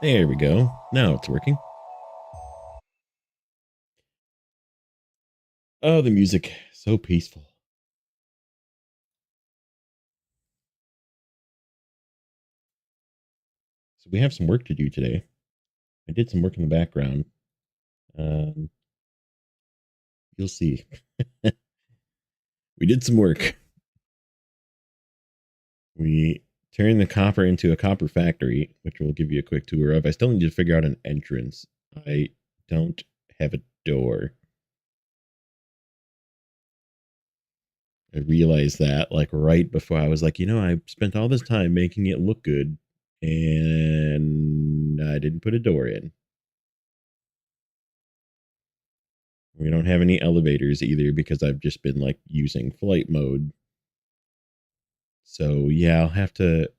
There we go. Now it's working. Oh, the music. So peaceful. So we have some work to do today. I did some work in the background. You'll see. We did some work. We turned the copper into a copper factory, which we'll give you a quick tour of. I still need to figure out an entrance. I don't have a door. I realized that like right before I was like, I spent all this time making it look good and I didn't put a door in. We don't have any elevators either because I've just been like using flight mode. So yeah, I'll have to,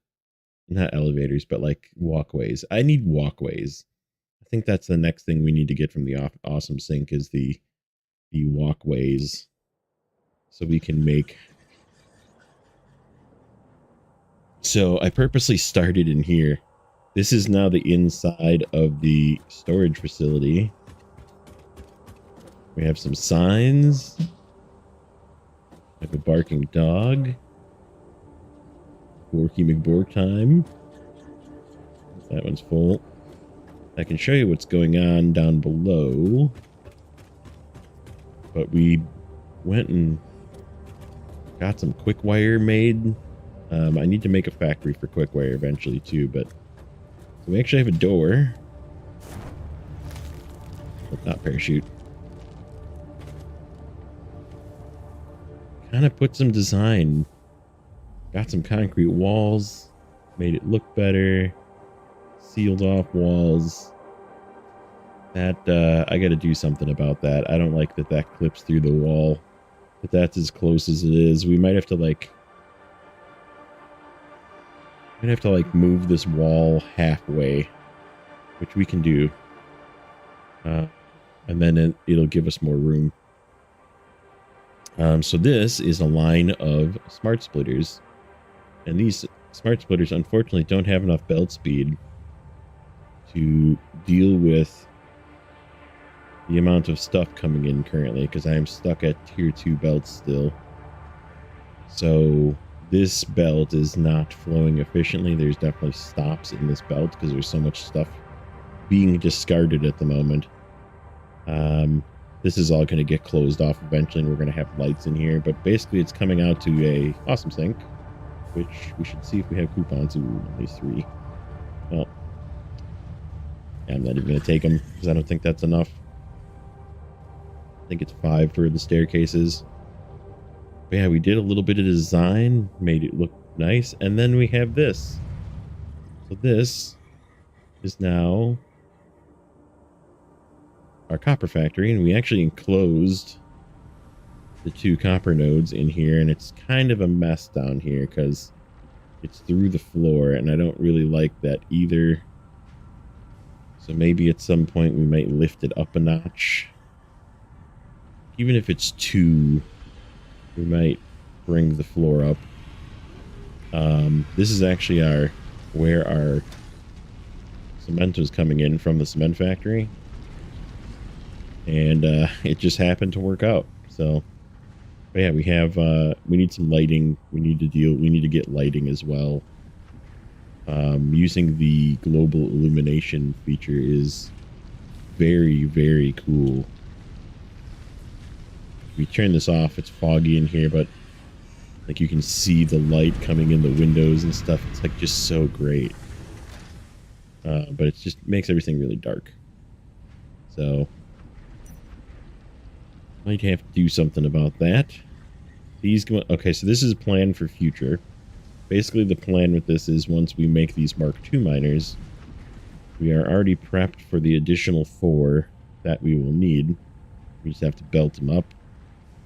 not elevators, but like walkways. I need walkways. I think that's the next thing we need to get from the awesome sink is the walkways. So we can make. So I purposely started in here. This is now the inside of the storage facility. We have some signs. We have a barking dog. Borky McBork time. That one's full. I can show you what's going on down below. But we went and got some quick wire made. I need to make a factory for quick wire eventually too, but so we actually have a door. But not parachute. Kind of put some design. Got some concrete walls. Made it look better. Sealed off walls. That, I gotta do something about that. I don't like that clips through the wall. But that's as close as it is. We might have to move this wall halfway, which we can do. And then it'll give us more room. So this is a line of smart splitters. And these smart splitters, unfortunately, don't have enough belt speed to deal with the amount of stuff coming in currently, because I am stuck at tier 2 belts still. So this belt is not flowing efficiently. There's definitely stops in this belt because there's so much stuff being discarded at the moment. This is all going to get closed off eventually, and we're going to have lights in here. But basically, it's coming out to a awesome sink, which we should see if we have coupons. Ooh, only 3. Well, I'm not even going to take them because I don't think that's enough. I think it's 5 for the staircases. But yeah, we did a little bit of design, made it look nice, and then we have this. So this is now our copper factory, and we actually enclosed the 2 copper nodes in here, and it's kind of a mess down here because it's through the floor, and I don't really like that either. So maybe at some point we might lift it up a notch. Even if it's 2, we might bring the floor up. This is actually where our cement is coming in from the cement factory. and it just happened to work out. So, but yeah, we need some lighting. We need to get lighting as well. Using the global illumination feature is very, very cool. We turn this off, it's foggy in here, but like you can see the light coming in the windows and stuff. It's like just so great. But it just makes everything really dark. So might have to do something about that. Okay, so this is a plan for future. Basically, the plan with this is once we make these Mark II miners, we are already prepped for the additional 4 that we will need. We just have to belt them up.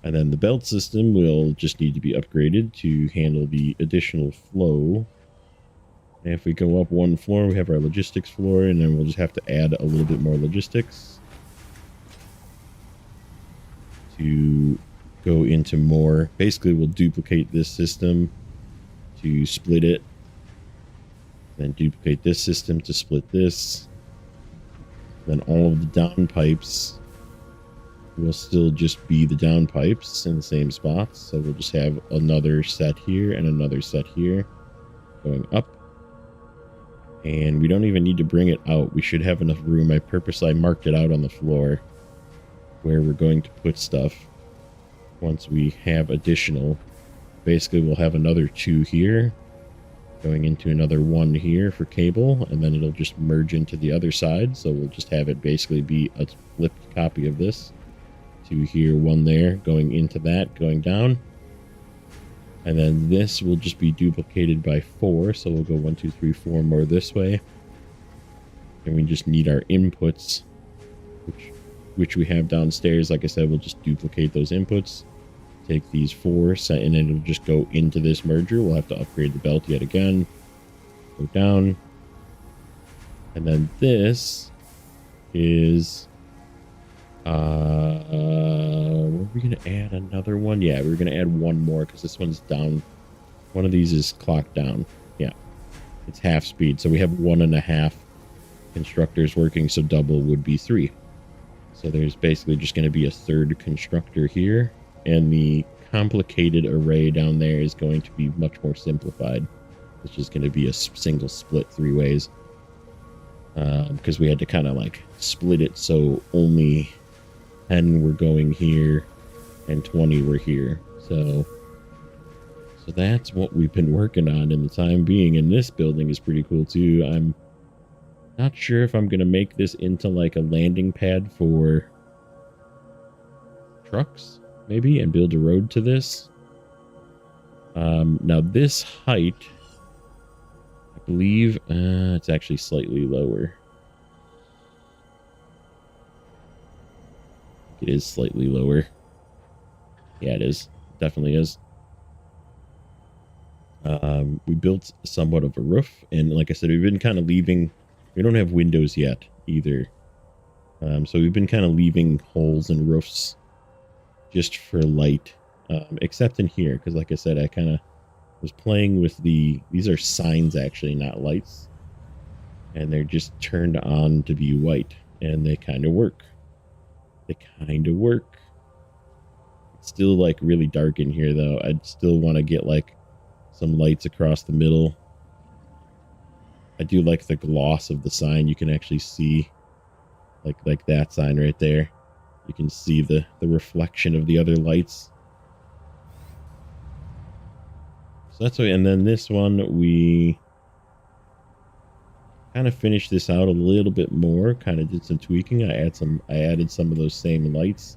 And then the belt system will just need to be upgraded to handle the additional flow. And if we go up 1 floor, we have our logistics floor, and then we'll just have to add a little bit more logistics to go into more. Basically, we'll duplicate this system to split it, then duplicate this system to split this. Then all of the down pipes will still just be the down pipes in the same spots. So we'll just have another set here and another set here going up. And we don't even need to bring it out. We should have enough room. I marked it out on the floor where we're going to put stuff once we have additional. Basically, we'll have another 2 here going into another 1 here for cable, and then it'll just merge into the other side. So we'll just have it basically be a flipped copy of this. 2 here, 1 there, going into that, going down. And then this will just be duplicated by 4. So we'll go 1, 2, 3, 4 more this way. And we just need our inputs, which we have downstairs. Like I said, we'll just duplicate those inputs. Take these 4, and it'll just go into this merger. We'll have to upgrade the belt yet again. Go down. And then this is... were we going to add another one? Yeah, we're going to add 1 more because this one's down. One of these is clocked down. Yeah, it's half speed. So we have 1.5 constructors working, so double would be 3. So there's basically just going to be a 3rd constructor here. And the complicated array down there is going to be much more simplified. It's just going to be a single split 3 ways. Because we had to kind of like split it so only 10 were going here and 20 were here. So that's what we've been working on in the time being. And this building is pretty cool too. I'm not sure if I'm going to make this into like a landing pad for trucks, maybe, and build a road to this. Now this height, I believe it's actually slightly lower. It is slightly lower. Yeah, it is. Definitely is. We built somewhat of a roof, and like I said, we've been kind of leaving... We don't have windows yet, either. So we've been kind of leaving holes in roofs just for light. Except in here, because like I said, I kind of was playing with these are signs, actually, not lights. And they're just turned on to be white, and they kind of work. They kind of work. It's still like really dark in here, though. I'd still want to get like some lights across the middle. I do like the gloss of the sign. You can actually see like that sign right there. You can see the reflection of the other lights. So that's what, and then this one, we kind of finished this out a little bit more, kind of did some tweaking. I added some of those same lights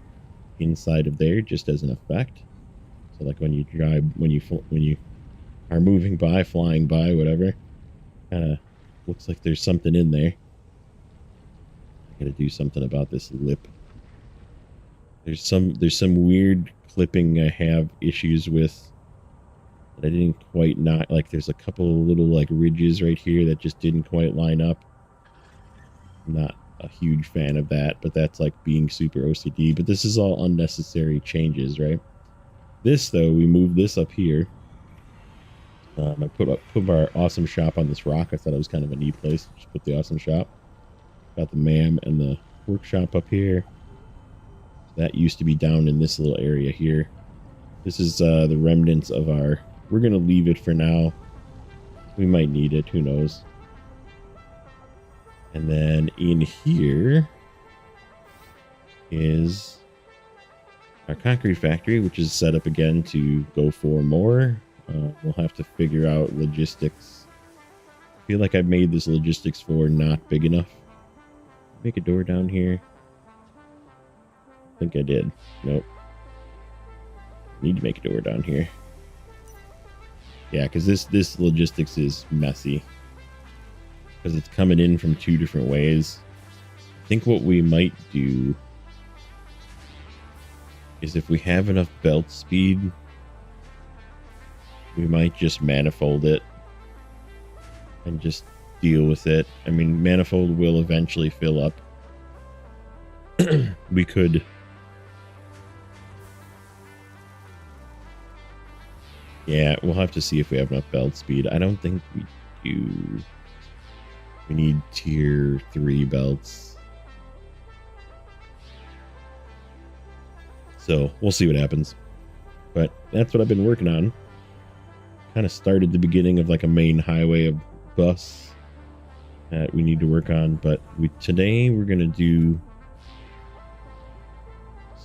inside of there just as an effect. So like when you drive, when you are moving by, flying by, whatever, kind of looks like there's something in there. I gotta do something about this lip. There's some weird clipping I have issues with that I didn't quite like. There's a couple little like ridges right here that just didn't quite line up. I'm not a huge fan of that, but that's like being super OCD. But this is all unnecessary changes, right? This though, we moved this up here. I put our awesome shop on this rock. I thought it was kind of a neat place. Just put the awesome shop. Got the MAM and the workshop up here. That used to be down in this little area here. This is the remnants of our... We're going to leave it for now. We might need it. Who knows? And then in here is our concrete factory, which is set up again to go for more. We'll have to figure out logistics. I feel like I've made this logistics floor not big enough. Make a door down here. I think I did. Nope. Need to make a door down here. Yeah, because this logistics is messy. Because it's coming in from two different ways. I think what we might do is if we have enough belt speed, we might just manifold it and just deal with it. I mean, manifold will eventually fill up. We could... Yeah, we'll have to see if we have enough belt speed. I don't think we do. We need tier 3 belts. So we'll see what happens. But that's what I've been working on. Kind of started the beginning of like a main highway of bus that we need to work on. But today we're going to do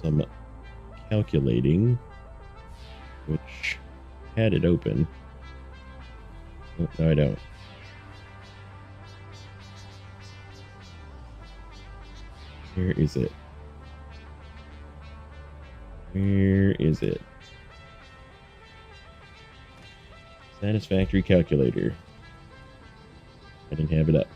some calculating, which had it open. Oh, no, I don't. Where is it? Where is it? Satisfactory calculator. I didn't have it up.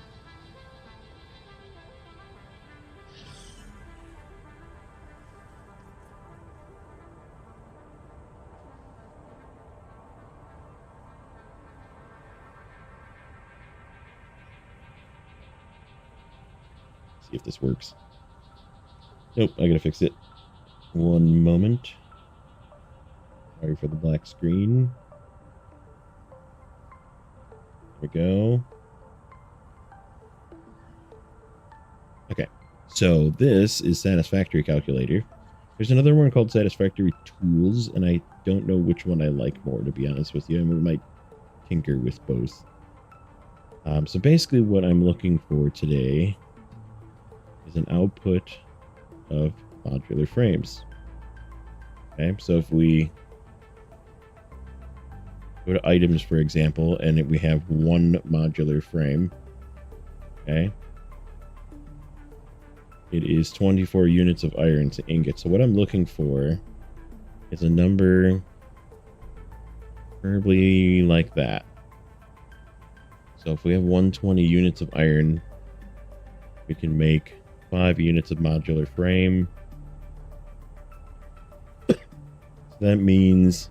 See if this works. Nope, I gotta fix it. One moment. Sorry for the black screen. There we go. Okay, so this is Satisfactory Calculator. There's another one called Satisfactory Tools, and I don't know which one I like more, to be honest with you. And we might tinker with both. So basically what I'm looking for today is an output of modular frames. Okay, so if we go to items, for example, and we have one modular frame, okay, it is 24 units of iron to ingot. So what I'm looking for is a number preferably like that. So if we have 120 units of iron, we can make 5 units of modular frame. So that means...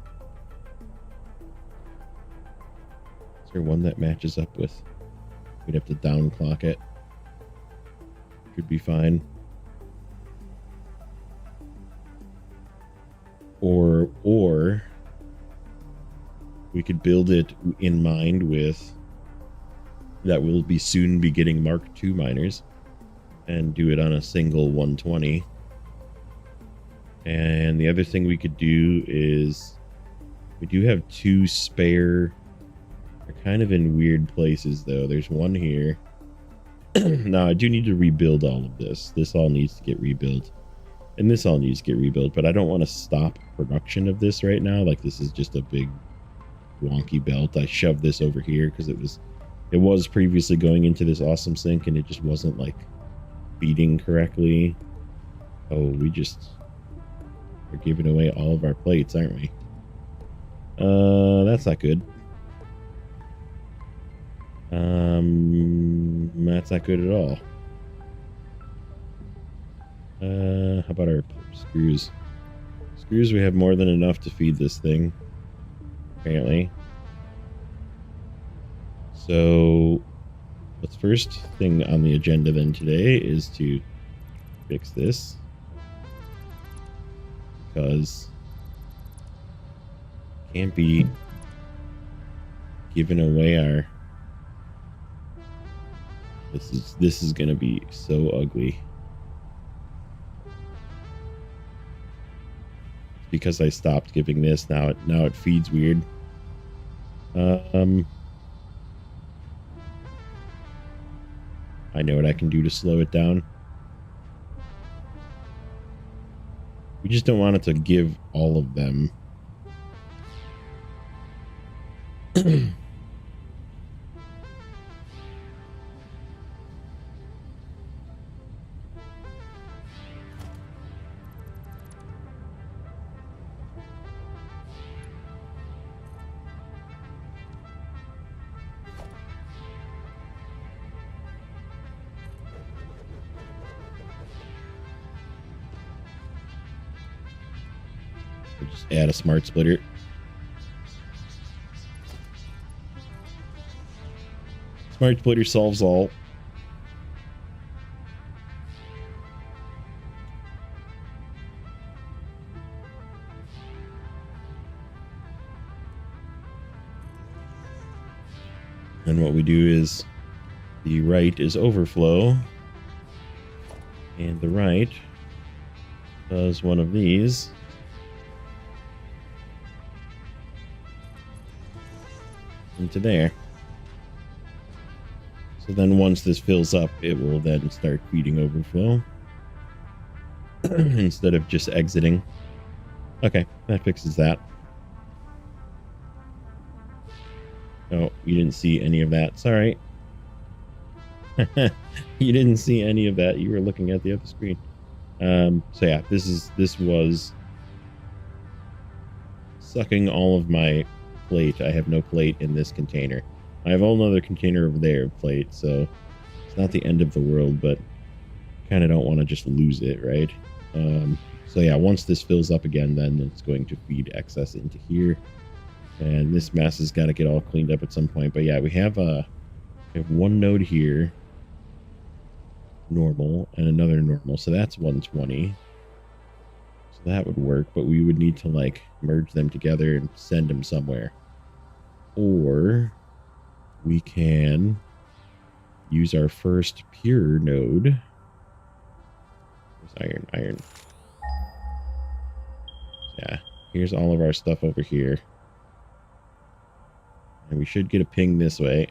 Is there one that matches up with? We'd have to downclock it. Should be fine. Or we could build it in mind with that we'll be soon be getting Mark II miners and do it on a single 120. And the other thing we could do is we do have 2 spare. They're kind of in weird places though. There's one here. Now I do need to rebuild all of this. This all needs to get rebuilt. And this all needs to get rebuilt, but I don't want to stop production of this right now. Like, this is just a big wonky belt. I shoved this over here because it was previously going into this awesome sink and it just wasn't like feeding correctly. Oh, we just are giving away all of our plates, aren't we? That's not good. That's not good at all. How about our screws? Screws, we have more than enough to feed this thing, apparently. So, the first thing on the agenda then today is to fix this. Because can't be giving away our... This is gonna be so ugly. because I stopped giving this. Now it feeds weird. I know what I can do to slow it down. We just don't want it to give all of them. We'll just add a smart splitter. Smart splitter solves all. And what we do is the right is overflow, and the right does one of these. Into there. So then once this fills up, it will then start feeding overflow instead of just exiting. Okay, that fixes that. Oh, you didn't see any of that. Sorry. You didn't see any of that. You were looking at the other screen. So yeah, this was sucking all of my plate. I have no plate in this container. I have a whole other container over there of plate, so it's not the end of the world, but kind of don't want to just lose it, right? So yeah, once this fills up again, then it's going to feed excess into here, and this mess has got to get all cleaned up at some point. But yeah, we have one node here, normal, and another normal, so that's 120. So that would work, but we would need to like merge them together and send them somewhere. Or we can use our first pure node. There's iron. Yeah, here's all of our stuff over here. And we should get a ping this way.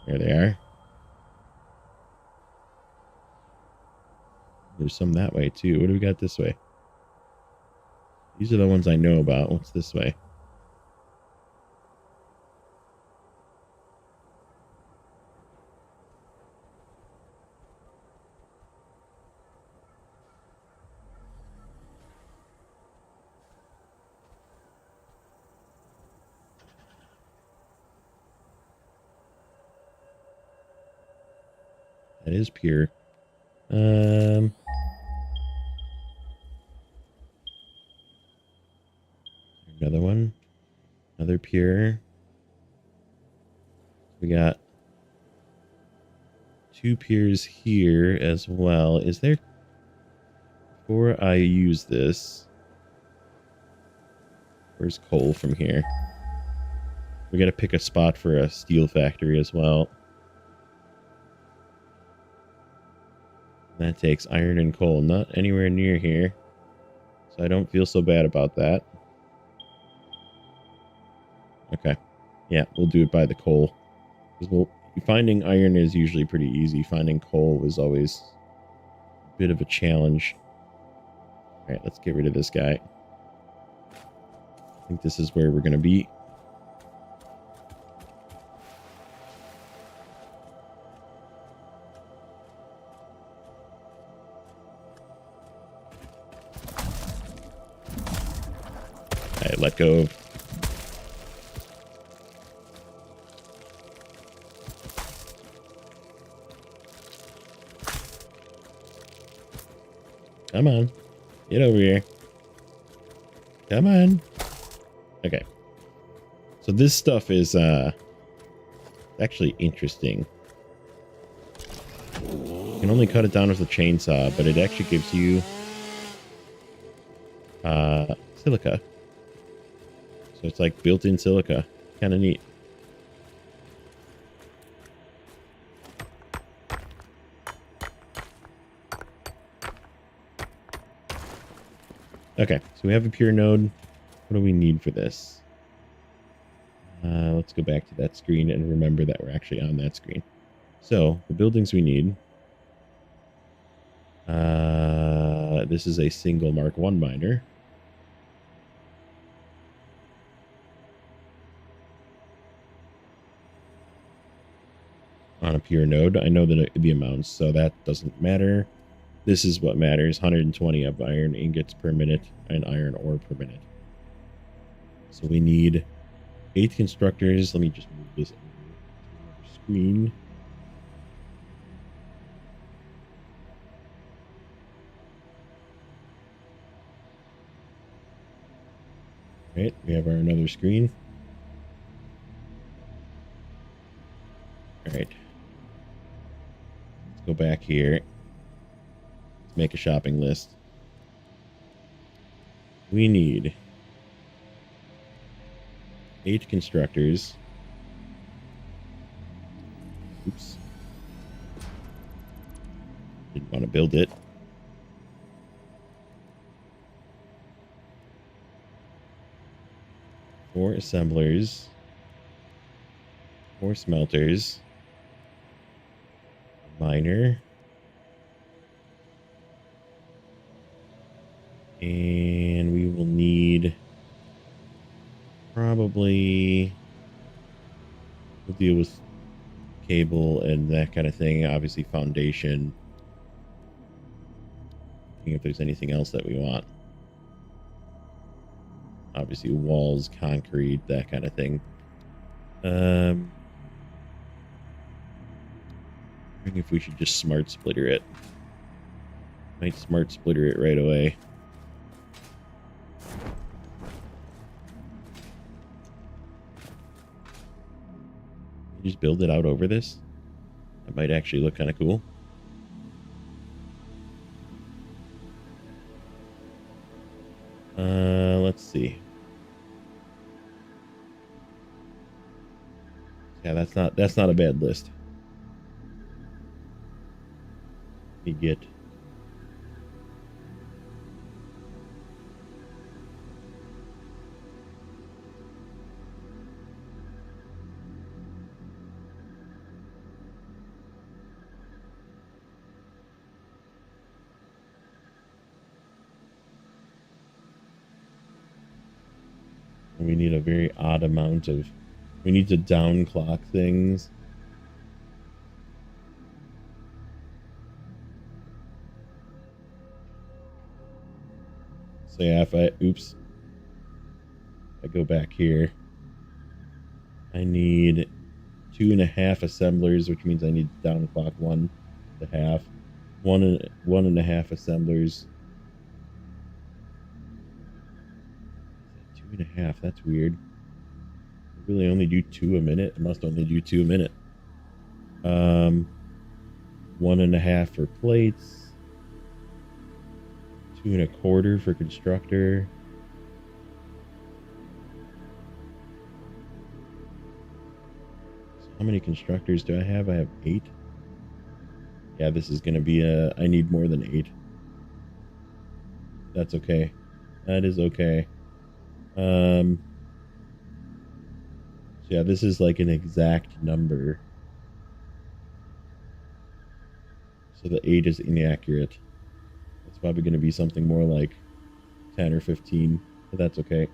There they are. There's some that way too. What do we got this way? These are the ones I know about. What's this way? That is pure. Another one. Another pure. We got 2 pures here as well. Is there... Before I use this... Where's coal from here? We gotta pick a spot for a steel factory as well. That takes iron and coal. Not anywhere near here. So I don't feel so bad about that. Okay. Yeah, we'll do it by the coal. Because finding iron is usually pretty easy. Finding coal is always a bit of a challenge. Alright, let's get rid of this guy. I think this is where we're going to be. Alright, let go of... Come on. Get over here. Come on. Okay. So this stuff is actually interesting. You can only cut it down with a chainsaw, but it actually gives you silica. So it's like built-in silica. Kind of neat. Okay, so we have a pure node. What do we need for this? Let's go back to that screen and remember that we're actually on that screen. So the buildings we need. This is a single Mark 1 miner. On a pure node. I know the amounts, so that doesn't matter. This is what matters. 120 of iron ingots per minute and iron ore per minute. So we need 8 constructors. Let me just move this over to our screen. All right, we have our another screen. All right. Let's go back here. Let's make a shopping list. We need 8 constructors. Oops. Didn't want to build it. 4 assemblers. 4 smelters. A miner. And we will need probably, we'll deal with cable and that kind of thing. Obviously foundation. Seeing if there's anything else that we want. Obviously walls, concrete, that kind of thing. I think if we should just smart splitter it. Might smart splitter it right away. Just build it out over this. That might actually look kind of cool. Let's see. Yeah, that's not a bad list. Let me get we need a very odd amount of, we need to down clock things. So yeah, if I go back here, I need 2.5 assemblers, which means I need to down clock 1.5. 1.5 assemblers. 2.5, that's weird. I really only do 2 a minute. I must only do 2 a minute. 1.5 for plates. 2.25 for constructor. So how many constructors do I have? I have 8. Yeah, this is gonna be I need more than 8. That's okay. That is okay. So yeah, this is like an exact number. So the 8 is inaccurate. It's probably going to be something more like 10 or 15, but that's okay.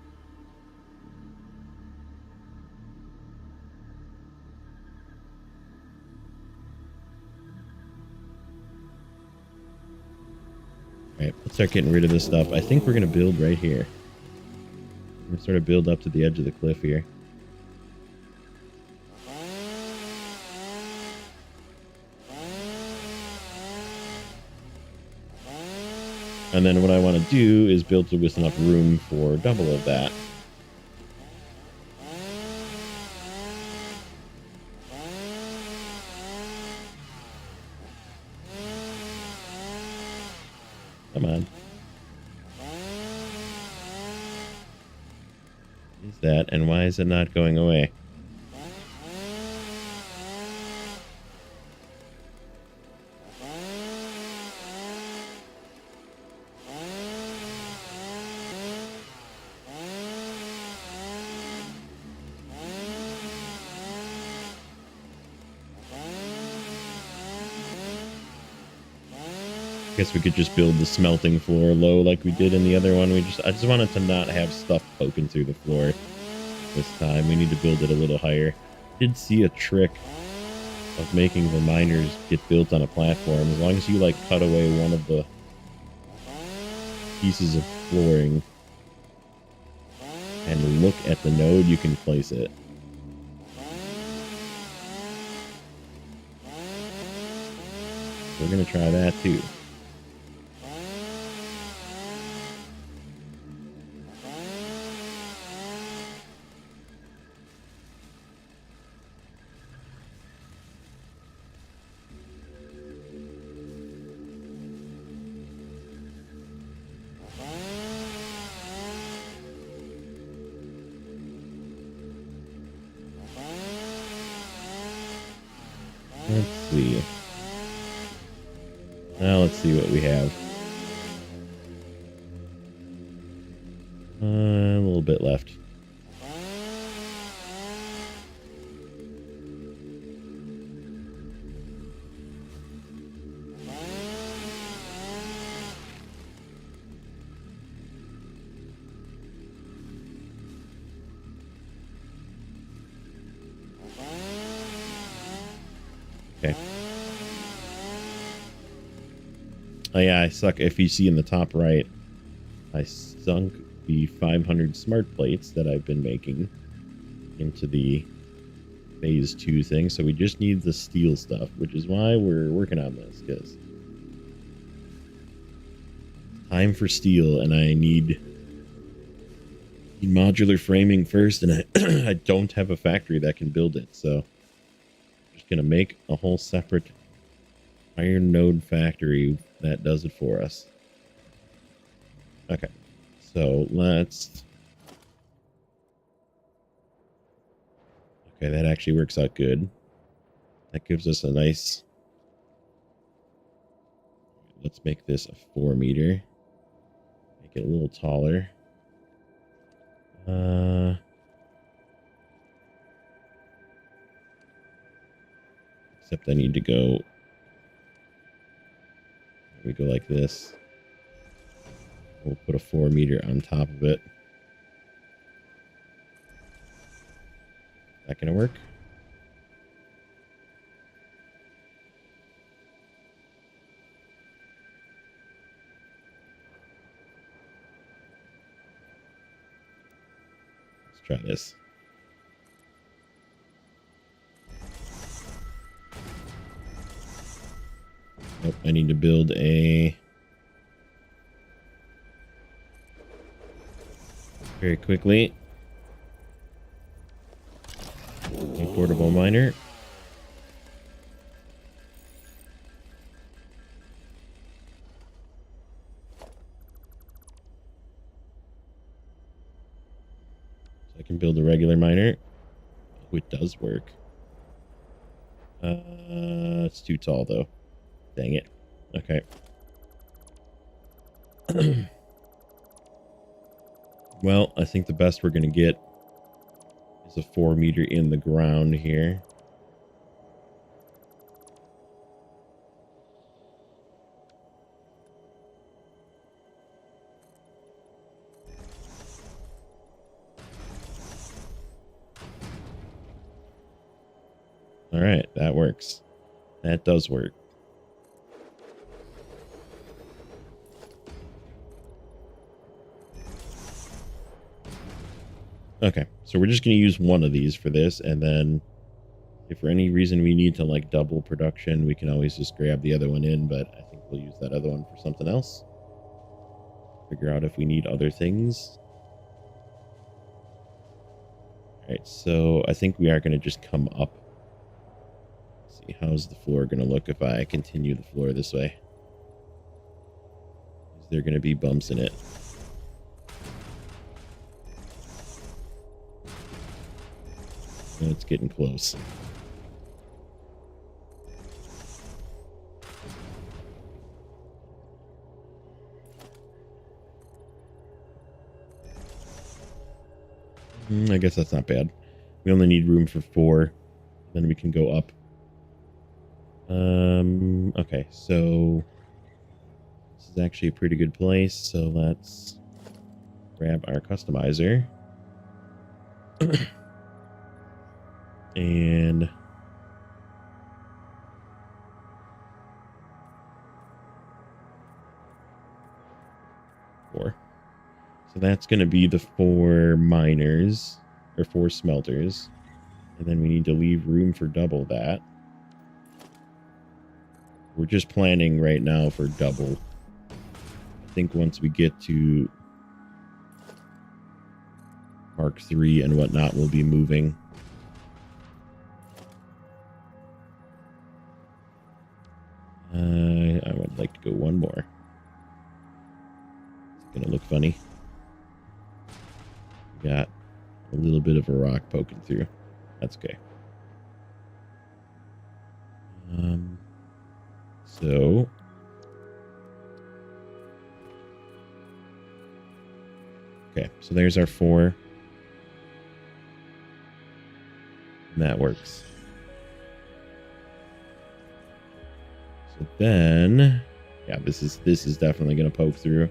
Alright, let's start getting rid of this stuff. I think we're going to build right here. I'm going to sort of build up to the edge of the cliff here. And then what I want to do is build with enough room for double of that. Come on. What is that? And why is it not going away? Guess we could just build the smelting floor low like we did in the other one. I just wanted to not have stuff poking through the floor this time. We need to build it a little higher. Did see a trick of making the miners get built on a platform. As long as you like cut away one of the pieces of flooring and look at the node, you can place it. We're gonna try that too. Let's see. Now let's see what we have. A little bit left. Okay. Oh yeah, I suck. If you see in the top right, I sunk the 500 smart plates that I've been making into the phase 2 thing. So we just need the steel stuff, which is why we're working on this, because time for steel, and I need modular framing first, and I don't have a factory that can build it, so I'm just gonna make a whole separate iron node factory that does it for us. Okay, so let's... Okay, that actually works out good. That gives us a nice... Let's make this a 4 meter. Make it a little taller. Except I need to go... We go like this. We'll put a 4 meter on top of it. That gonna work? Let's try this. Nope, I need to build a... Very quickly. A portable miner. So I can build a regular miner. Oh, it does work. It's too tall though. Dang it. Okay. Well, I think the best we're going to get is a 4 meter in the ground here. All right, that works. That does work. Okay, so we're just going to use one of these for this, and then if for any reason we need to like double production, we can always just grab the other one in, but I think we'll use that other one for something else. Figure out if we need other things. All right, so I think we are going to just come up. Let's see, how's the floor going to look if I continue the floor this way? Is there going to be bumps in it? It's getting close. I guess that's not bad. We only need room for 4. Then we can go up. Okay, so is actually a pretty good place, so let's grab our customizer. And four. So that's going to be the 4 miners, or 4 smelters. And then we need to leave room for double that. We're just planning right now for double. I think once we get to Mark 3 and whatnot, we'll be moving. I would like to go one more. It's going to look funny. Got a little bit of a rock poking through. That's okay. So okay, so there's our 4. And that works. So then, yeah, this is definitely going to poke through.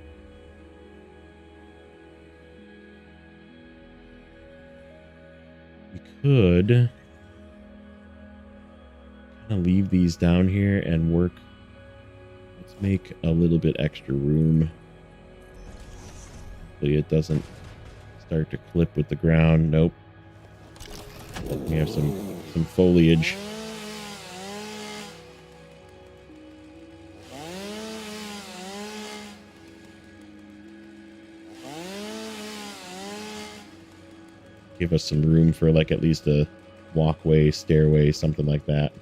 We could kind of leave these down here and work. Let's make a little bit extra room. Hopefully it doesn't start to clip with the ground. Nope. We have some foliage. Give us some room for like at least a walkway, stairway, something like that.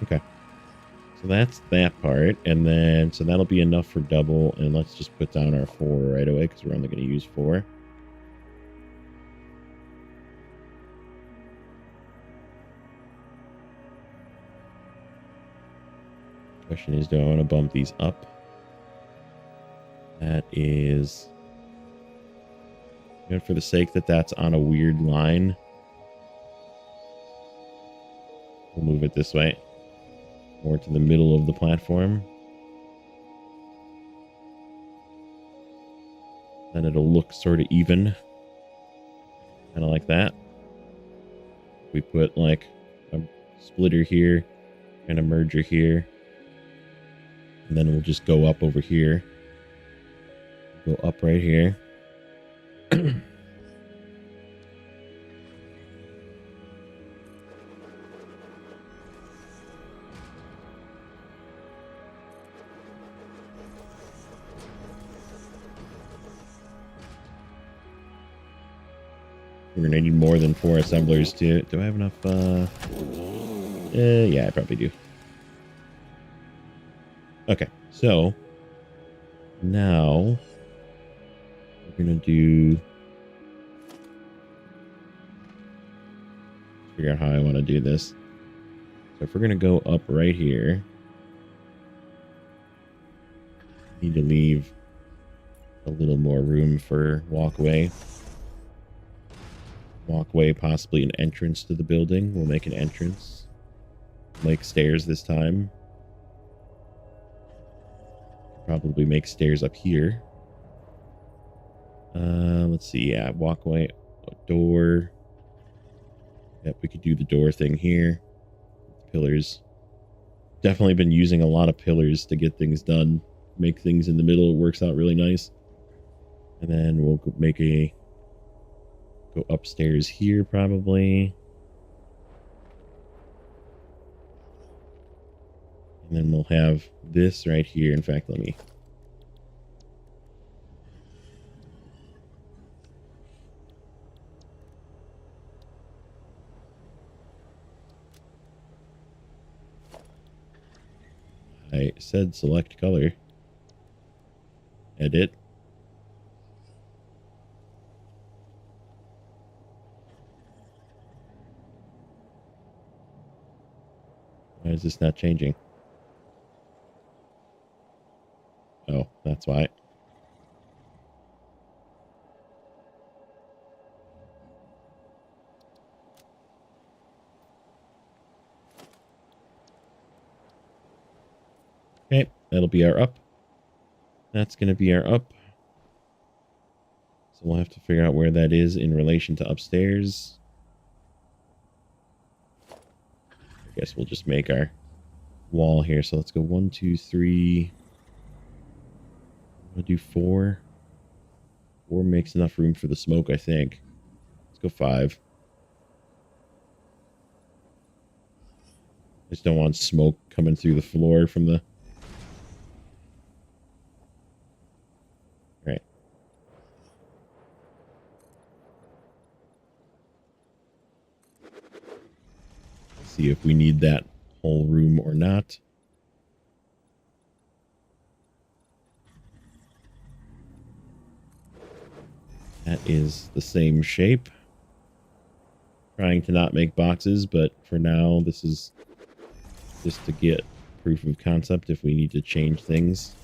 Okay. So that's that part. And then, so that'll be enough for double. And let's just put down our 4 right away because we're only going to use 4. Question is, do I want to bump these up? That is, and for the sake that that's on a weird line, we'll move it this way, more to the middle of the platform. Then it'll look sort of even, kind of like that. We put like a splitter here and a merger here. And then we'll just go up over here. Go up right here. We're gonna need more than 4 assemblers to. Do I have enough? Yeah, I probably do. Okay, so now we're gonna figure out how I want to do this. So if we're gonna go up right here, need to leave a little more room for walkway. Walkway, possibly an entrance to the building. We'll make an entrance. Make stairs this time. Probably make stairs up here. Let's see. Yeah, walkway, door. Yep, we could do the door thing here. Pillars. Definitely been using a lot of pillars to get things done. Make things in the middle. It works out really nice. And then we'll make go upstairs here probably. And then we'll have this right here. In fact, let me. I said select color. Edit. Why is this not changing? Oh, that's why. that'll be our up. That's going to be our up. So we'll have to figure out where that is in relation to upstairs. I guess we'll just make our wall here. So let's go 1, 2, 3. I'll do 4. 4 makes enough room for the smoke, I think. Let's go 5. I just don't want smoke coming through the floor from the... All right. See if we need that whole room or not. That is the same shape. Trying to not make boxes, but for now, this is just to get proof of concept if we need to change things.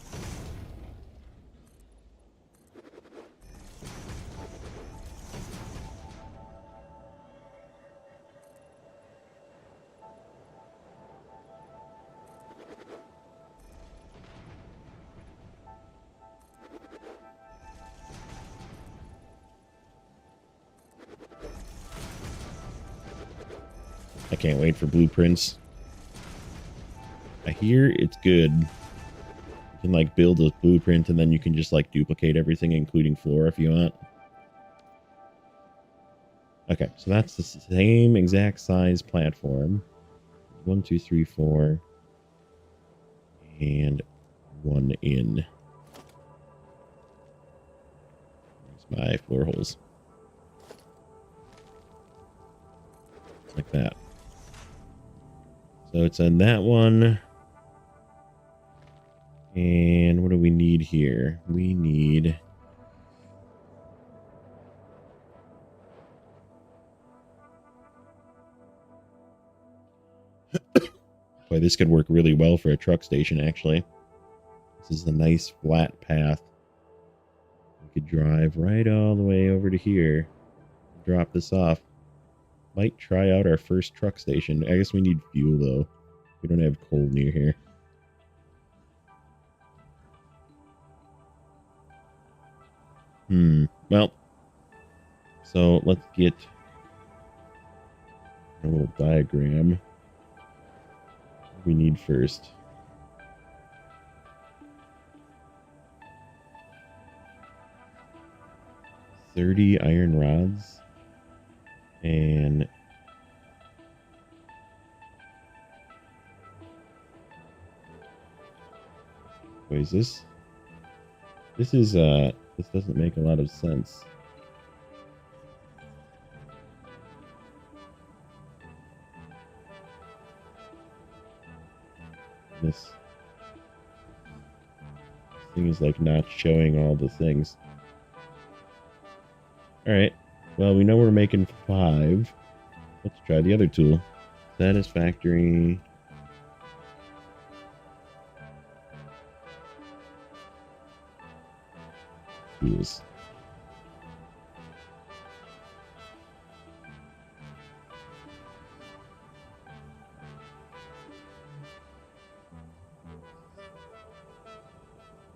I can't wait for blueprints. I hear it's good. You can like build a blueprint and then you can just like duplicate everything, including floor if you want. Okay, so that's the same exact size platform. 1, 2, 3, 4. And 1 in. There's my floor holes. Like that. So it's on that one. And what do we need here? We need... Boy, this could work really well for a truck station, actually. This is a nice flat path. We could drive right all the way over to here. Drop this off. Might try out our first truck station. I guess we need fuel, though. We don't have coal near here. Well, so let's get a little diagram. What do we need first? $30 iron rods. And what is this? This is this doesn't make a lot of sense. This thing is like not showing all the things. All right. Well, we know we're making 5. Let's try the other tool. Satisfactory. Tools.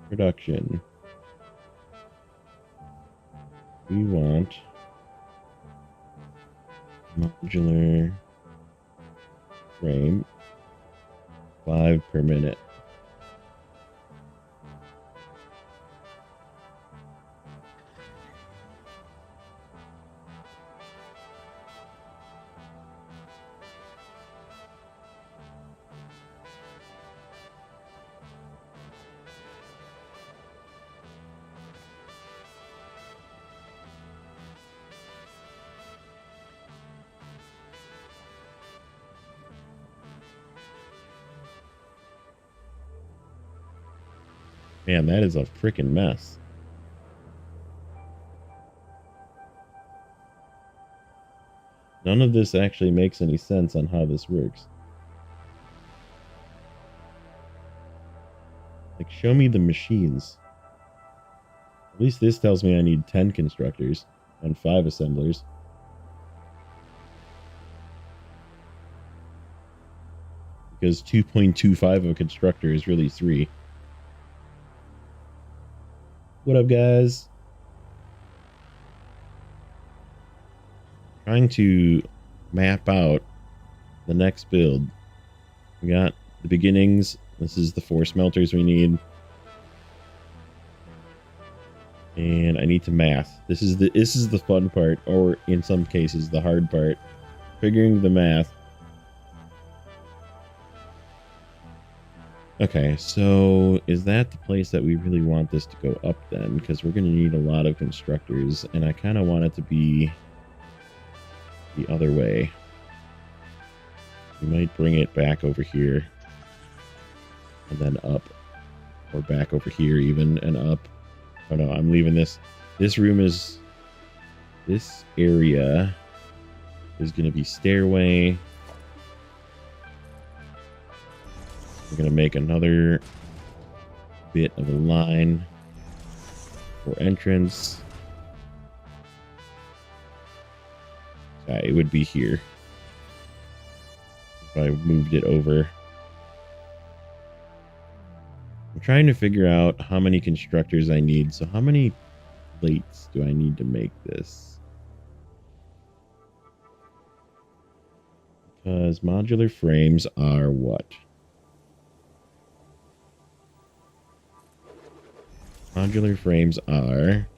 Production. We want modular frame 5 per minute. Man, that is a freaking mess. None of this actually makes any sense on how this works. Like, show me the machines. At least this tells me I need 10 constructors and 5 assemblers. Because 2.25 of a constructor is really 3. What up, guys? Trying to map out the next build. We got the beginnings. This is the 4 smelters we need. And I need to math. This is the fun part, or in some cases the hard part. Figuring the math. Okay, so is that the place that we really want this to go up then? Because we're going to need a lot of constructors, and I kind of want it to be the other way. We might bring it back over here and then up, or back over here even and up. Oh no, I'm leaving this. This area is going to be stairway. We're going to make another bit of a line for entrance. It would be here if I moved it over. I'm trying to figure out how many constructors I need. So how many plates do I need to make this? Because modular frames are what? Modular frames are...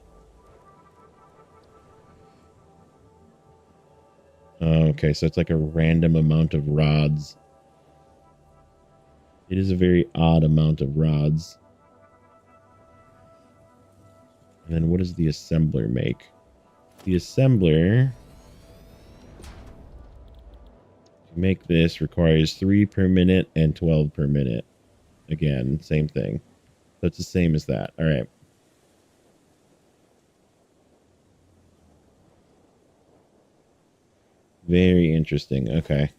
Okay, so it's like a random amount of rods. It is a very odd amount of rods. And then what does the assembler make? The assembler, to make this, requires 3 per minute and 12 per minute. Again, same thing. So it's the same as that. All right. Very interesting. Okay.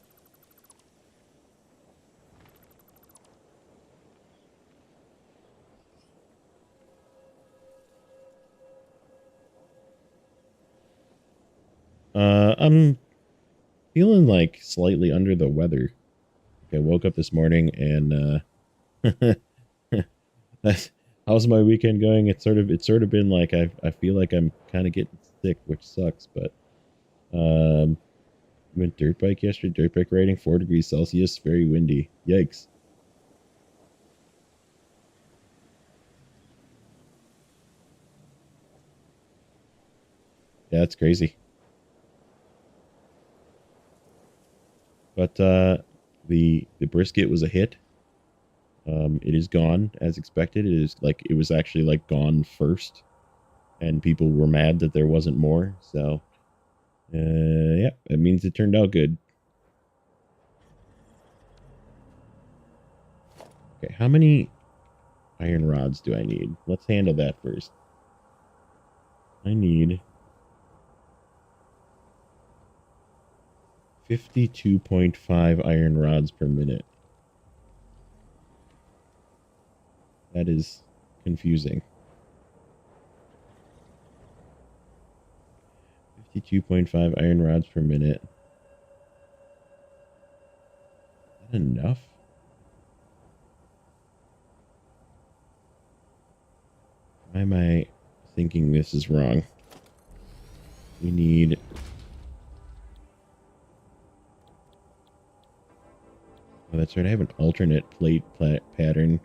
I'm feeling like slightly under the weather. Okay, woke up this morning and how's my weekend going? It's sort of been like I feel like I'm kind of getting sick, which sucks, but went dirt bike yesterday, dirt bike riding, 4 degrees Celsius, very windy. Yikes. Yeah, that's crazy. But the brisket was a hit. It is gone as expected. It was actually like gone first, and people were mad that there wasn't more. So, yeah, it means it turned out good. Okay, how many iron rods do I need? Let's handle that first. I need 52.5 iron rods per minute. That is confusing. 52.5 iron rods per minute. Is that enough? Why am I thinking this is wrong? We need... Oh, that's right. I have an alternate plate pattern.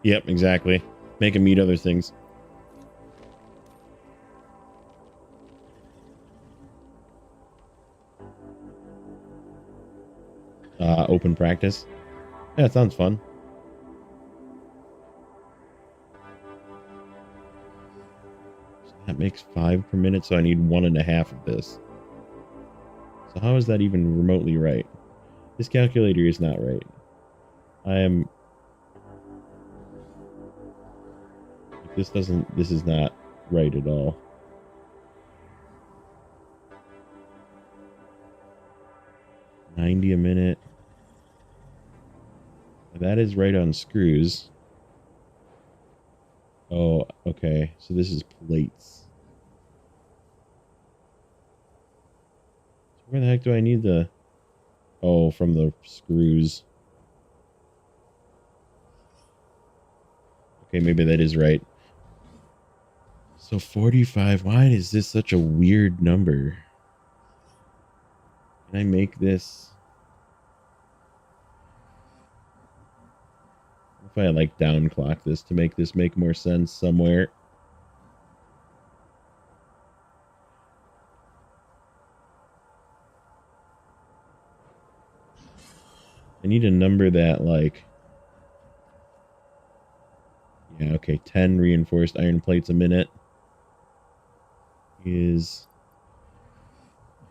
Yep, exactly. Make them eat other things. Open practice. Yeah, it sounds fun. So that makes 5 per minute, so I need 1.5 of this. So how is that even remotely right? This calculator is not right. This is not right at all. $90 a minute. That is right on screws. Oh, okay. So this is plates. Where the heck do I need the... Oh, from the screws. Okay, maybe that is right. So 45. Why is this such a weird number? Can I make this... If I like downclock this to make this make more sense somewhere. I need a number that like... Yeah, okay. 10 reinforced iron plates a minute is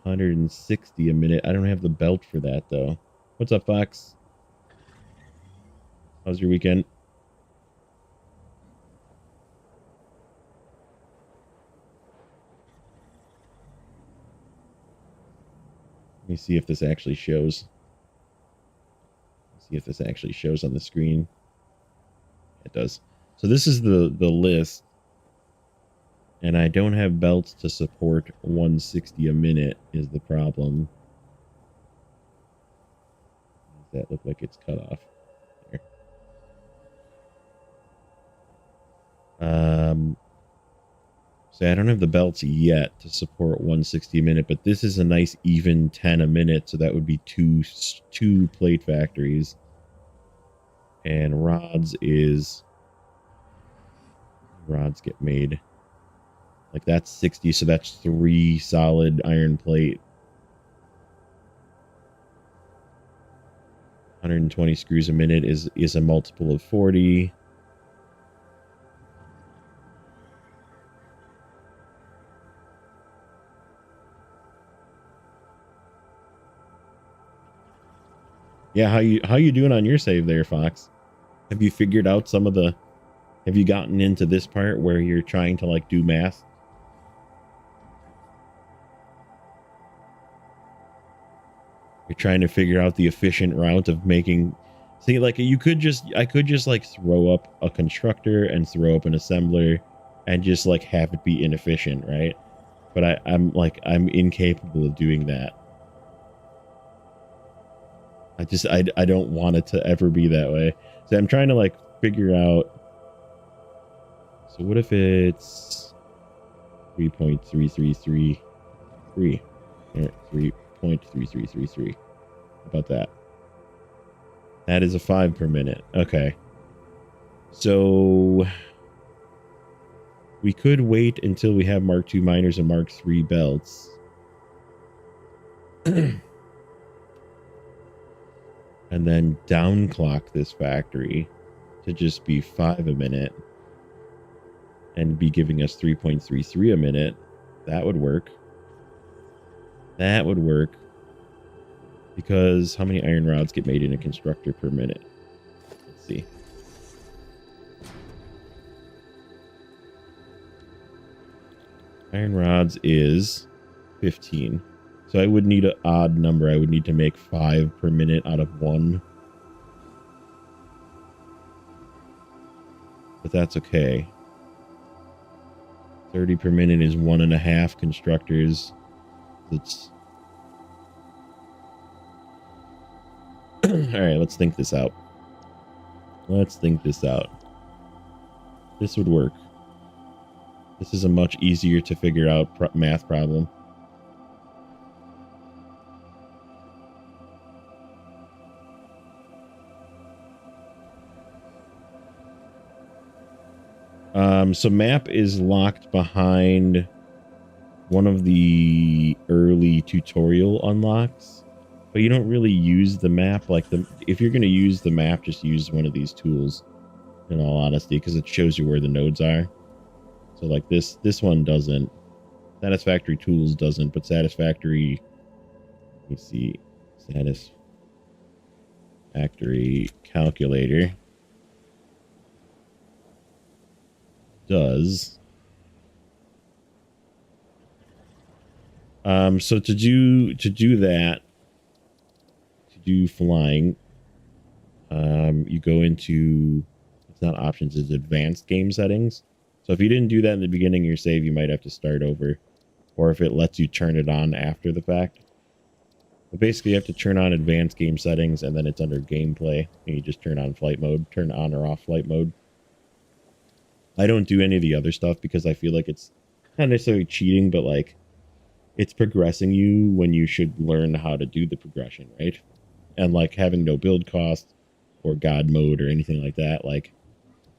160 a minute. I don't have the belt for that though. What's up, Fox? How's your weekend? Let me see if this actually shows. See if this actually shows on the screen. It does. So this is the list. And I don't have belts to support 160 a minute is the problem. Does that look like it's cut off? There. So I don't have the belts yet to support 160 a minute, but this is a nice even 10 a minute, so that would be two plate factories. And rods get made. Like that's 60, so that's 3 solid iron plate. 120 screws a minute is a multiple of 40. Yeah, how you doing on your save there, Fox? Have you figured out some of the... Have you gotten into this part where you're trying to like do math? You're trying to figure out the efficient route of making... See, like I could just like throw up a constructor and throw up an assembler and just like have it be inefficient, right? But I'm incapable of doing that. I don't want it to ever be that way. So I'm trying to like figure out. So what if it's 3.3333? 3.3333. How about that? That is a 5 per minute. Okay. So we could wait until we have Mark II miners and Mark III belts. And then downclock this factory to just be 5 a minute and be giving us 3.33 a minute. That would work. That would work. Because how many iron rods get made in a constructor per minute? Let's see. Iron rods is 15. So I would need an odd number. I would need to make 5 per minute out of 1. But that's okay. 30 per minute is 1.5 constructors. That's... Alright, let's think this out. Let's think this out. This would work. This is a much easier to figure out math problem. So map is locked behind one of the early tutorial unlocks, but you don't really use the map. Like if you're going to use the map, just use one of these tools, in all honesty, because it shows you where the nodes are. So like this one doesn't. Satisfactory tools doesn't, but Satisfactory, let me see, Satisfactory calculator does. So to do that, to do flying, you go into, it's not options, it's advanced game settings, So if you didn't do that in the beginning of your save, you might have to start over. Or if it lets you turn it on after the fact. But basically, you have to turn on advanced game settings, and then it's under gameplay. And you just turn on flight mode, turn on or off flight mode. I don't do any of the other stuff because I feel like it's not necessarily cheating, but like it's progressing you when you should learn how to do the progression, right? And like having no build cost or God mode or anything like that, like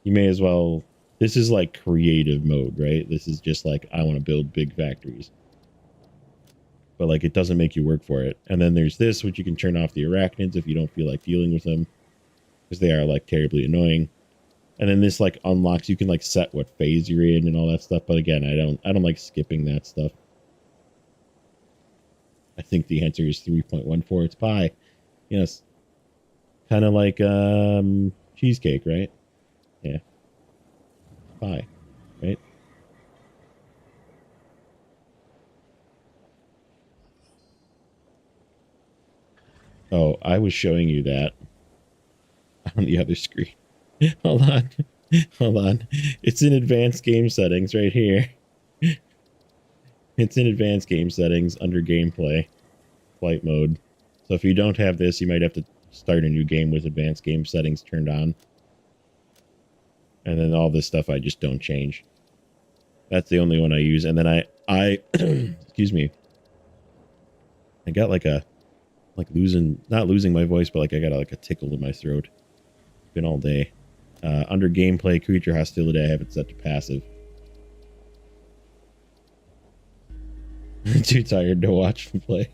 you may as well. This is like creative mode, right? This is just like, I want to build big factories. But like, it doesn't make you work for it. And then there's this, which you can turn off the arachnids if you don't feel like dealing with them, because they are like terribly annoying. And then this like unlocks, you can like set what phase you're in and all that stuff. But again, I don't like skipping that stuff. I think the answer is 3.14. It's pi. Yes. Kind of like cheesecake, right? Yeah. Pi, right? Oh, I was showing you that on the other screen. Hold on. Hold on. It's in advanced game settings right here. It's in advanced game settings under gameplay, flight mode. So if you don't have this, you might have to start a new game with advanced game settings turned on. And then all this stuff I just don't change. That's the only one I use. And then I excuse me. I got like a, not losing my voice, but like I got like a tickle in my throat. Been all day. Under gameplay, creature hostility, I have it set to passive. Too tired to watch and play.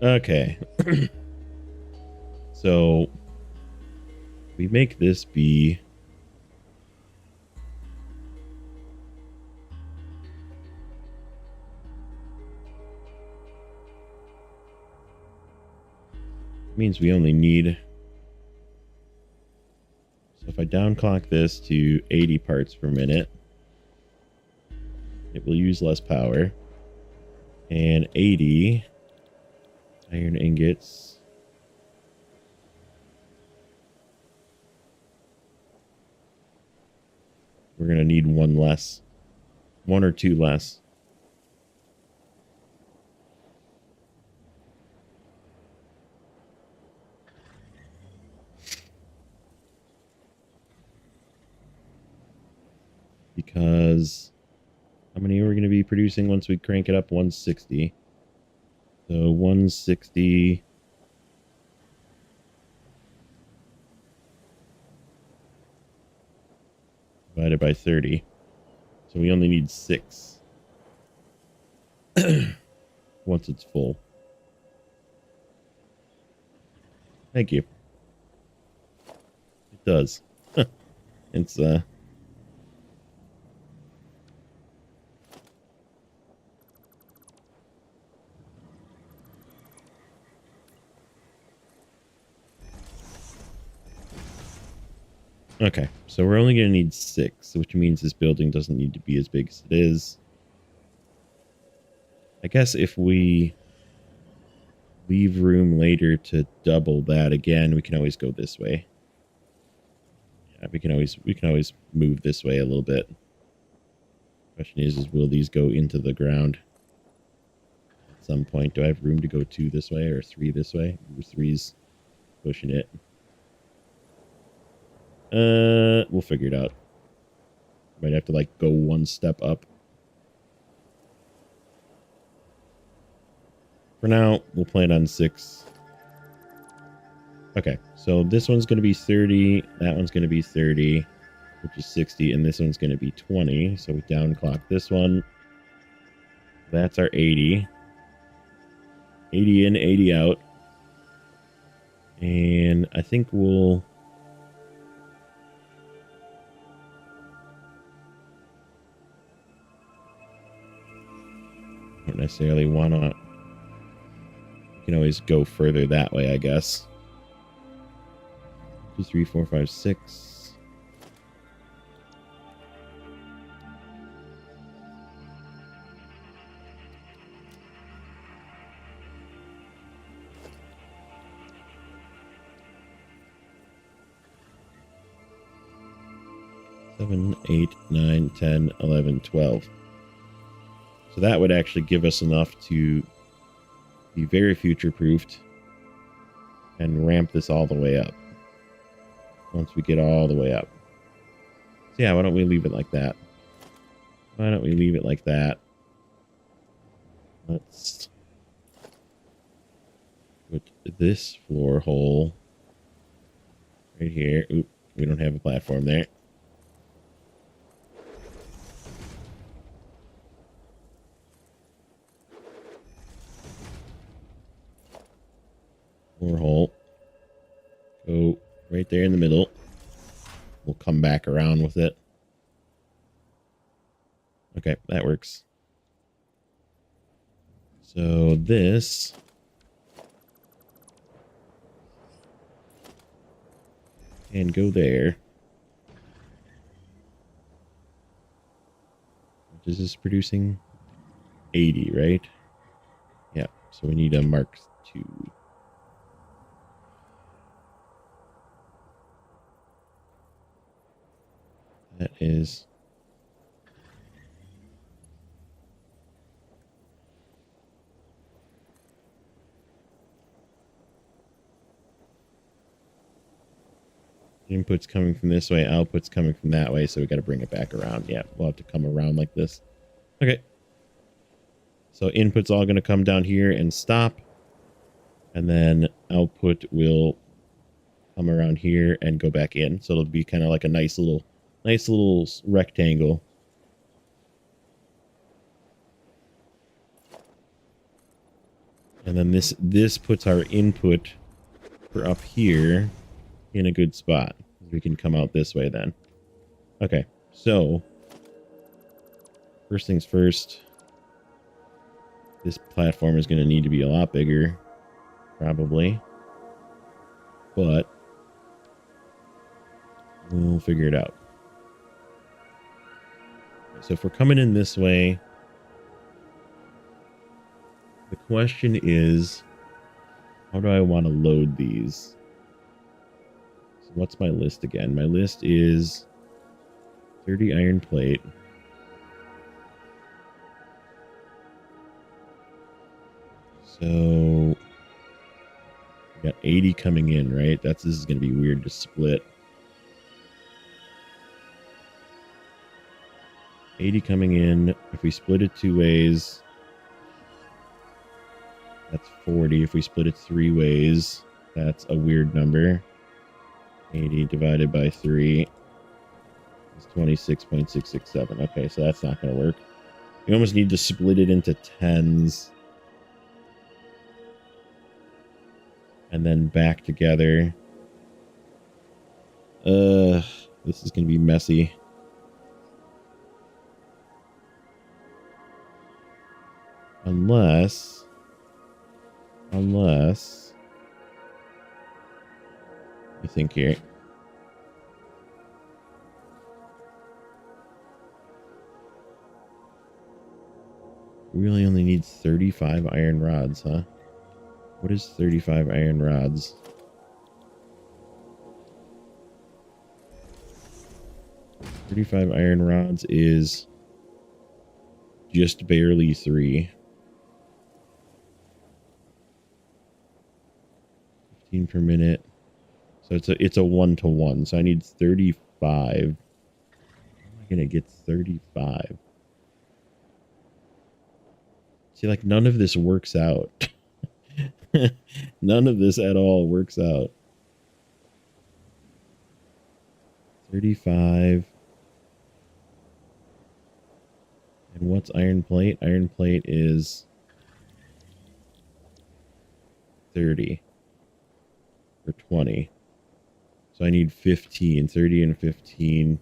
Okay. So we make this be means we only need, so if I downclock this to 80 parts per minute, it will use less power. And 80 iron ingots. We're going to need one less. One or two less. Because how many are we going to be producing once we crank it up? 160. So 160 divided by 30. So we only need 6 once it's full. Thank you. It does. It's okay, so we're only going to need 6, which means this building doesn't need to be as big as it is. I guess if we leave room later to double that again, we can always go this way. Yeah, we can always move this way a little bit. Question is will these go into the ground at some point? Do I have room to go 2 this way or 3 this way? 3's pushing it. We'll figure it out. Might have to like go 1 step up. For now, we'll plan on 6. Okay, so this one's going to be 30. That one's going to be 30, which is 60. And this one's going to be 20. So we downclock this one. That's our 80. 80 in, 80 out. And I think we'll... don't necessarily want to... You can always go further that way, I guess. 2, 3, 4, 5, 6. 7, 8, 9, 10, 11, 12. So that would actually give us enough to be very future-proofed and ramp this all the way up once we get all the way up. So yeah, why don't we leave it like that? Why don't we leave it like that? Let's put this floor hole right here. Oop, we don't have a platform there. Floor hole. Go right there in the middle. We'll come back around with it. Okay, that works. So this can go there. What is this producing? 80, right? Yeah, so we need a Mark II. That is... Input's coming from this way, output's coming from that way, so we got to bring it back around. Yeah, we'll have to come around like this. Okay. So input's all going to come down here and stop. And then output will come around here and go back in. So it'll be kind of like a nice little rectangle. And then this puts our input for up here in a good spot. We can come out this way then. Okay, so first things first, this platform is going to need to be a lot bigger, probably, but we'll figure it out. So if we're coming in this way, the question is, how do I want to load these? So what's my list again? My list is 30 iron plate. So we got 80 coming in, right? This is going to be weird to split. 80 coming in. If we split it 2 ways, that's 40. If we split it 3 ways, that's a weird number. 80 divided by 3 is 26.667. Okay, so that's not going to work. You almost need to split it into tens. And then back together. This is going to be messy. Unless you think here. We really only need 35 iron rods, huh? What is 35 iron rods? $35 iron rods is just barely 3. 15 per minute. So it's a 1-to-1. So I need 35. How am I gonna get 35? See, like, none of this works out. None of this at all works out. 35. And what's iron plate? Iron plate is 30 or 20. So I need 15. 30 and 15.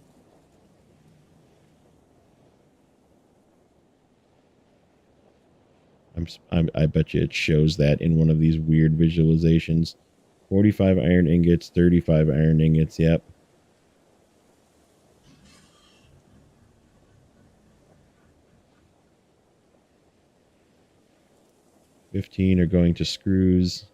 I bet you it shows that in one of these weird visualizations. 45 iron ingots, 35 iron ingots, yep. $15 are going to screws.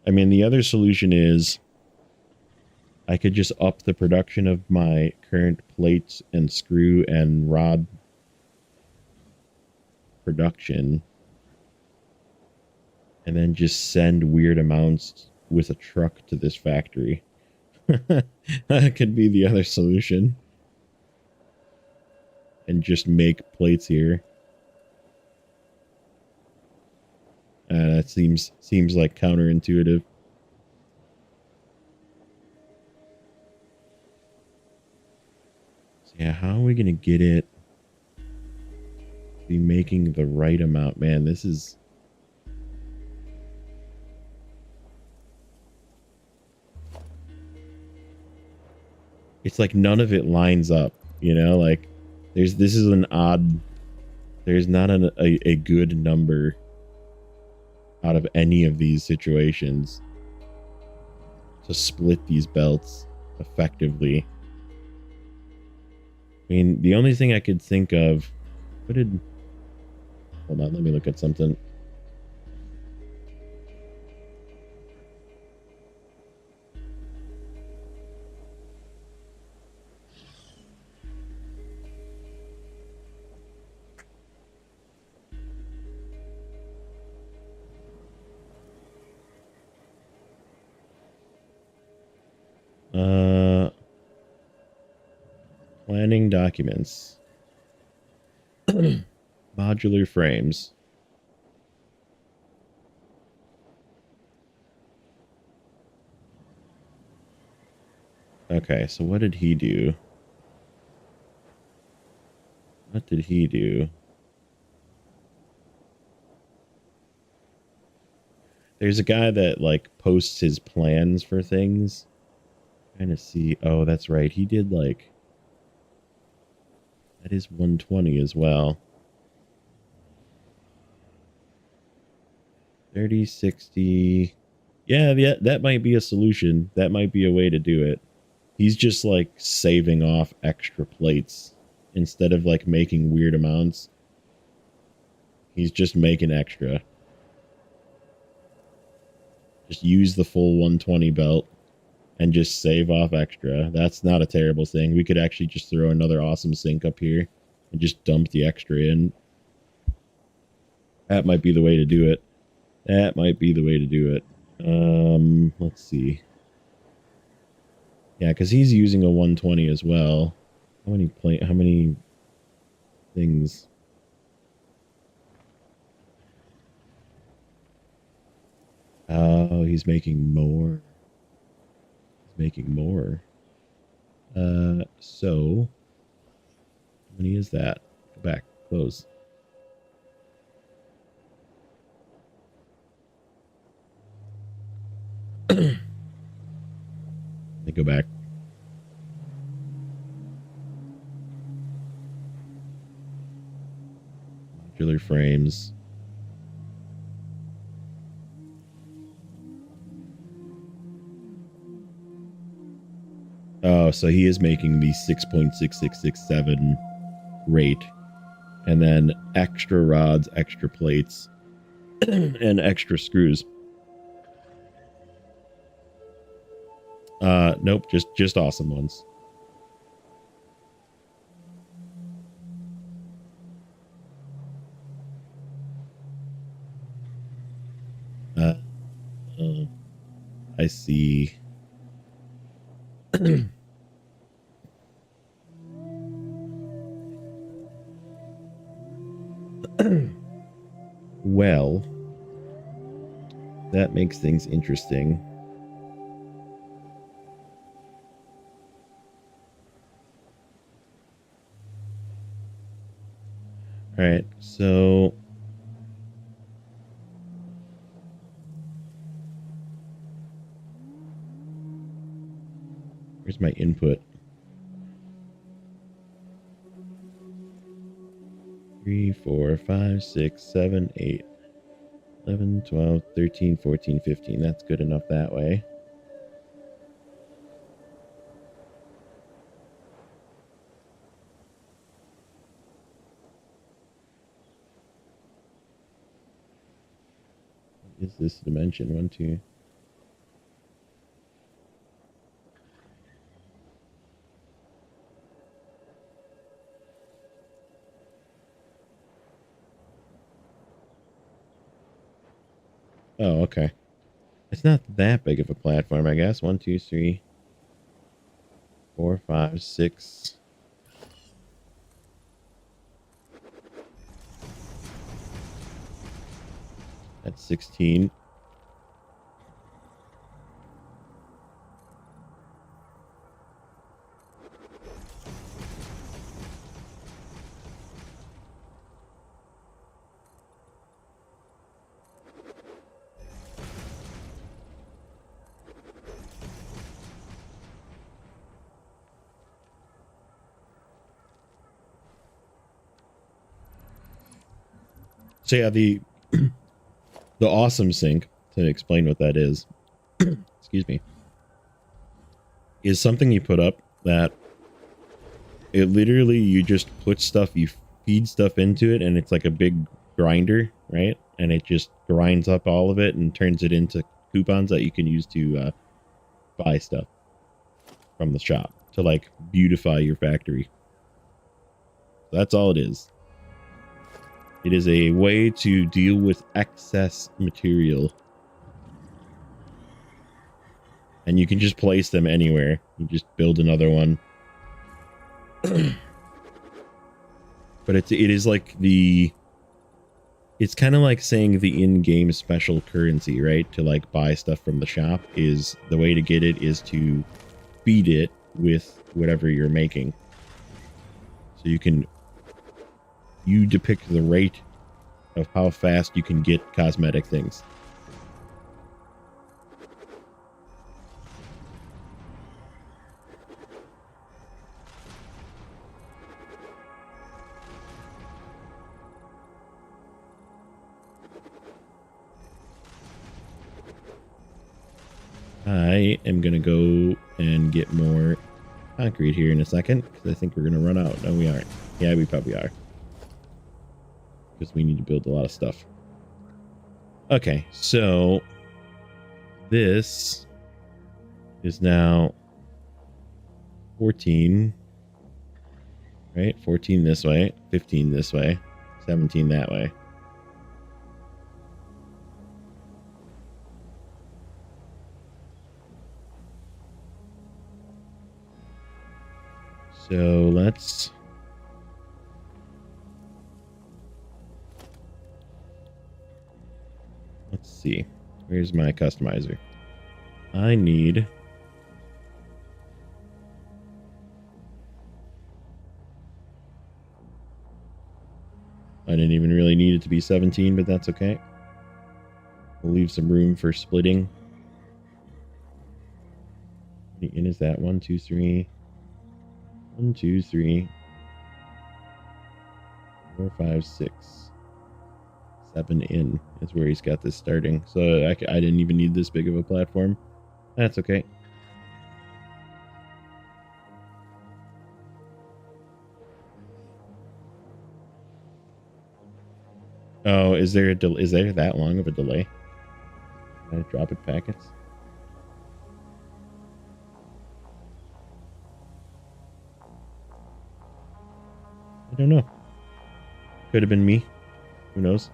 I mean, the other solution is I could just up the production of my current plates and screw and rod production and then just send weird amounts with a truck to this factory. That could be the other solution. And just make plates here. That seems like counterintuitive. So yeah, how are we gonna get it to be making the right amount? Man, this is it's like none of it lines up, you know, like this is an odd, there's not a good number out of any of these situations to split these belts effectively. I mean, the only thing I could think of, hold on, let me look at something. Planning documents. Modular frames. Okay, so what did he do? What did he do? There's a guy that like posts his plans for things. Trying to see. Oh, that's right. He did like that is 120 as well. 30, 60. Yeah, that might be a solution. That might be a way to do it. He's just like saving off extra plates instead of like making weird amounts. He's just making extra. Just use the full 120 belt and just save off extra. That's not a terrible thing. We could actually just throw another awesome sink up here and just dump the extra in. That might be the way to do it. That might be the way to do it. Let's see. Yeah, because he's using a 120 as well. How many things? Oh, he's making more. He's making more. So how many is that? Go back, close. Let me go back. Modular frames. Oh, so he is making the 6.6667 rate. And then extra rods, extra plates, and extra screws. Nope, just awesome ones. I see. Well, that makes things interesting. All right, so here's my input. 3, 4, 5, 6, 7, 8, 11, 12, 13, 14, 15. That's good enough that way. What is this dimension? 1, 2. Oh, okay. It's not that big of a platform, I guess. 1, 2, 3, 4, 5, 6. That's 16. So yeah, the awesome sink, to explain what that is, excuse me, is something you put up that it literally, you just put stuff, you feed stuff into it, and it's like a big grinder, right? And it just grinds up all of it and turns it into coupons that you can use to buy stuff from the shop to like beautify your factory. That's all it is. It is a way to deal with excess material. And you can just place them anywhere. You just build another one. But it is like it's kind of like saying the in-game special currency, right? To like buy stuff from the shop, is the way to get it is to feed it with whatever you're making. So you depict the rate of how fast you can get cosmetic things. I am going to go and get more concrete here in a second, because I think we're going to run out. No, we aren't. Yeah, we probably are. Because we need to build a lot of stuff. Okay, so this is now 14, right? 14 this way, 15 this way, 17 that way. So let's see. Where's my customizer? I need I didn't even really need it to be 17, but that's okay. We'll leave some room for splitting. How many in is that? 1, 2, 3. 1, 2, 3. 4, 5, 6. 7 in is where he's got this starting. So I didn't even need this big of a platform. That's okay. Oh, is there that long of a delay? Can I drop it packets? I don't know. Could have been me. Who knows?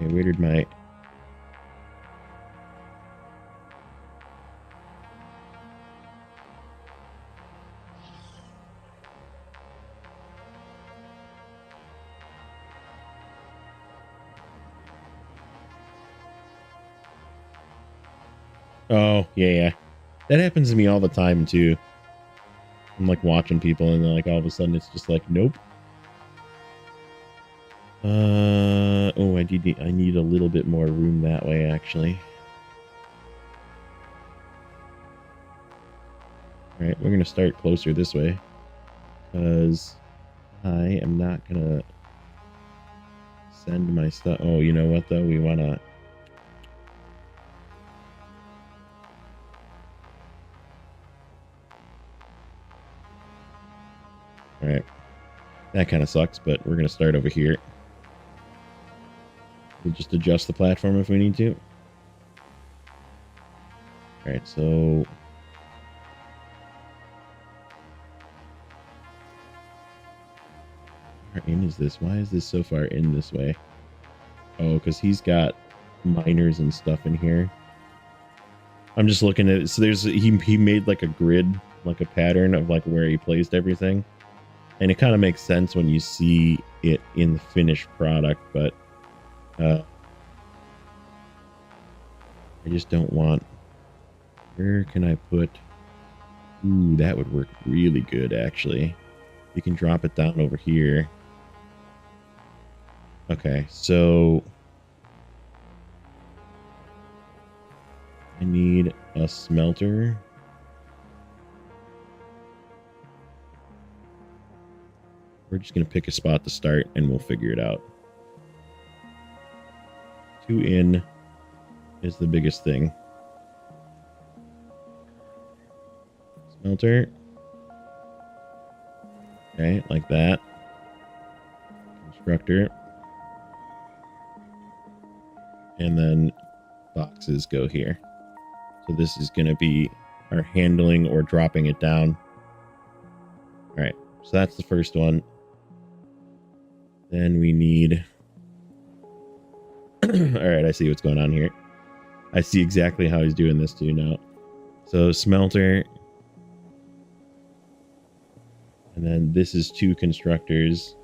Okay, where did my... Oh, yeah. That happens to me all the time, too. I'm, like, watching people, and then, like, all of a sudden, it's just like, nope. Oh, I need a little bit more room that way, actually. Alright, we're gonna start closer this way. Because I am not gonna send my stuff... Oh, you know what, though? We wanna... Alright. That kind of sucks, but we're gonna start over here. We'll just adjust the platform if we need to. Alright, so... How far in is this? Why is this so far in this way? Oh, because he's got miners and stuff in here. I'm just looking at it. So there's he made like a grid, like a pattern of like where he placed everything. And it kind of makes sense when you see it in the finished product, but I just don't want... Where can I put... Ooh, that would work really good, actually. You can drop it down over here. Okay, so... I need a smelter. We're just going to pick a spot to start, and we'll figure it out. 2 in is the biggest thing. Smelter. Okay, like that. Constructor. And then boxes go here. So this is going to be our handling or dropping it down. All right, so that's the first one. Then we need... All right, I see what's going on here. I see exactly how he's doing this too now. So smelter. And then this is 2 constructors.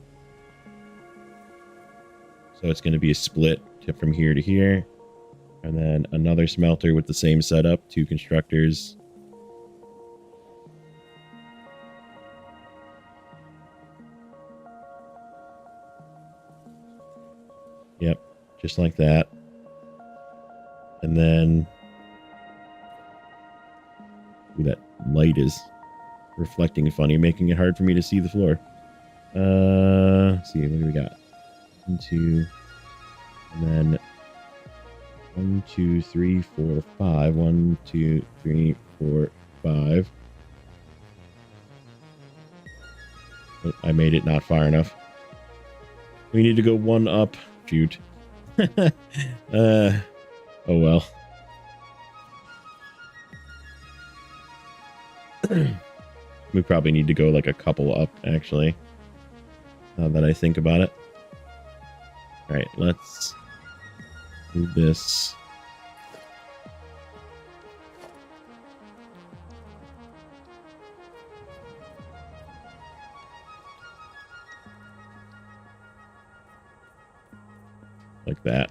So it's going to be a split from here to here. And then another smelter with the same setup, 2 constructors. Yep, just like that. And then... Ooh, that light is reflecting funny, making it hard for me to see the floor. Let's see, what do we got? 1, 2, and then 1, 2, 3, 4, 5. 1, 2, 3, 4, 5. Oh, I made it not far enough. We need to go 1 up. Shoot. Oh well. We probably need to go like a couple up, actually. Now that I think about it. Alright, let's move this. Like that.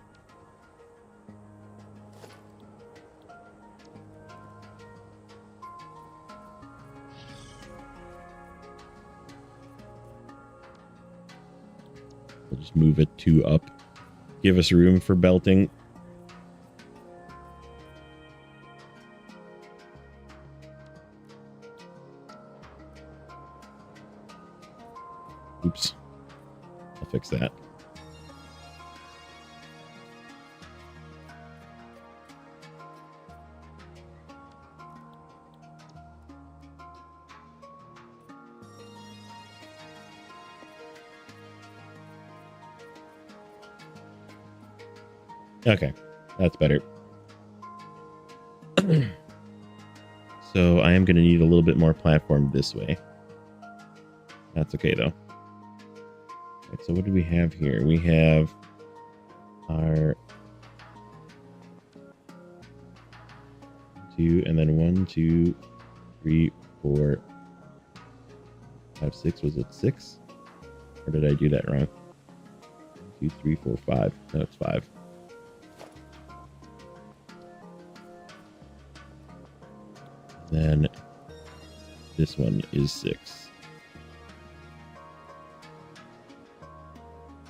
We'll just move it 2 up. Give us room for belting. Oops. I'll fix that. Okay, that's better. So I am going to need a little bit more platform this way. That's okay, though. Right, so what do we have here? We have our 2, and then 1, 2, 3, 4, 5, 6. Was it 6? Or did I do that wrong? 2, 3, 4, 5. No, it's 5. Then this one is 6.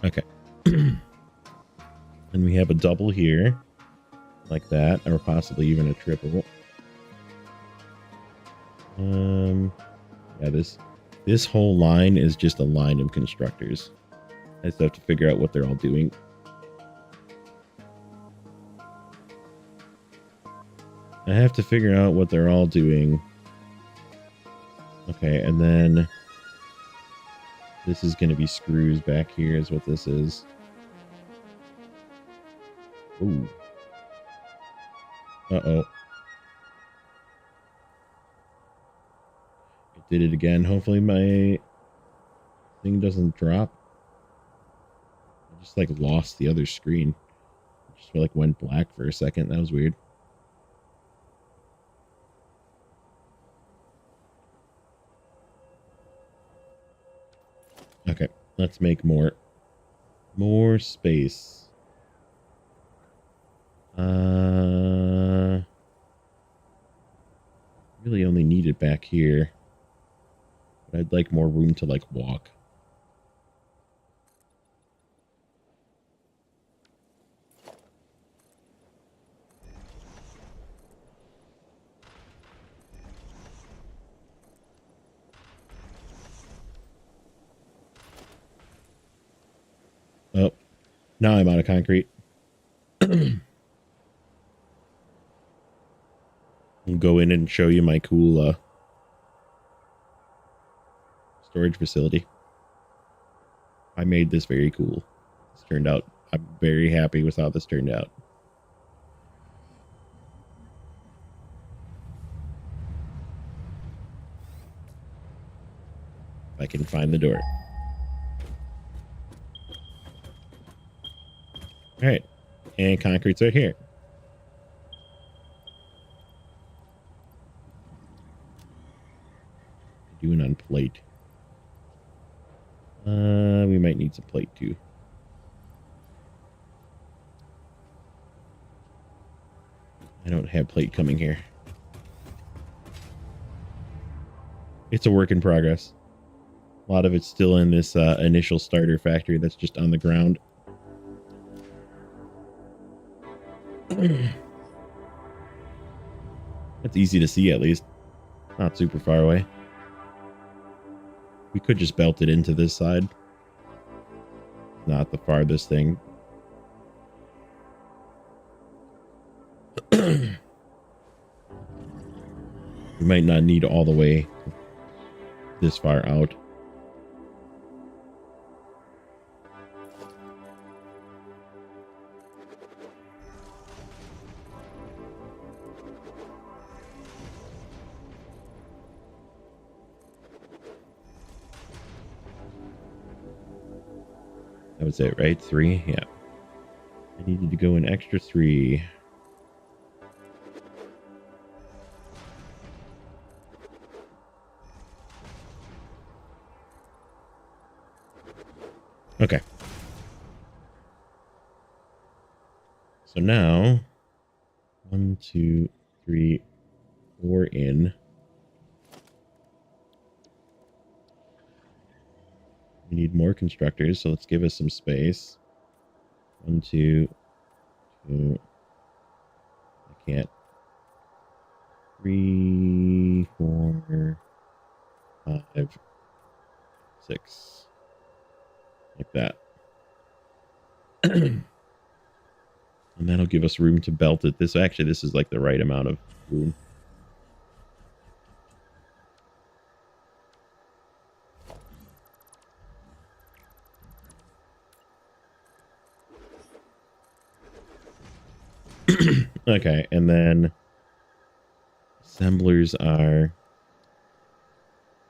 Okay. And we have a double here, like that, or possibly even a triple. Yeah, this whole line is just a line of constructors. I just have to figure out what they're all doing. I have to figure out what they're all doing. Okay, and then this is going to be screws back here is what this is. Ooh. Uh-oh. It did it again. Hopefully my thing doesn't drop. Just like lost the other screen. Just like went black for a second. That was weird. Okay, let's make more space. Really only need it back here. But I'd like more room to like walk. Oh, now I'm out of concrete. I'll go in and show you my cool storage facility. I made this very cool. This turned out, I'm very happy with how this turned out. If I can find the door. All right, and concrete's right here. Doing on plate. We might need some plate too. I don't have plate coming here. It's a work in progress. A lot of it's still in this initial starter factory that's just on the ground. It's easy to see, at least. Not super far away. We could just belt it into this side. Not the farthest thing. We might not need all the way this far out. That was it, right? 3? Yeah. I needed to go an extra 3. Okay. So now, 1, 2, 3, 4 in. We need more constructors, so let's give us some space. 1, 2, 2. I can't. 3, 4, 5, 6. Like that. And that'll give us room to belt it. This is like the right amount of room. Okay, and then assemblers are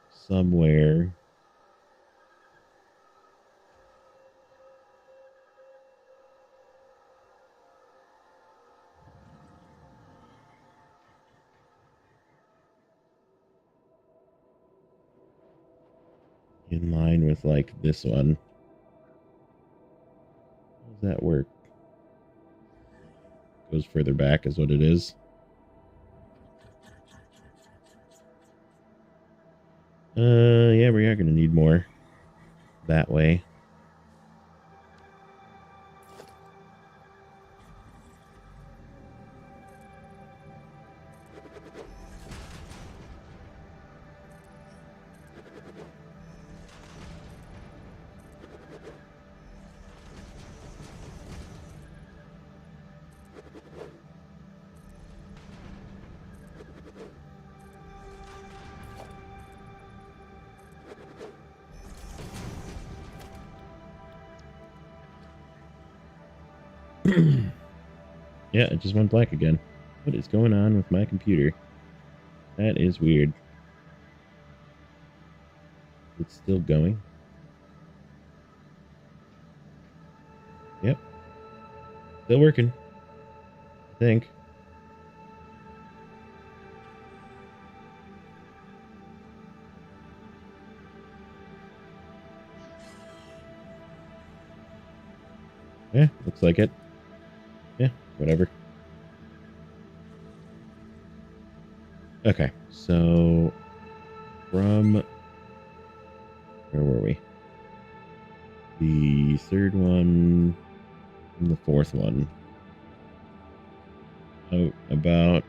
somewhere. In line with like this one. How does that work? Goes further back is what it is. Yeah, we are going to need more that way. Yeah, it just went black again. What is going on with my computer? That is weird. It's still going. Yep. Still working. I think. Yeah, looks like it. Yeah, whatever. Okay, so from where were we? The third one and the fourth one. Oh, about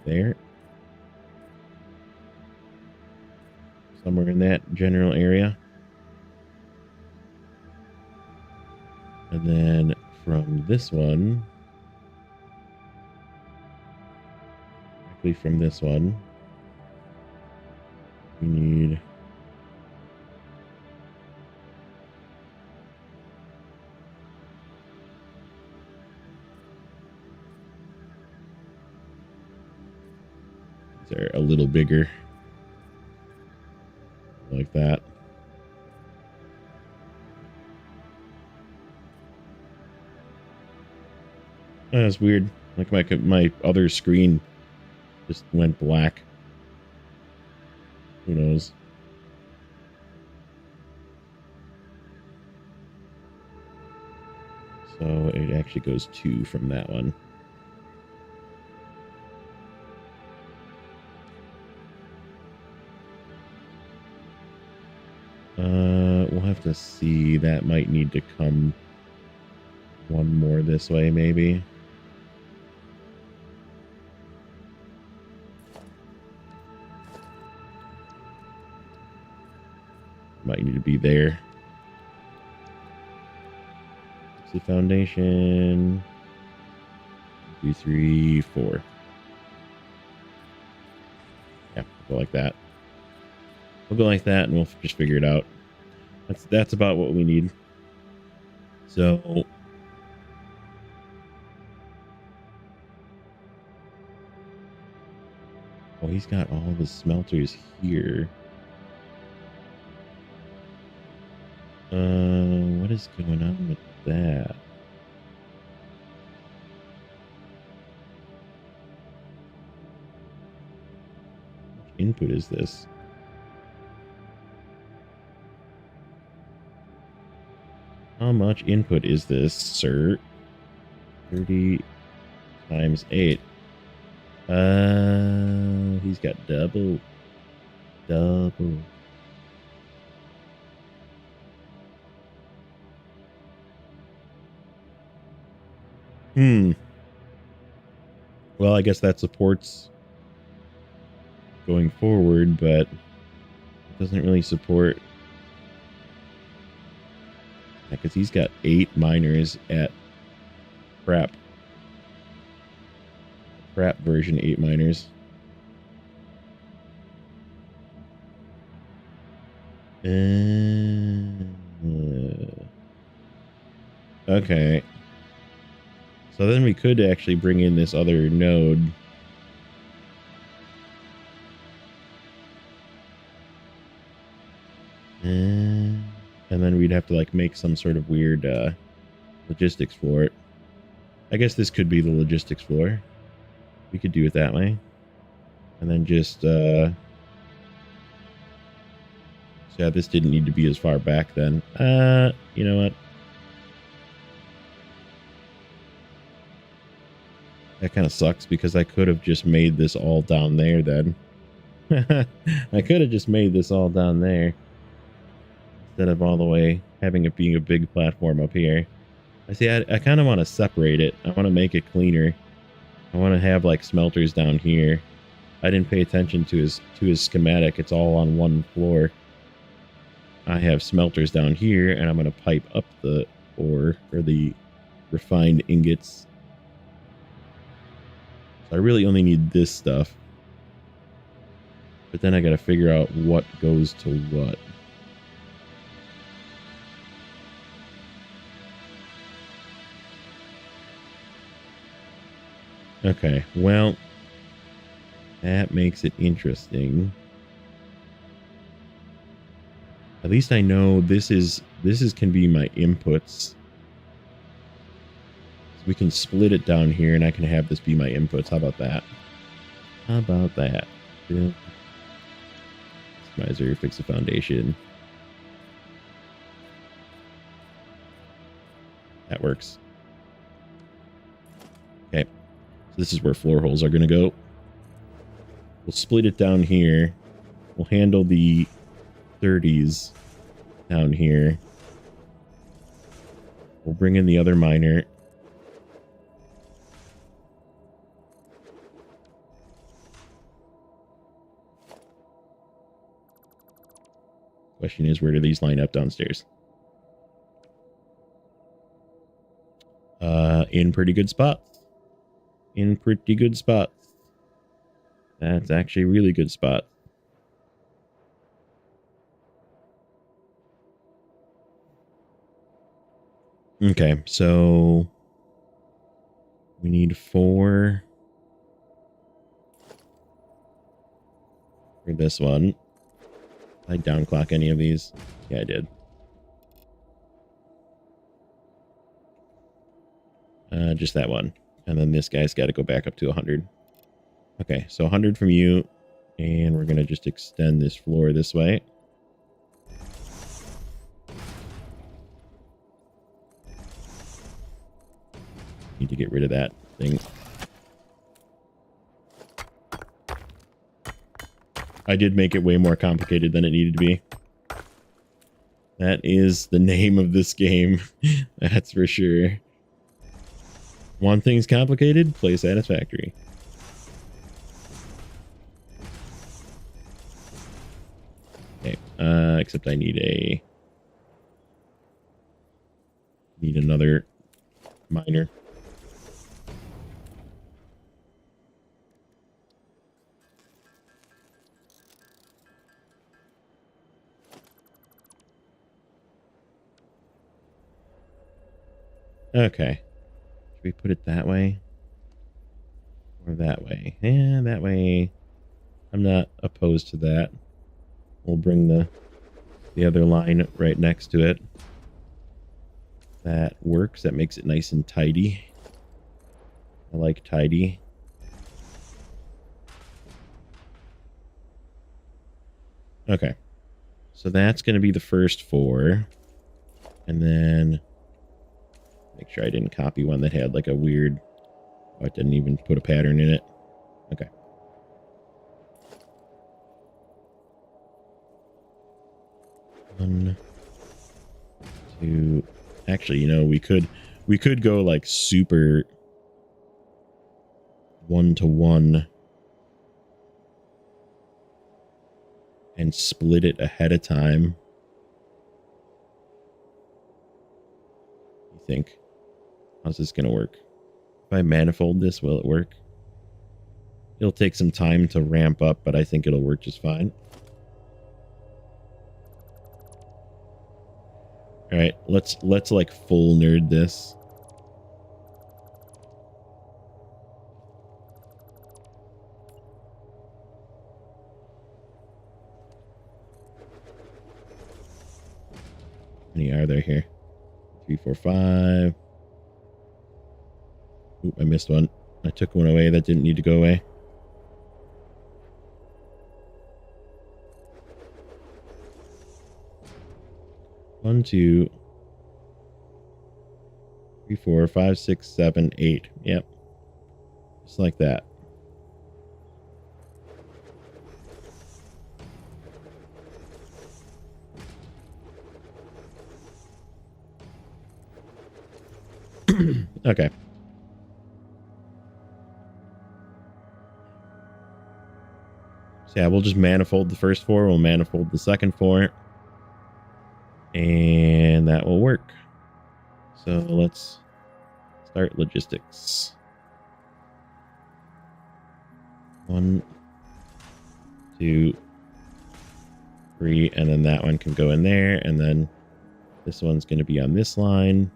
there. Somewhere in that general area. And then from this one, directly from this one, we need these are a little bigger, like that. That's weird. Like my other screen just went black. Who knows? So it actually goes 2 from that one. We'll have to see. That might need to come one more this way, maybe. Might need to be there. The foundation. 2, 3, 4. Yeah, we'll go like that. We'll go like that, and we'll just figure it out. That's about what we need. So oh, he's got all the smelters here. What is going on with that? Which input is this? How much input is this, sir? 30 times 8. He's got double. Well, I guess that supports going forward, but it doesn't really support. Because he's got 8 miners at crap version 8 miners. Okay. So then we could actually bring in this other node. And then we'd have to like make some sort of weird logistics for it. I guess this could be the logistics floor. We could do it that way. And then just yeah, this didn't need to be as far back then. You know what? That kind of sucks because I could have just made this all down there then. I could have just made this all down there instead of all the way having it being a big platform up here. I kind of want to separate it. I want to make it cleaner. I want to have like smelters down here. I didn't pay attention to his schematic. It's all on one floor. I have smelters down here, and I'm going to pipe up the ore or the refined ingots. So I really only need this stuff. But then I got to figure out what goes to what. Okay, well, that makes it interesting. At least I know this is can be my inputs. We can split it down here, and I can have this be my inputs. How about that? How about that? Build. Customizer, fix the foundation. That works. Okay. So this is where floor holes are going to go. We'll split it down here. We'll handle the 30s down here. We'll bring in the other miner. Question is, where do these line up downstairs? In pretty good spots. In pretty good spots. That's actually really good spot. Okay, so we need 4 for this one. Did I downclock any of these? Yeah, I did. Just that one. And then this guy's got to go back up to 100. Okay, so 100 from you. And we're going to just extend this floor this way. Need to get rid of that thing. I did make it way more complicated than it needed to be. That is the name of this game. That's for sure. Want things complicated? Play Satisfactory. Okay. Except I need another miner. Okay. Should we put it that way? Or that way? Yeah, that way. I'm not opposed to that. We'll bring the other line right next to it. That works. That makes it nice and tidy. I like tidy. Okay. So that's going to be the first 4. And then make sure I didn't copy one that had like a weird... Oh, it didn't even put a pattern in it. Okay. One, 2... Actually, you know, we could go like super 1-to-1 and split it ahead of time. You think? How's this gonna work? If I manifold this, will it work? It'll take some time to ramp up, but I think it'll work just fine. All right, let's like full nerd this. How many are there here? 3, 4, 5. Oop, I missed one. I took one away that didn't need to go away. One, 2, 3, 4, 5, 6, 7, 8. Yep. Just like that. Okay. So yeah, we'll just manifold the first 4. We'll manifold the second 4. And that will work. So let's start logistics. 1, 2, 3, and then that one can go in there, and then this one's going to be on this line.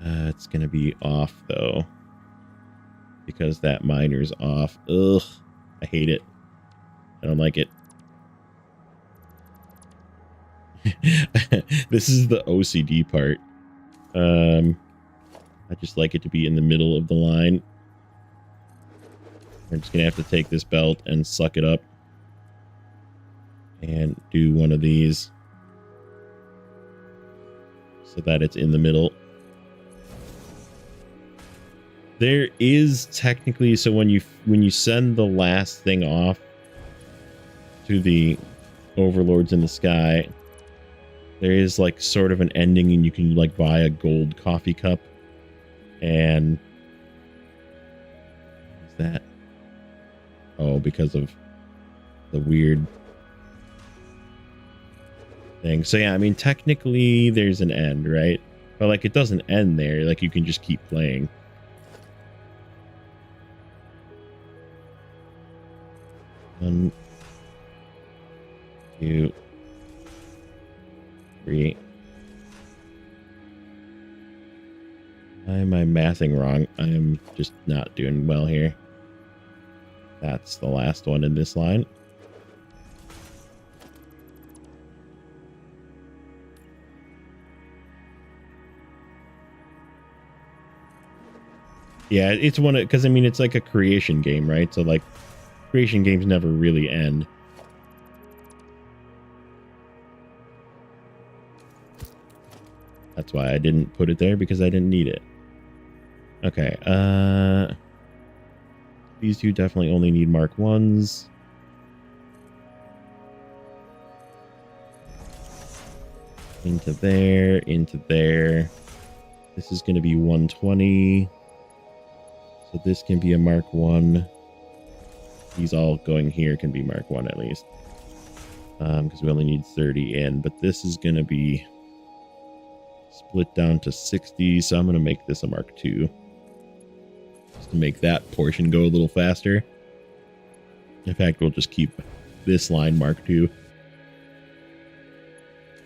It's going to be off though, because that miner's off. Ugh, I hate it. I don't like it. This is the OCD part. I just like it to be in the middle of the line. We're just gonna have to take this belt and suck it up and do one of these so that it's in the middle. There is technically, so when you send the last thing off to the overlords in the sky, there is like sort of an ending, and you can like buy a gold coffee cup. And what's that? Oh, because of the weird thing. So yeah, I mean, technically there's an end, right? But like, it doesn't end there. Like, you can just keep playing. One, two, three. Why am I mathing wrong? I am just not doing well here. That's the last one in this line. Yeah, it's one of, because I mean, it's like a creation game, right? So like, creation games never really end. That's why I didn't put it there, because I didn't need it. Okay, these two definitely only need Mark 1s. Into there, into there. This is going to be 120. So this can be a Mark 1. These all going here can be Mark 1 at least. Because we only need 30 in. But this is going to be split down to 60. So I'm going to make this a Mark 2. Just to make that portion go a little faster. In fact, we'll just keep this line Mark 2.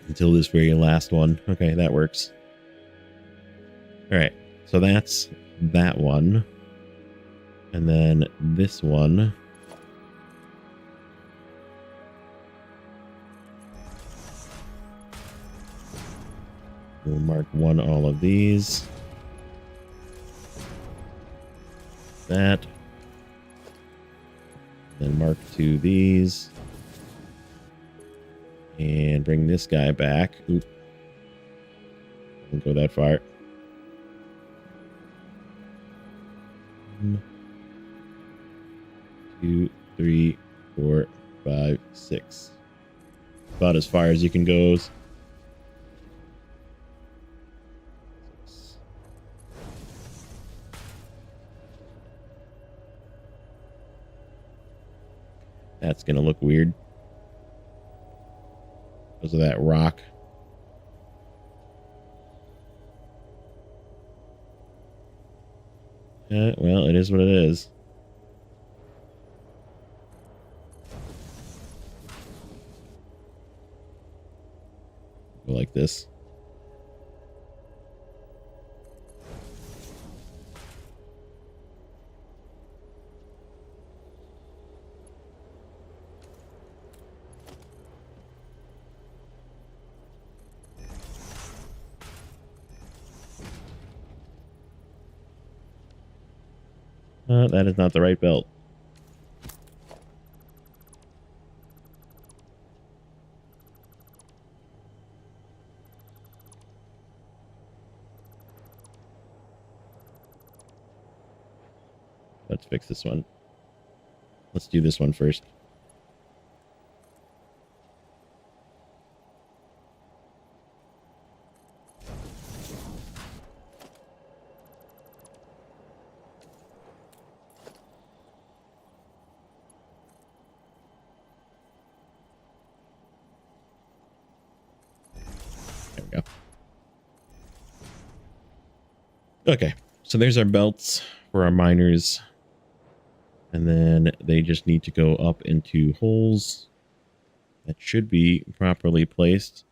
Until this very last one. Okay, that works. Alright, so that's that one. And then this one. We'll Mark 1 all of these. That. Then Mark 2 these. And bring this guy back. Oop. Didn't go that far. 1, 2, 3, 4, 5, 6. About as far as you can go. That's gonna look weird because of that rock. Well, it is what it is. Go like this. That is not the right belt. Let's fix this one. Let's do this one first. There we go. Okay, so there's our belts for our miners. And then they just need to go up into holes that should be properly placed.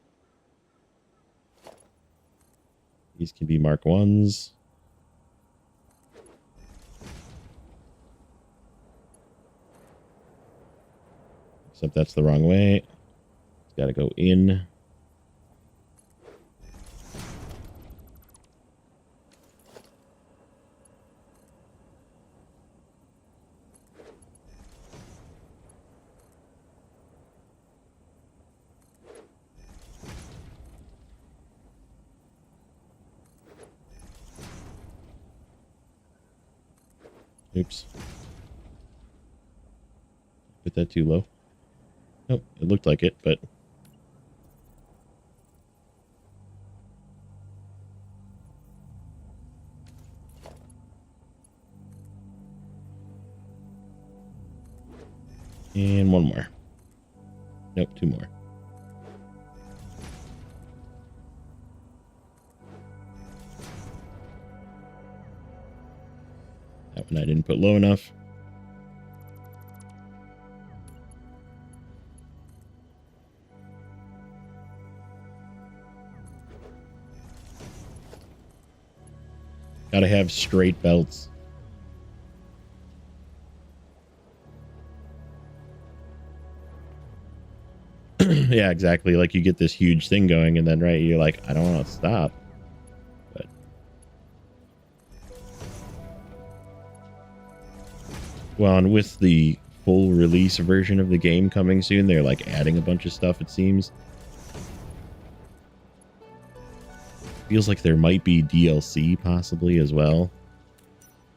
These can be Mark 1s. Except that's the wrong way. It's got to go in. Oops. Put that too low. Nope, it looked like it, but... And one more. Nope, two more. That one I didn't put low enough. Gotta have straight belts. Yeah, exactly. Like you get this huge thing going and then you're like, I don't want to stop. But well, and with the full release version of the game coming soon, they're like adding a bunch of stuff, it seems. Feels like there might be DLC possibly as well.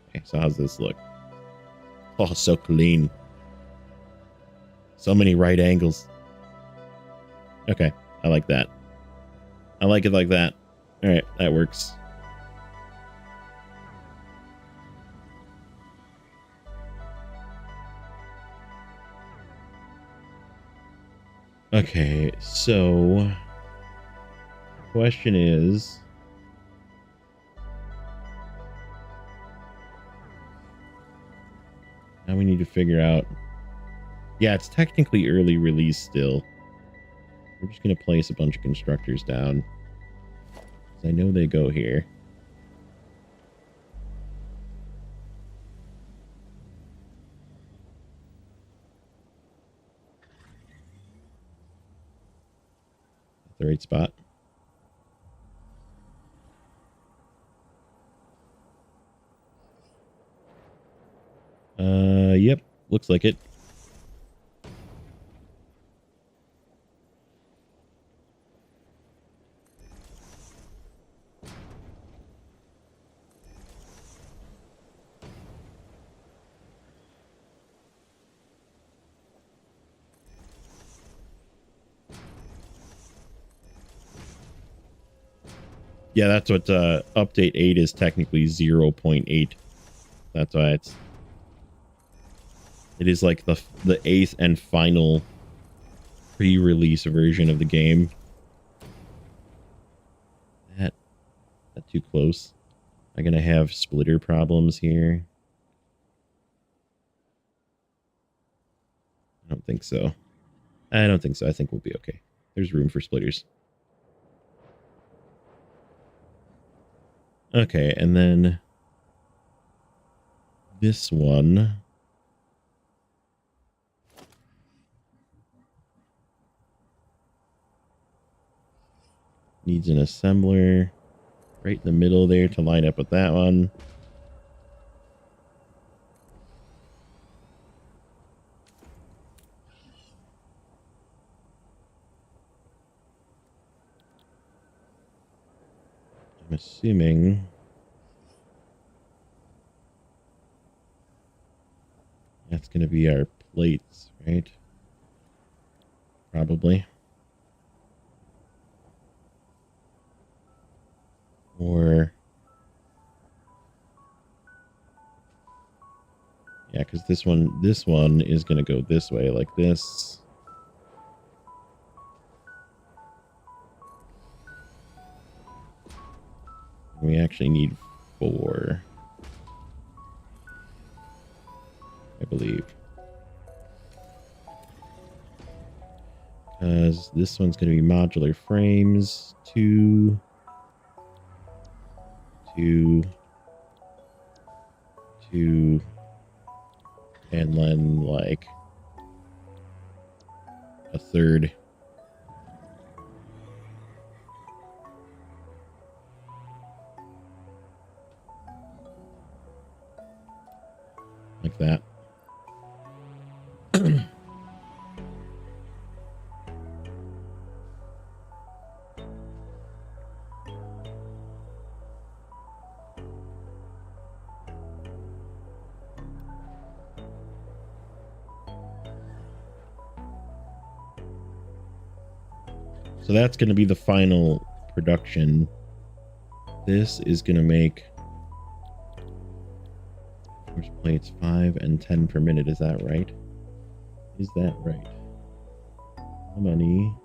Okay, so how's this look? Oh, so clean. So many right angles. Okay, I like that. I like it like that. All right, that works. Okay, so question is, now we need to figure out. Yeah, it's technically early release still. We're just going to place a bunch of constructors down. I know they go here. The right spot. Yep, looks like it. Yeah, that's what update 8 is technically 0.8. That's why it is like the 8th and final pre-release version of the game. That too close. I'm gonna have splitter problems here. I don't think so. I don't think so. I think we'll be okay. There's room for splitters. Okay, and then this one needs an assembler right in the middle there to line up with that one. I'm assuming that's going to be our plates, right? Probably. Or yeah, because this one is going to go this way like this. We actually need 4, I believe. Because this one's going to be modular frames. 2, 2, 2, and then like a third. Like that. So that's going to be the final production. This is going to make force plates 5 and 10 per minute. Is that right? Is that right? How many?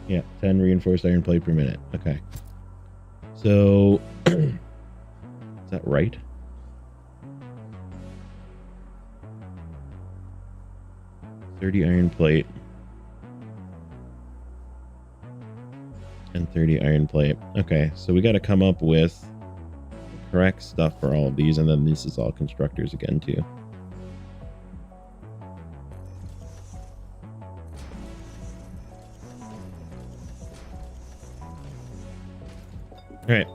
Yeah, 10 reinforced iron plate per minute. Okay. So, is that right? 30 iron plate and 30 iron plate. Okay, so we got to come up with the correct stuff for all of these, and then this is all constructors again too. All right,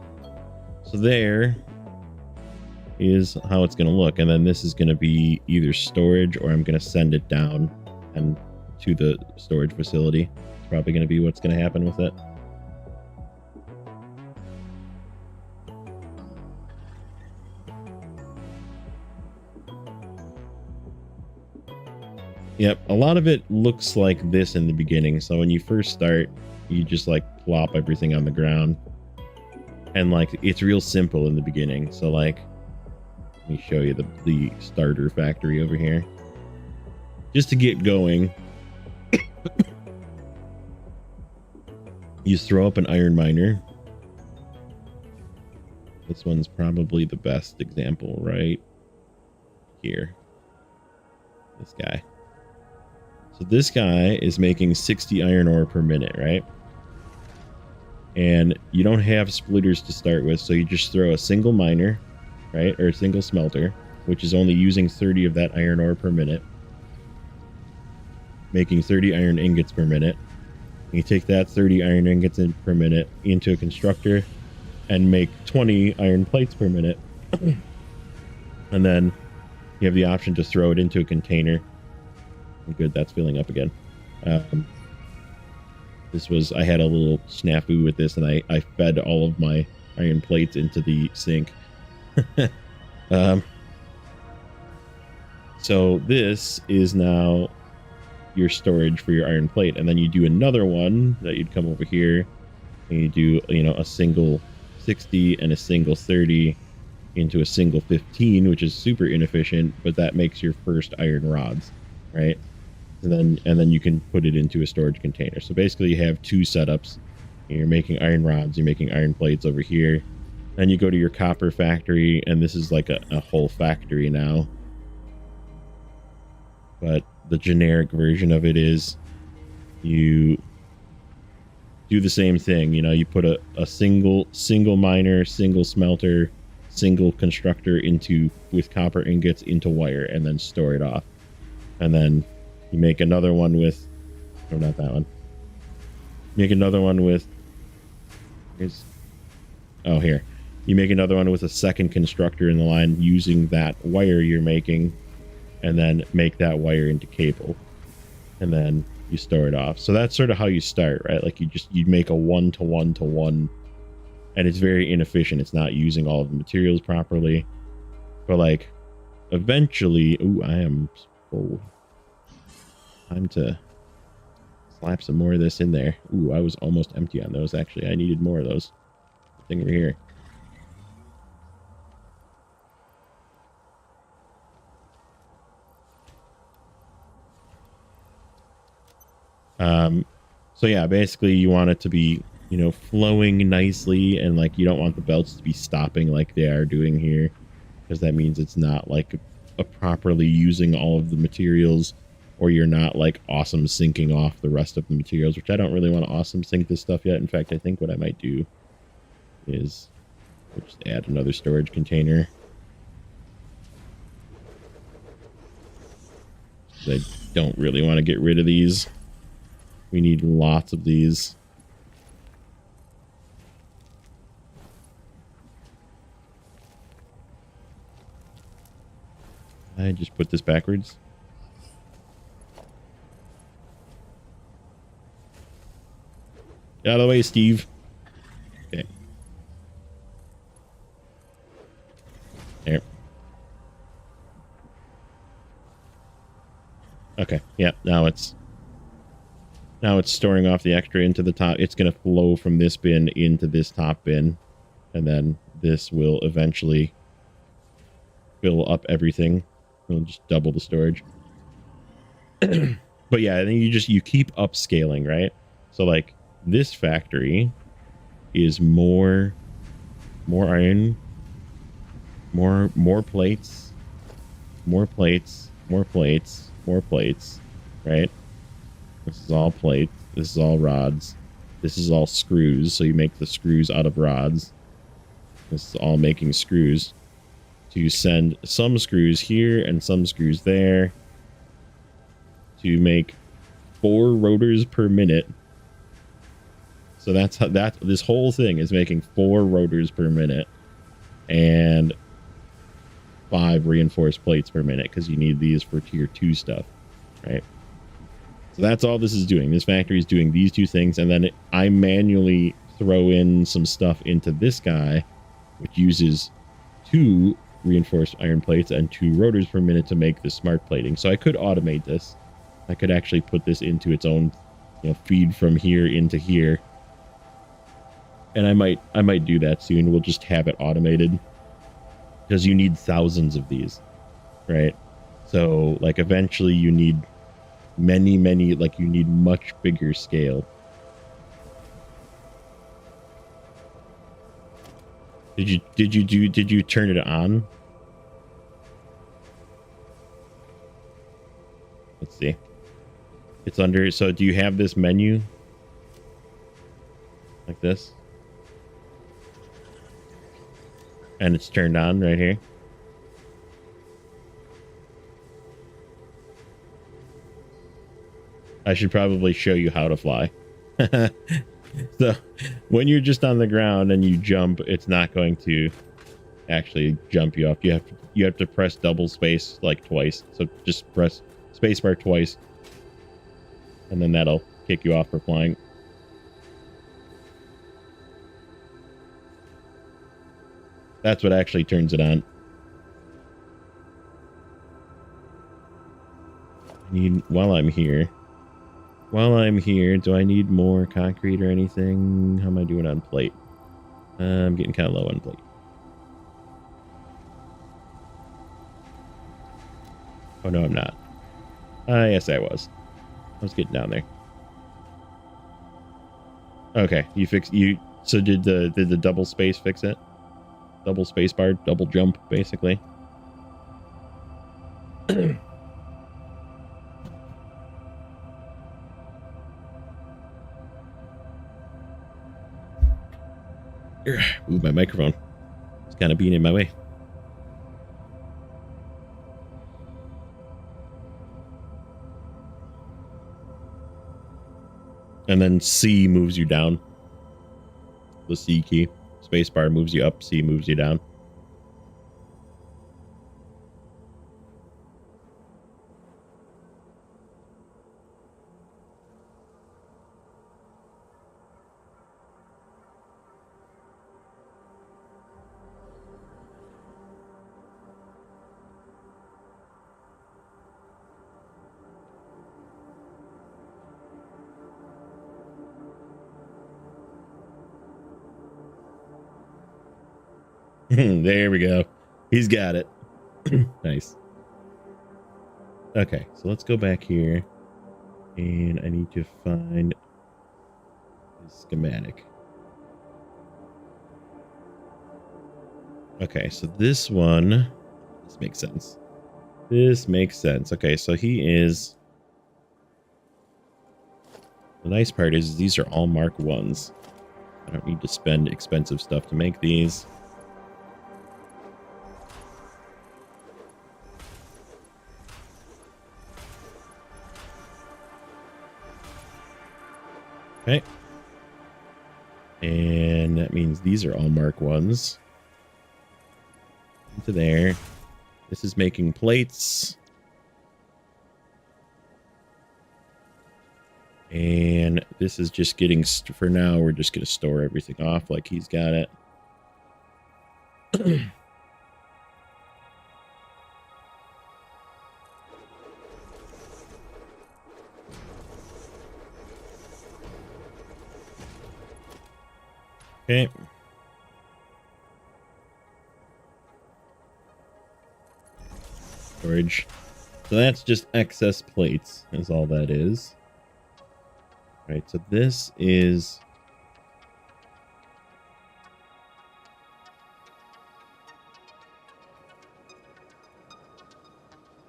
so there is how it's going to look, and then this is going to be either storage, or I'm going to send it down and to the storage facility. It's probably going to be what's going to happen with it. Yep, a lot of it looks like this in the beginning. So when you first start, you just like plop everything on the ground, and like it's real simple in the beginning. So like, let me show you the starter factory over here. Just to get going, you throw up an iron miner. This one's probably the best example right here. This guy. So this guy is making 60 iron ore per minute, right? And you don't have splitters to start with, so you just throw a single miner, right? Or a single smelter, which is only using 30 of that iron ore per minute, making 30 iron ingots per minute. You take that 30 iron ingots per minute into a constructor and make 20 iron plates per minute. And then you have the option to throw it into a container. Good, that's filling up again. I had a little snafu with this, and I fed all of my iron plates into the sink. So this is now your storage for your iron plate, and then you do another one that you'd come over here and you do, you know, a single 60 and a single 30 into a single 15, which is super inefficient, but that makes your first iron rods, right? And then you can put it into a storage container. So basically you have two setups. You're making iron rods, you're making iron plates over here. Then you go to your copper factory, and this is like a whole factory now. But the generic version of it is you do the same thing. You know, you put a single miner, single smelter, single constructor with copper ingots into wire, and then store it off. And then you make another one with, oh, not that one. Make another one with, here. You make another one with a second constructor in the line using that wire you're making, and then make that wire into cable, and then you store it off. So that's sort of how you start, right? Like you make a 1-to-1-to-1, and it's very inefficient. It's not using all of the materials properly. But like eventually, ooh, I am full. Time to slap some more of this in there. Ooh, I was almost empty on those, actually. I needed more of those. Thing over here. So yeah, basically you want it to be, you know, flowing nicely, and like you don't want the belts to be stopping like they are doing here, because that means it's not like a properly using all of the materials, or you're not like awesome sinking off the rest of the materials, which I don't really want to awesome sink this stuff yet. In fact, I think what I might do is we'll just add another storage container. I don't really want to get rid of these. We need lots of these. I just put this backwards. Get out of the way, Steve. Okay. There. Okay. Yeah. Now it's storing off the extra into the top. It's going to flow from this bin into this top bin, and then this will eventually fill up everything. It'll just double the storage. But yeah, then you keep upscaling, right? So like this factory is more iron, more plates, more plates, more plates, more plates, right? This is all plates. This is all rods. This is all screws. So you make the screws out of rods. This is all making screws. To send some screws here and some screws there. To make 4 rotors per minute. So that's how this whole thing is making 4 rotors per minute. And 5 reinforced plates per minute, because you need these for tier 2 stuff, right? So that's all this is doing. This factory is doing these 2 things, and then I manually throw in some stuff into this guy, which uses 2 reinforced iron plates and 2 rotors per minute to make the smart plating. So I could automate this. I could actually put this into its own, feed from here into here. And I might do that soon. We'll just have it automated, because you need thousands of these, right? So like eventually you need many, like you need much bigger scale. Did you turn it on? Let's see. It's under, so do you have this menu? Like this? And it's turned on right here. I should probably show you how to fly. So when you're just on the ground and you jump, it's not going to actually jump you off. You have to press double space like twice. So just press spacebar twice, and then that'll kick you off for flying. That's what actually turns it on. I need, while I'm here, do I need more concrete or anything? How am I doing on plate? I'm getting kind of low on plate. Oh no, I'm not. Yes, I was. I was getting down there. Okay, so did the double space fix it? Double space bar, double jump, basically. Ooh, my microphone. It's kind of being in my way. And then C moves you down. The C key. Spacebar moves you up. C moves you down. There we go. He's got it. Nice. Okay, so let's go back here. And I need to find the schematic. Okay, so this one... This makes sense. This makes sense. Okay, so he is... The nice part is these are all Mark 1s. I don't need to spend expensive stuff to make these. Okay. And that means these are all Mark 1s. Into there. This is making plates. And this is just getting, for now, we're just going to store everything off like he's got it. Okay. Storage. So that's just excess plates is all that is. All right, so this is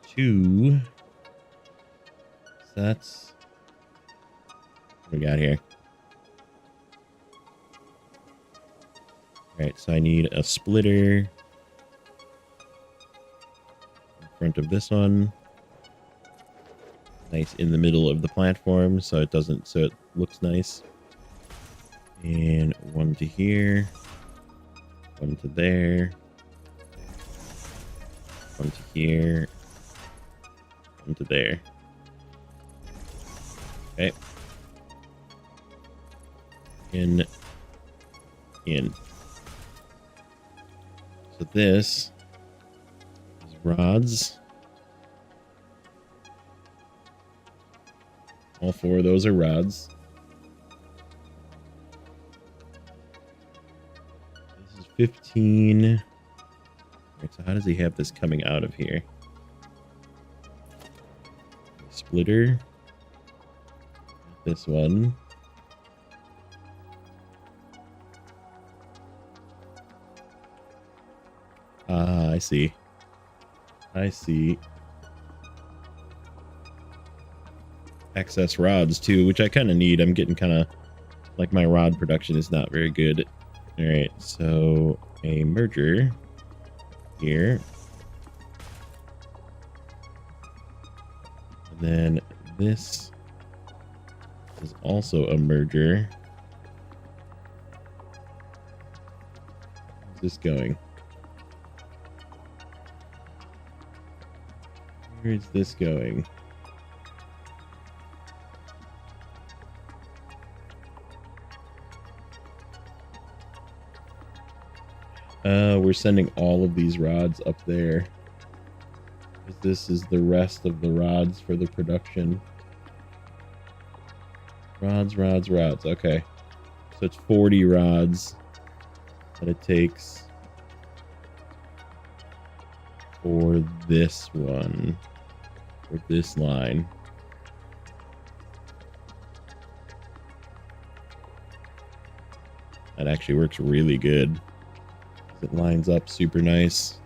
two. So that's what we got here. All right, so I need a splitter in front of this one. Nice in the middle of the platform, so it doesn't, so it looks nice. And one to here, one to there, one to here, one to there. Okay. In. So this is rods. All four of those are rods. This is 15. All right, so how does he have this coming out of here? Splitter. This one. Ah, I see. I see. Excess rods too, which I kind of need. I'm getting kind of like my rod production is not very good. All right, so a merger here. And then this is also a merger. Where's this going? Where is this going? We're sending all of these rods up there. This is the rest of the rods for the production. Rods. Okay. So it's 40 rods that it takes for this one, for this line. That actually works really good. It lines up super nice.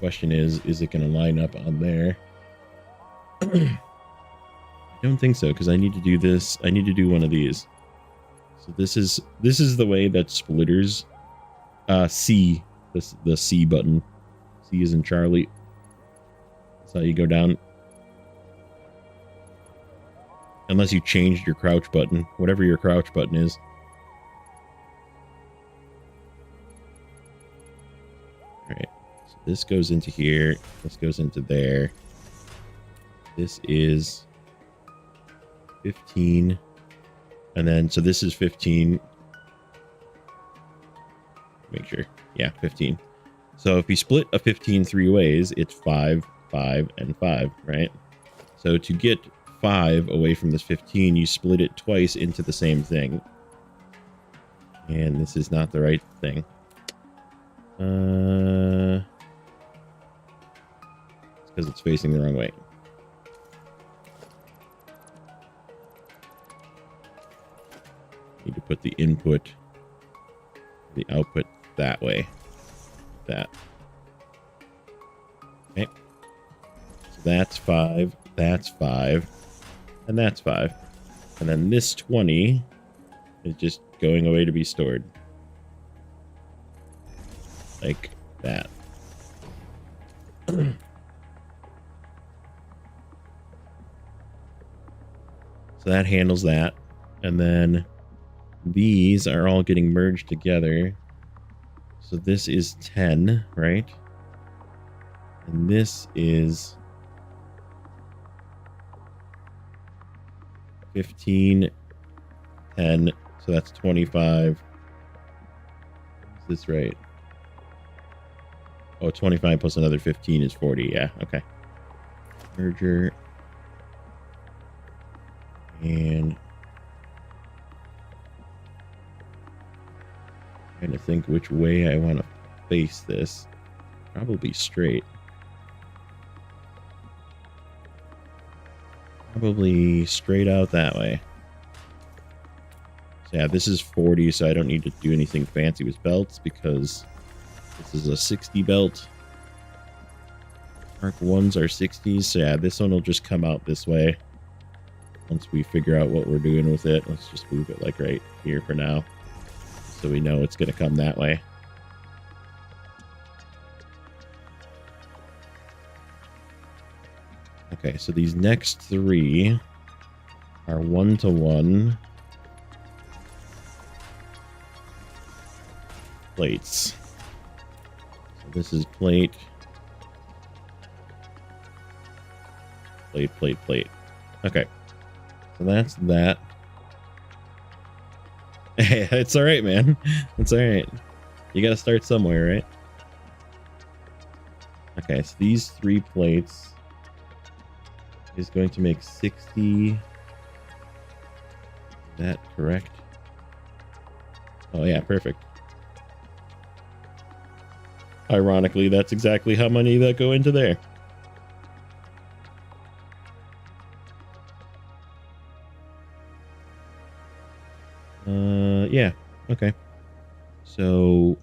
Question is it going to line up on there? I don't think so, because I need to do this. I need to do one of these. So this is the way that splitters C, the C button. C is in Charlie. That's how you go down. Unless you changed your crouch button, whatever your crouch button is. All right, so this goes into here. This goes into there. This is 15. And then, so this is 15. Make sure. Yeah, 15. So if you split a 15 three ways, it's 5, 5, and 5, right? So to get 5 away from this 15, you split it twice into the same thing. And this is not the right thing. It's because it's facing the wrong way. Need to put the input, the output that way. That. Okay. So that's 5. That's 5. And that's 5. And then this 20 is just going away to be stored. Like that. So that handles that. And then these are all getting merged together. So this is 10, right? And this is 15, 10, so that's 25. Is this right? Oh, 25 plus another 15 is 40. Yeah, okay. Merger. And trying to think which way I want to face this. Probably straight. Probably straight out that way. So yeah, this is 40, so I don't need to do anything fancy with belts because this is a 60 belt. Mark 1s are 60s, so yeah, this one will just come out this way. Once we figure out what we're doing with it, let's just move it like right here for now. So we know it's going to come that way. Okay, so these next three are 1-to-1 plates. So this is plate, plate, plate, plate. Okay, so that's that. Hey, it's all right, man. It's all right. You got to start somewhere, right? Okay, so these 3 plates is going to make 60. Is that correct? Oh yeah, perfect. Ironically, that's exactly how many that go into there. Yeah, okay. So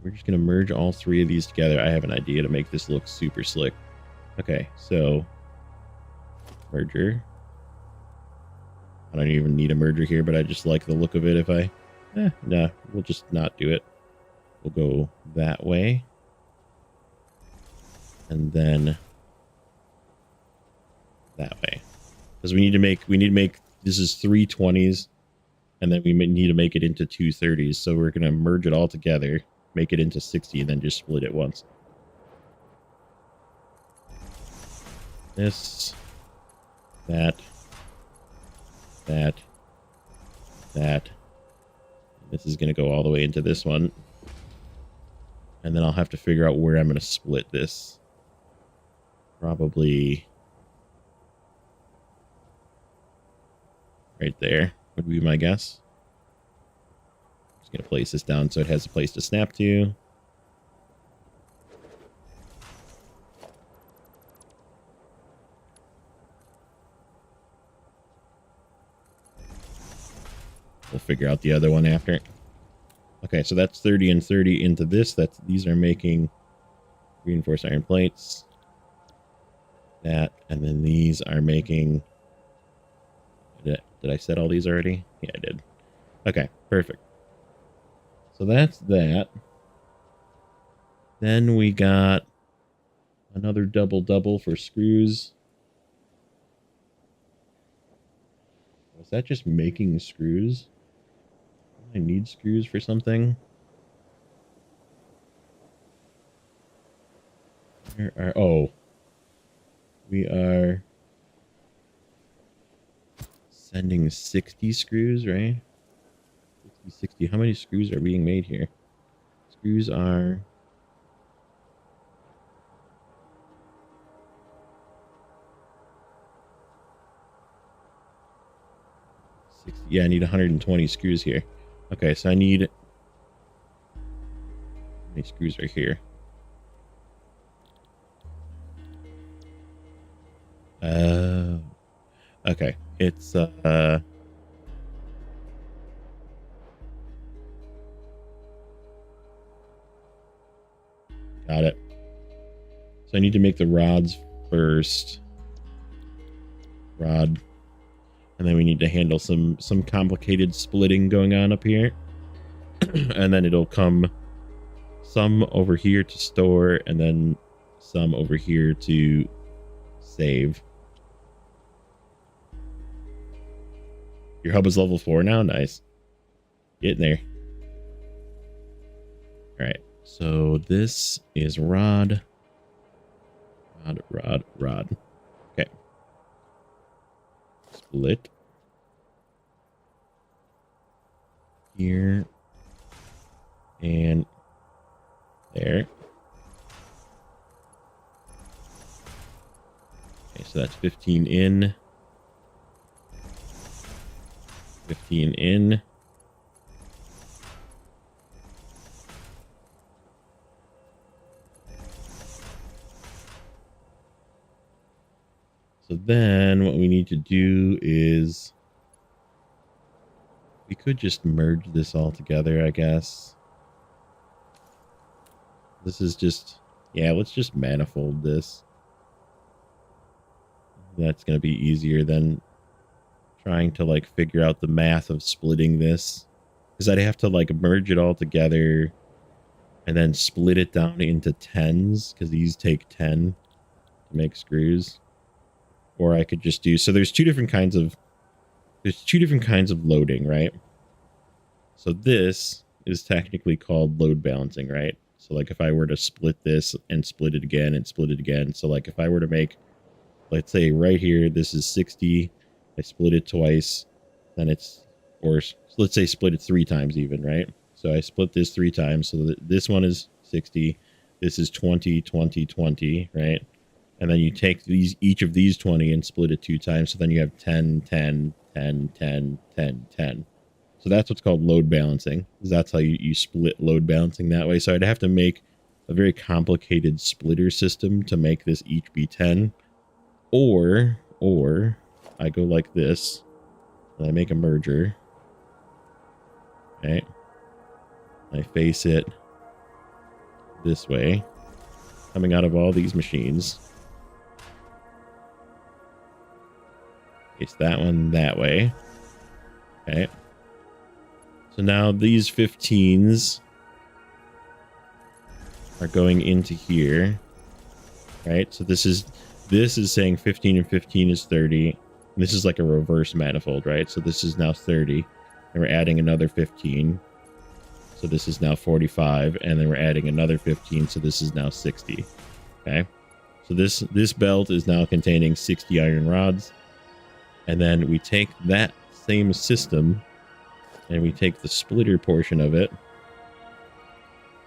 we're just gonna merge all 3 of these together. I have an idea to make this look super slick. Okay, so merger. I don't even need a merger here, but I just like the look of it. If I, nah, we'll just not do it. We'll go that way, and then that way, because we need to make this is 3 20s, and then we need to make it into 2 30s. So we're gonna merge it all together, make it into 60, and then just split it once. This, that, that, that. This is going to go all the way into this one. And then I'll have to figure out where I'm going to split this. Probably right there would be my guess. Just going to place this down so it has a place to snap to. We'll figure out the other one after. Okay, so that's 30 and 30 into this. These are making reinforced iron plates. That, and then these are making... Did I set all these already? Yeah, I did. Okay, perfect. So that's that. Then we got another double for screws. Was that just making screws? I need screws for something. Where are... Oh. We are sending 60 screws, right? 60. How many screws are being made here? Screws are... Yeah, I need 120 screws here. Okay, so I need... How many screws are here? Okay. It's, got it. So I need to make the rods first. Rod. And then we need to handle some complicated splitting going on up here. And then it'll come some over here to store, and then some over here to save. Your hub is level 4 now? Nice. Getting there. Alright. So this is rod. Rod. Okay. Split. Here. And there. Okay, so that's 15 in. 15 in. So then what we need to do is we could just merge this all together, I guess. This is just, yeah, let's just manifold this. That's going to be easier than trying to like figure out the math of splitting this. Because I'd have to like merge it all together and then split it down into tens, because these take 10 to make screws. Or I could just do, so there's two different kinds of loading, right? So this is technically called load balancing, right? So like if I were to split this and split it again and split it again. So like if I were to make, let's say right here, this is 60, I split it twice, then it's, or let's say split it 3 times even, right? So I split this 3 times, so that this one is 60, this is 20, 20, 20, right? And then you take these, each of these 20 and split it 2 times, so then you have 10, 10, 10, 10, 10, 10. So that's what's called load balancing. That's how you split load balancing that way. So I'd have to make a very complicated splitter system to make this each be 10. Or I go like this, and I make a merger. Okay. I face it this way, coming out of all these machines. Face that one that way. Okay. So now these 15s are going into here, right? So this is saying 15 and 15 is 30. And this is like a reverse manifold, right? So this is now 30, and we're adding another 15. So this is now 45, and then we're adding another 15, so this is now 60. Okay. So this belt is now containing 60 iron rods. And then we take that same system and we take the splitter portion of it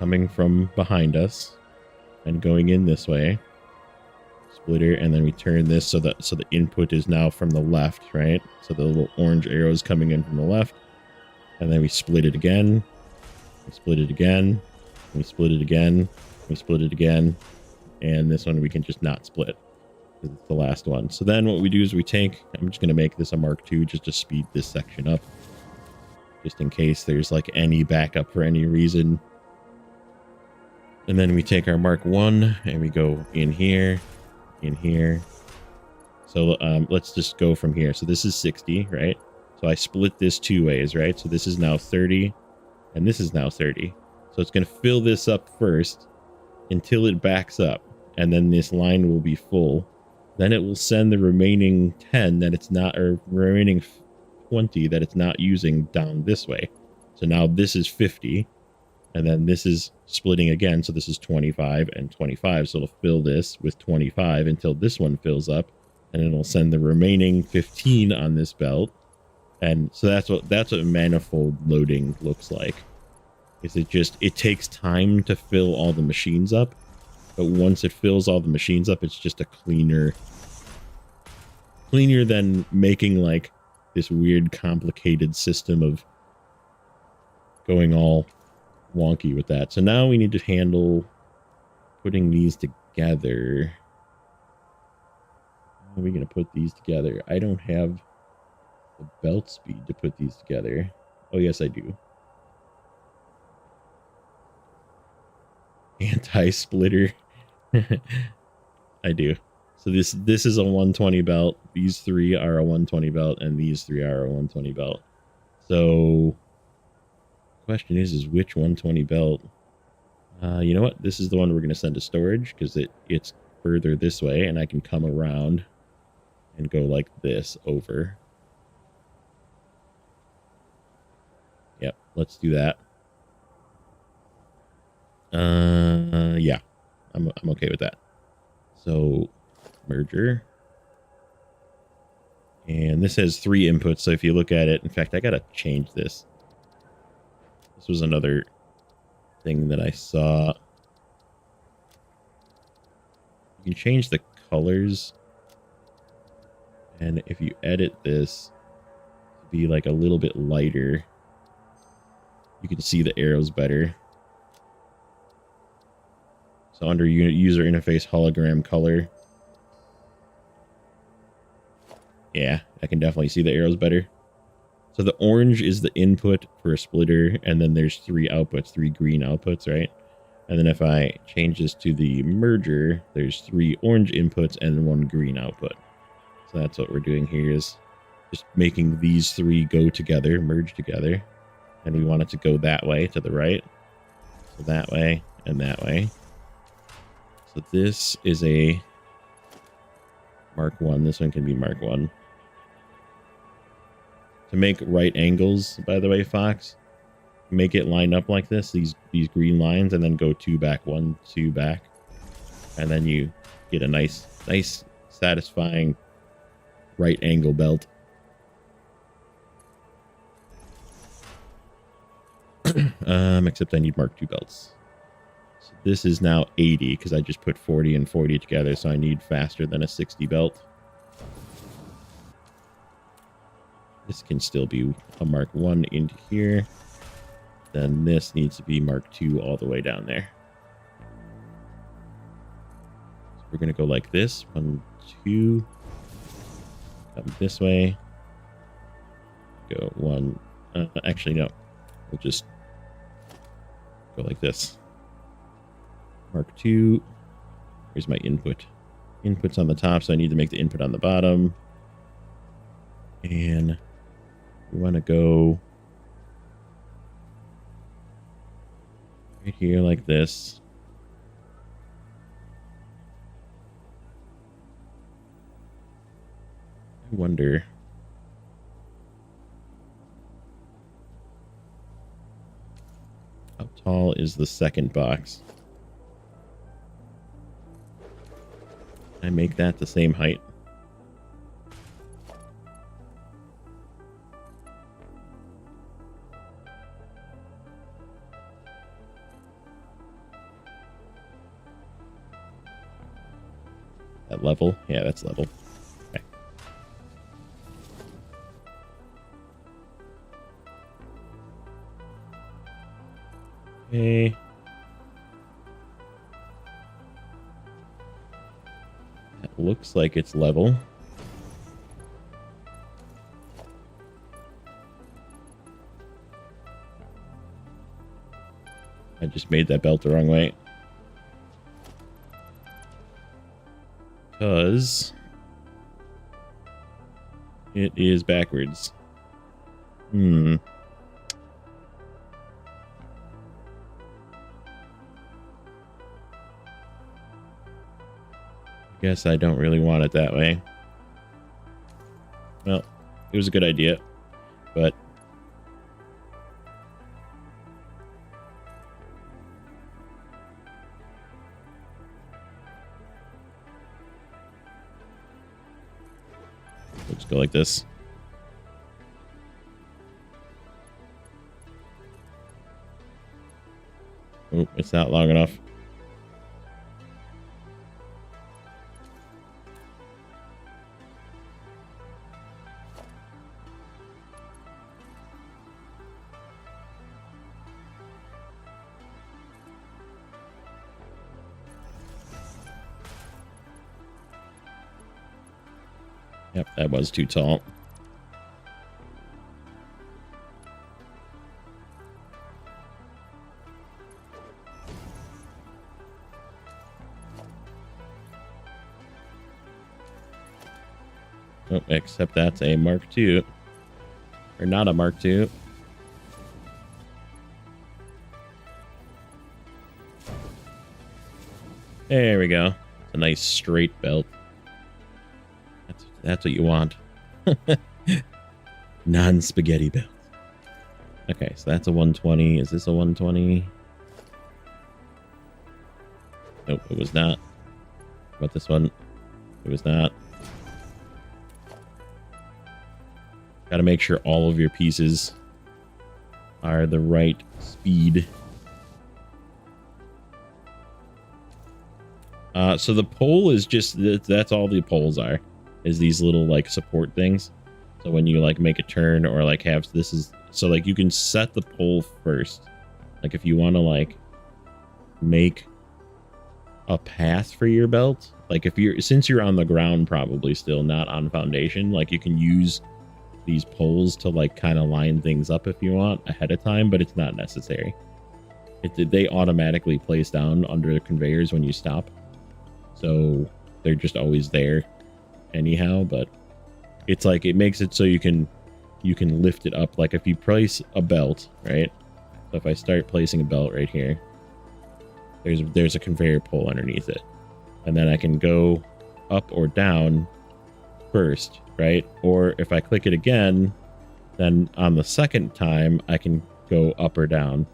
coming from behind us and going in this way. Splitter, and then we turn this so that the input is now from the left, right? So the little orange arrow is coming in from the left. And then we split it again. We split it again. We split it again. We split it again. And this one we can just not split, because it's the last one. So then what we do is we take, I'm just going to make this a Mark II just to speed this section up, just in case there's like any backup for any reason. And then we take our Mark I and we go in here, in here. So let's just go from here. So this is 60, right? So I split this 2 ways, right? So this is now 30 and this is now 30. So it's going to fill this up first until it backs up, and then this line will be full. Then it will send the remaining 10 that it's not, or remaining 20 that it's not using, down this way. So now this is 50, and then this is splitting again. So this is 25 and 25. So it'll fill this with 25 until this one fills up, and it'll send the remaining 15 on this belt. And so that's what manifold loading looks like. Is it takes time to fill all the machines up, but once it fills all the machines up, it's just a cleaner than making like this weird complicated system of going all wonky with that. So now we need to handle putting these together. How are we going to put these together? I don't have the belt speed to put these together. Oh, yes, I do. Anti-splitter. I do. So this is a 120 belt. These 3 are a 120 belt, and these 3 are a 120 belt. So question is which 120 belt? You know what? This is the one we're going to send to storage, because it's further this way, and I can come around and go like this over. Yep, let's do that. Yeah, I'm okay with that. So merger. And this has 3 inputs. So if you look at it, in fact, I got to change this. This was another thing that I saw. You can change the colors. And if you edit this to be like a little bit lighter, you can see the arrows better. So under user interface hologram color. Yeah, I can definitely see the arrows better. So the orange is the input for a splitter, and then there's 3 outputs, 3 green outputs, right? And then if I change this to the merger, there's 3 orange inputs and 1 green output. So that's what we're doing here, is just making these 3 go together, merge together. And we want it to go that way, to the right. So that way and that way. So this is a Mark 1. This one can be Mark 1. To make right angles, by the way, Fox, make it line up like this, these green lines, and then go 2 back, 1, 2 back. And then you get a nice satisfying right angle belt. Except I need Mark 2 belts. So this is now 80 because I just put 40 and 40 together, so I need faster than a 60 belt. This can still be a Mark 1 into here. Then this needs to be Mark 2 all the way down there. So we're going to go like this. 1, 2. Come this way. Go 1. Actually, no. We'll just go like this. Mark 2. Here's my input. Input's on the top, so I need to make the input on the bottom. And we want to go right here like this. I wonder. How tall is the second box? Can I make that the same height? That level? Yeah, that's level. Okay. Okay. That looks like it's level. I just made that belt the wrong way. Because it is backwards. I guess I don't really want it that way. Well, it was a good idea, but let's go like this. Oh, it's not long enough. Yep, that was too tall. Oh, except that's a Mark II. Or not a Mark II. There we go. It's a nice straight belt. That's what you want. Non-spaghetti belt. Okay, so that's a 120. Is this a 120? Nope, it was not. How about this one? It was not. Got to make sure all of your pieces are the right speed. So the pole is just, that's all the poles are, is these little like support things. So when you like make a turn or like have, this is, so like you can set the pole first. Like if you want to like make a path for your belt, like if you're, since you're on the ground probably still, not on foundation, like you can use these poles to like kind of line things up if you want ahead of time, but it's not necessary. They automatically place down under the conveyors when you stop. So they're just always there anyhow, but it's like, it makes it so you can lift it up. Like if you place a belt, right? So if I start placing a belt right here, there's a conveyor pole underneath it. And then I can go up or down first, right? Or if I click it again, then on the second time I can go up or down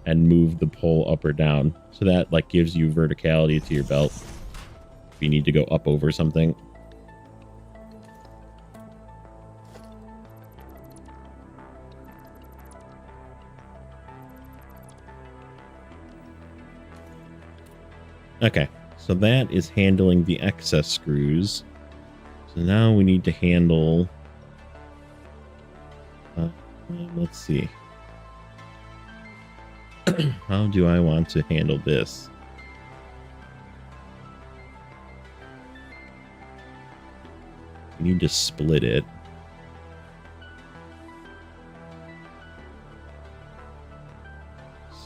and move the pole up or down. So that like gives you verticality to your belt if you need to go up over something. Okay, so that is handling the excess screws. So now we need to handle, let's see. How do I want to handle this? We need to split it.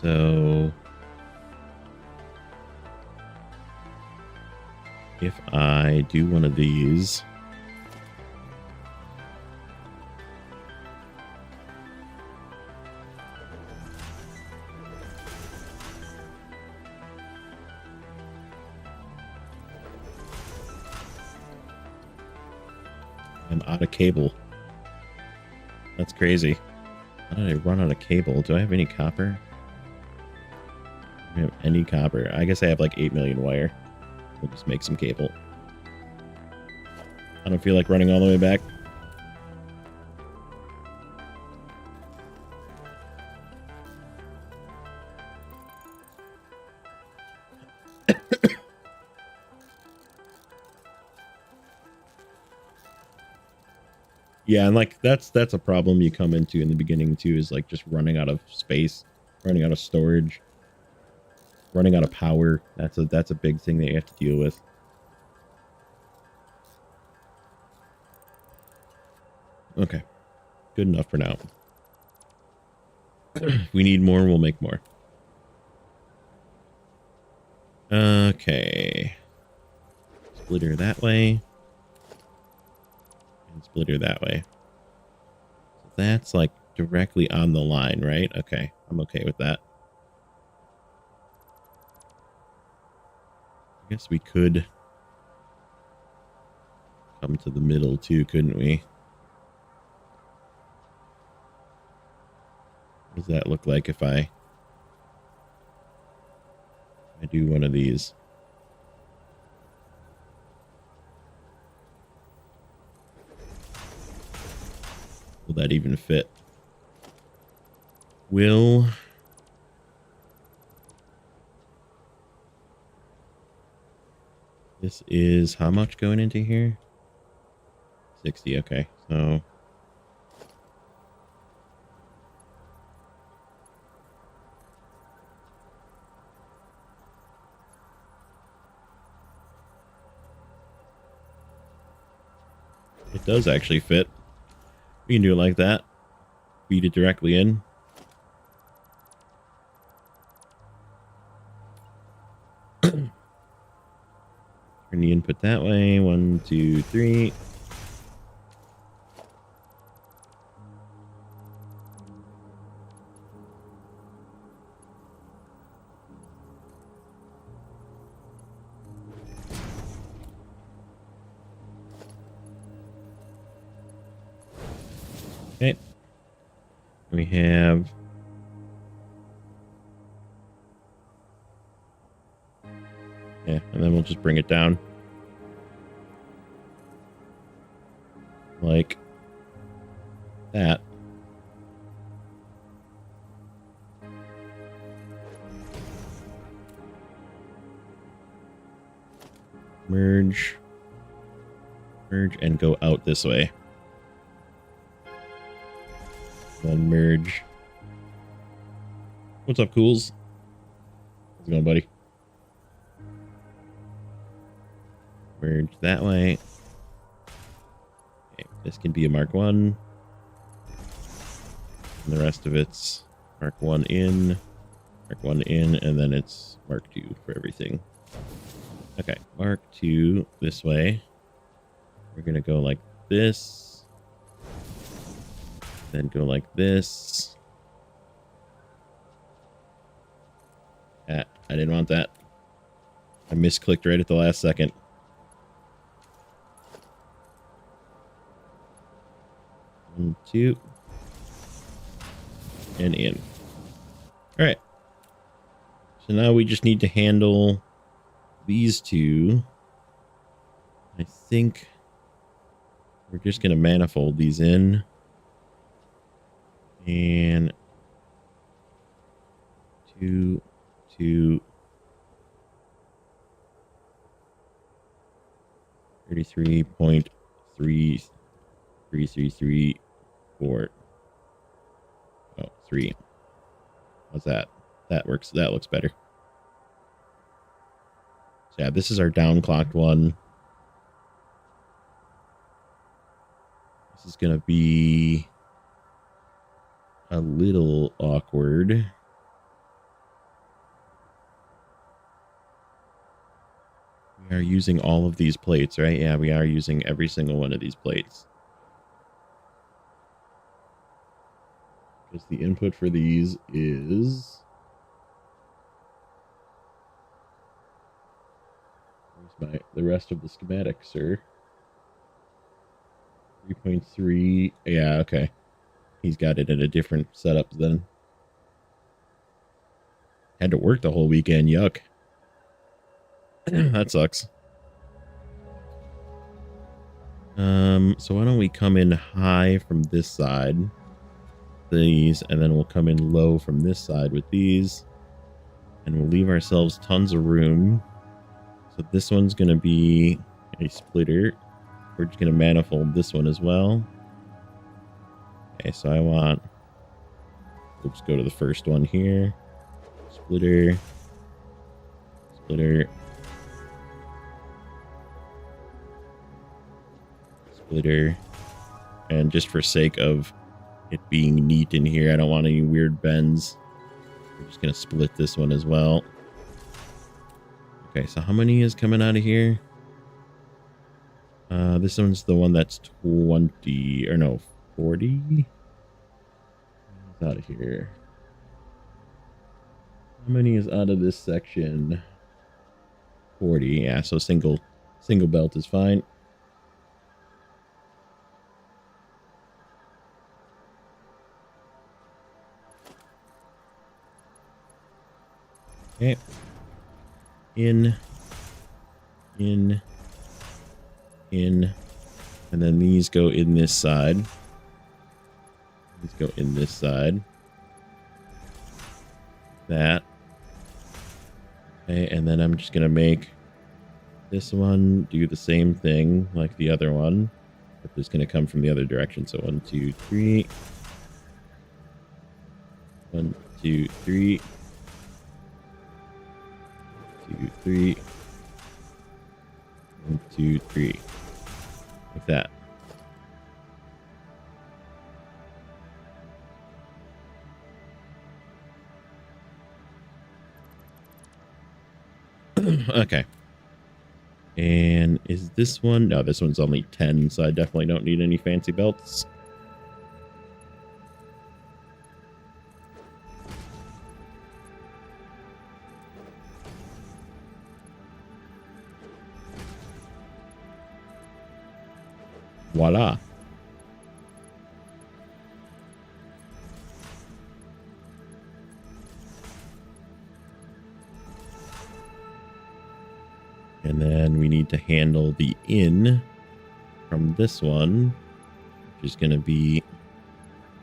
So if I do one of these, I'm out of cable. That's crazy. How did I run out of cable? Do I have any copper? I don't have any copper. I guess I have like 8 million wire. We'll just make some cable. I don't feel like running all the way back. Yeah, and like that's a problem you come into in the beginning too, is like just running out of space, running out of storage, running out of power. That's a big thing that you have to deal with. Okay, good enough for now. If we need more, we'll make more. Okay, splitter that way. Splitter that way. So that's like directly on the line, right? Okay, I'm okay with that. I guess we could come to the middle too, couldn't we? What does that look like if I do one of these? Will that even fit? Will this is how much going into here? 60. Okay, so it does actually fit. We can do it like that. Feed it directly in. Turn the input that way. 1, 2, 3. Okay. We have... 1, Yeah, and then we'll just bring it down. Like that. Merge. Merge and go out this way. Then merge. What's up, Cools? How's it going, buddy? Merge that way. Okay, this can be a Mark 1. And the rest of it's Mark 1 in, Mark 1 in, and then it's Mark 2 for everything. Okay, Mark 2 this way. We're going to go like this. Then go like this. I didn't want that. I misclicked right at the last second. One, two. And in. All right. So now we just need to handle these two. I think we're just going to manifold these in. And 2, 2, 33.3334. Oh, 3. How's that? That works. That looks better. So yeah, this is our downclocked one. This is going to be a little awkward. We are using all of these plates, right? Yeah, we are using every single one of these plates. Because the input for these is... Where's the rest of the schematic, sir? 3.3. Yeah, okay. He's got it in a different setup then. Had to work the whole weekend. Yuck. That sucks. So why don't we come in high from this side, these, and then we'll come in low from this side with these, and we'll leave ourselves tons of room. So this one's going to be a splitter. We're just going to manifold this one as well. Okay, so I want, we'll just go to the first one here. Splitter, splitter, splitter, and just for sake of it being neat in here, I don't want any weird bends. We're just going to split this one as well. Okay, so how many is coming out of here? This one's the one that's 20, or no, 40? It's out of here. How many is out of this section? 40, yeah, so single belt is fine. Okay. In, and then these go in this side. These go in this side. That. Okay, and then I'm just gonna make this one do the same thing like the other one, but it's gonna come from the other direction. So 1, 2, 3. 1, 2, 3. 2, 3. 1, 2, 3. Like that. Okay. And is this one? No, this one's only 10, so I definitely don't need any fancy belts. Voila. we need to handle the in from this one, which is going to be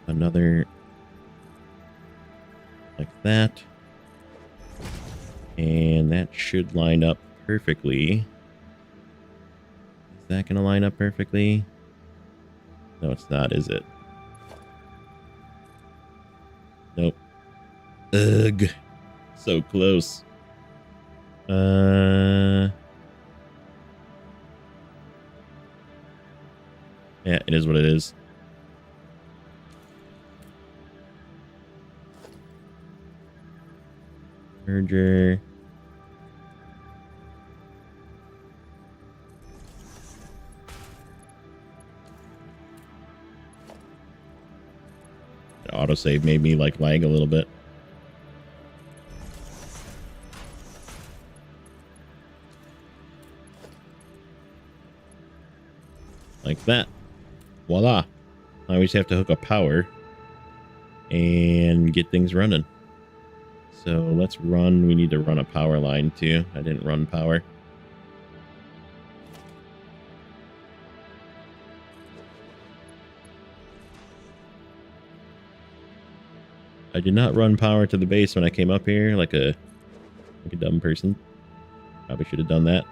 another like that. And that should line up perfectly. Is that going to line up perfectly? No, it's not, is it? Nope. Ugh. So close. Yeah, it is what it is. Merger. Autosave made me like lag a little bit. Like that. Voila. Now we just have to hook up power and get things running. So let's run. We need to run a power line too. I didn't run power. I did not run power to the base when I came up here like a dumb person. Probably should have done that.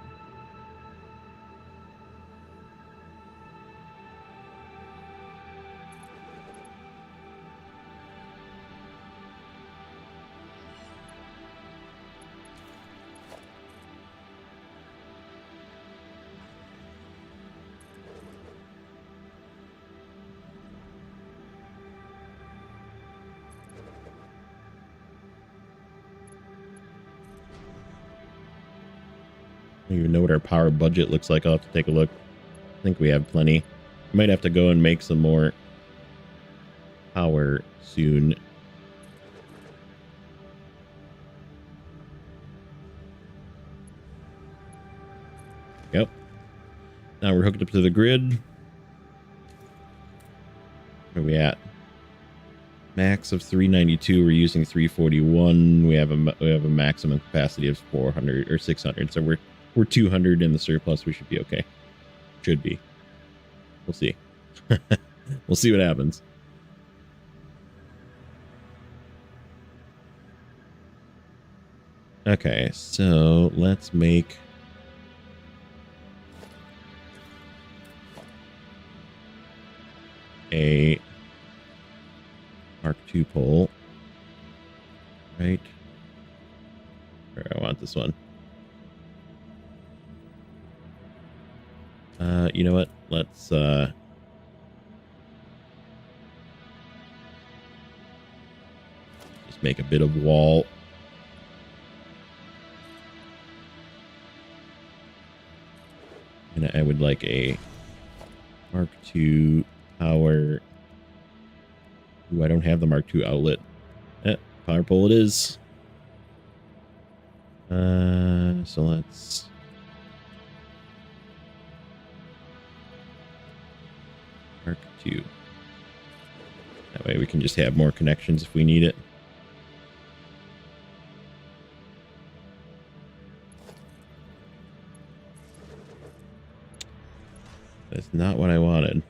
I don't even know what our power budget looks like. I'll have to take a look. I think we have plenty. We might have to go and make some more power soon. Yep. Now we're hooked up to the grid. Where are we at? Max of 392. We're using 341. We have a maximum capacity of 400 or 600. So we're 200 in the surplus. We should be okay. Should be. We'll see. We'll see what happens. Okay, so let's make a Mark II pole. Right. Where I want this one. You know what? Let's just make a bit of wall. And I would like a Mark II power. Ooh, I don't have the Mark II outlet. Power pole it is. So let's Mark II. That way we can just have more connections if we need it. That's not what I wanted.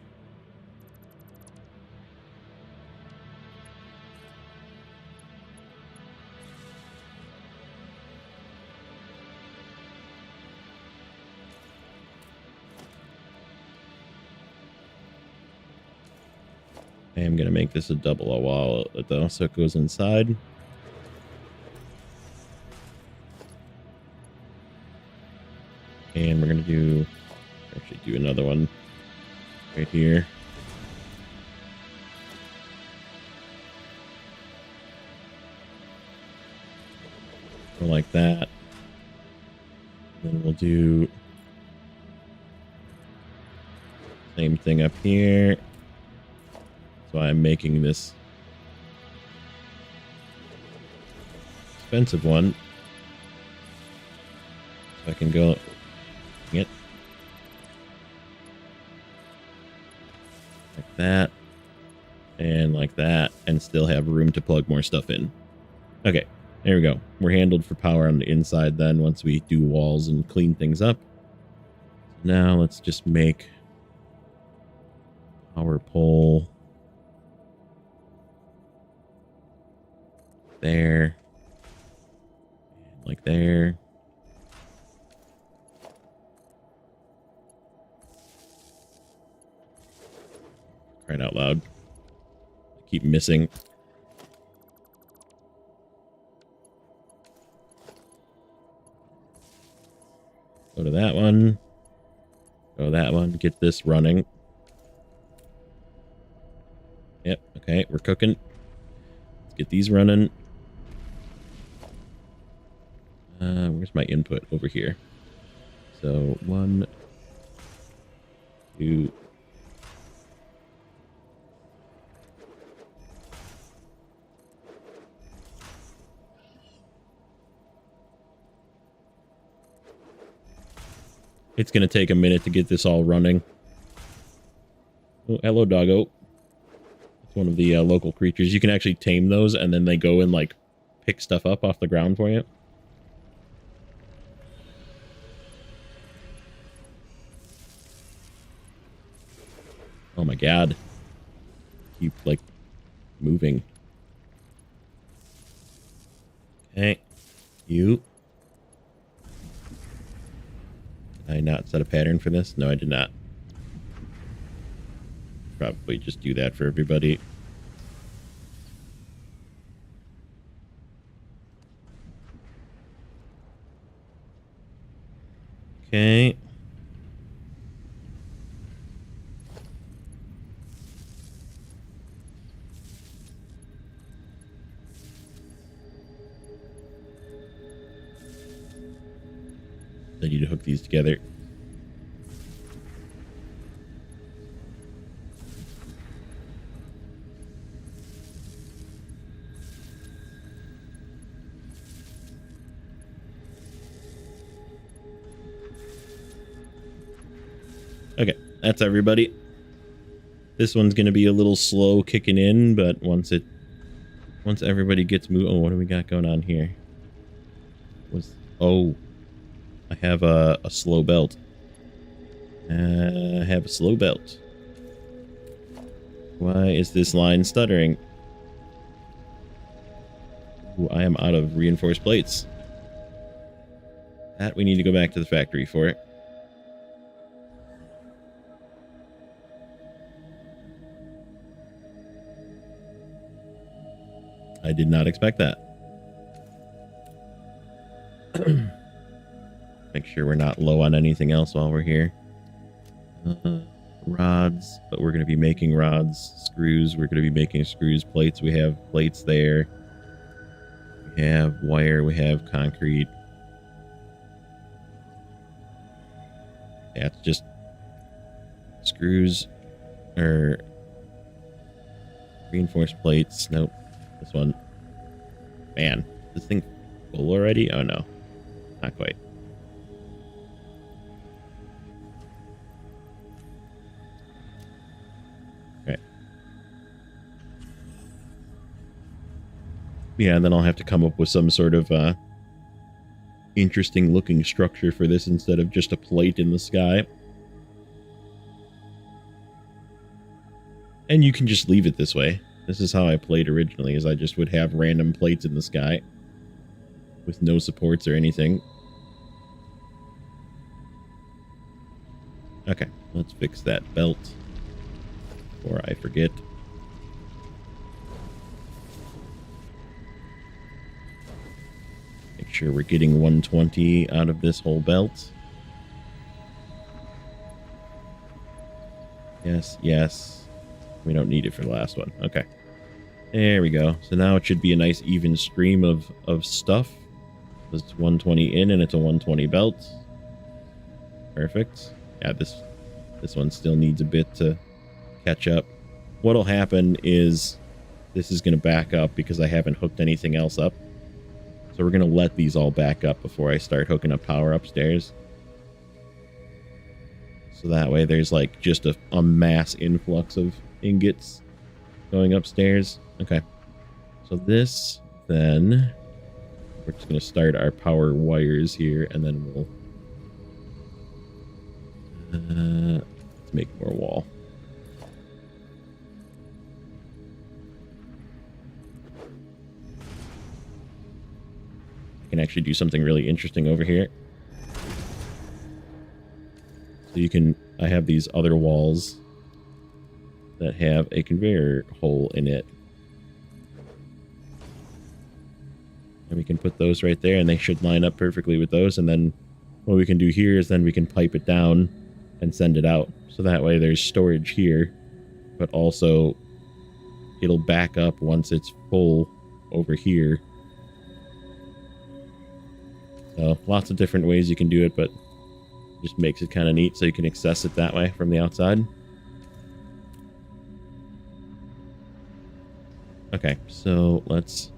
I am going to make this a double wall outlet though, so it goes inside. And we're going to actually do another one right here. Go like that. Then we'll do same thing up here. So I'm making this expensive one. So I can go it like that and like that and still have room to plug more stuff in. Okay, there we go. We're handled for power on the inside then once we do walls and clean things up. Now let's just make power pole there, and like there. Crying out loud. I keep missing. Go to that one. Go to that one. Get this running. Yep. Okay. We're cooking. Let's get these running. Where's my input? Over here. So 1, 2. It's going to take a minute to get this all running. Oh, hello, doggo. It's one of the local creatures. You can actually tame those, and then they go and, like, pick stuff up off the ground for you. Oh, my God. Keep, like, moving. Okay. You. Did I not set a pattern for this? No, I did not. Probably just do that for everybody. Okay. I need to hook these together. Okay, that's everybody. This one's going to be a little slow kicking in, but once everybody gets moved... Oh, what do we got going on here? Oh, I have a slow belt. I have a slow belt. Why is this line stuttering? Ooh, I am out of reinforced plates. That we need to go back to the factory for it. I did not expect that. Make sure we're not low on anything else while we're here. Rods, but we're going to be making rods. Screws, we're going to be making screws. Plates, we have plates there. We have wire, we have concrete. Yeah, it's just screws or reinforced plates. Nope. This one. Man, this thing full already? Oh no, not quite. Okay. Yeah, and then I'll have to come up with some sort of interesting looking structure for this instead of just a plate in the sky. And you can just leave it this way. This is how I played originally, is I just would have random plates in the sky with no supports or anything. Okay, let's fix that belt before I forget. Make sure we're getting 120 out of this whole belt. Yes, yes. We don't need it for the last one. Okay. There we go. So now it should be a nice even stream of stuff. It's 120 in and it's a 120 belt. Perfect. Yeah, this one still needs a bit to catch up. What'll happen is this is going to back up because I haven't hooked anything else up. So we're going to let these all back up before I start hooking up power upstairs. So that way there's like just a mass influx of ingots going upstairs. Okay. So this, then we're just going to start our power wires here, and then we'll Let's make more wall. I can actually do something really interesting over here. So you can, I have these other walls that have a conveyor hole in it. And we can put those right there, and they should line up perfectly with those. And then what we can do here is then we can pipe it down and send it out. So that way there's storage here, but also it'll back up once it's full over here. So lots of different ways you can do it, but just makes it kind of neat so you can access it that way from the outside. Okay, so let's...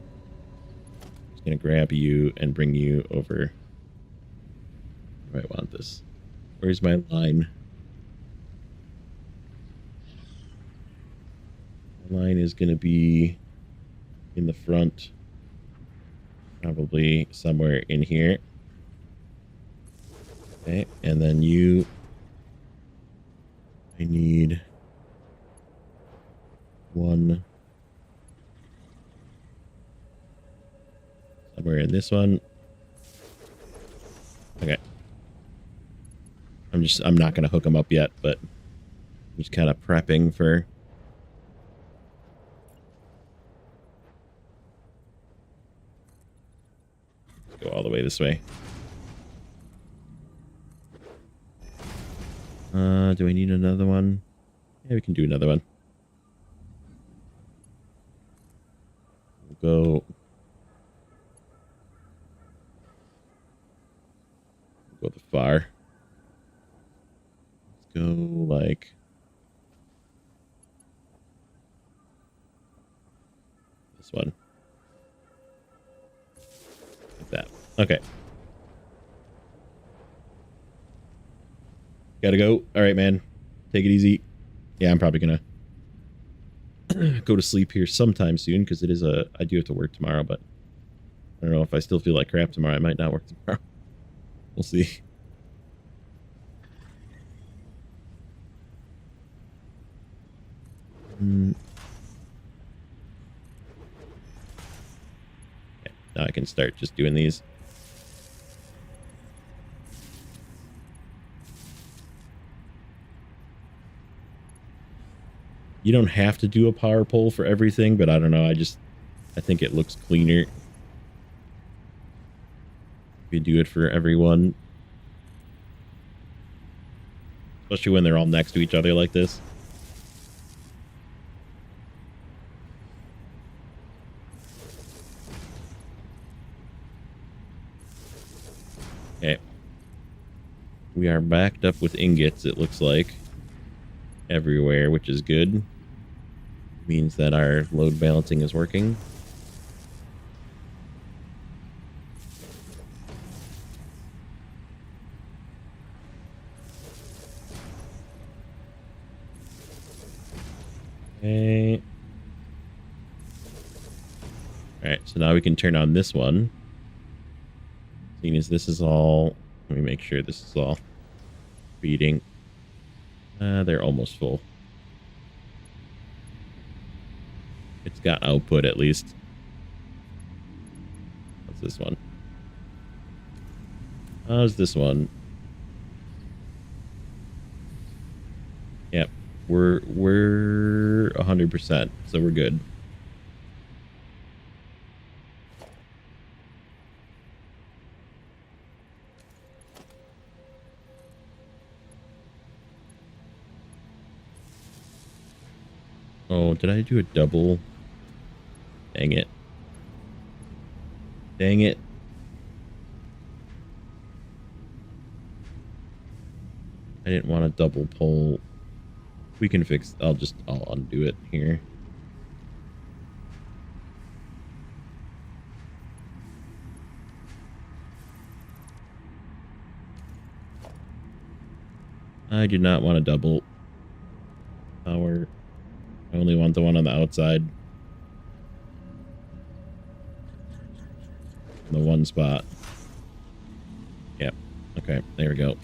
I'm just going to grab you and bring you over. Where do I want this? Where's my line? The line is going to be in the front. Probably somewhere in here. Okay, and then you... I need one somewhere in this one. Okay. I'm not going to hook them up yet, but I'm just kind of prepping for... Let's go all the way this way. Do I need another one? Yeah, we can do another one. We'll go the far. Let's go like this one. Like that. Okay. Gotta go. All right, man. Take it easy. Yeah, I'm probably gonna go to sleep here sometime soon because it is I do have to work tomorrow, but I don't know if I still feel like crap tomorrow. I might not work tomorrow. We'll see. Okay, now I can start just doing these. You don't have to do a power pole for everything, but I don't know. I think it looks cleaner if you do it for everyone. Especially when they're all next to each other like this. Okay. We are backed up with ingots, it looks like. Everywhere, which is good. Means that our load balancing is working. Okay. Alright, so now we can turn on this one. Seeing as this is all... Let me make sure this is all feeding. They're almost full. It's got output at least. What's this one? How's this one? Yep, we're 100%, so we're good. Oh, did I do a double? Dang it. Dang it. I didn't want a double pole. We can fix... I'll undo it here. I do not want a double power. I only want the one on the outside. The one spot. Yep. Okay, there we go.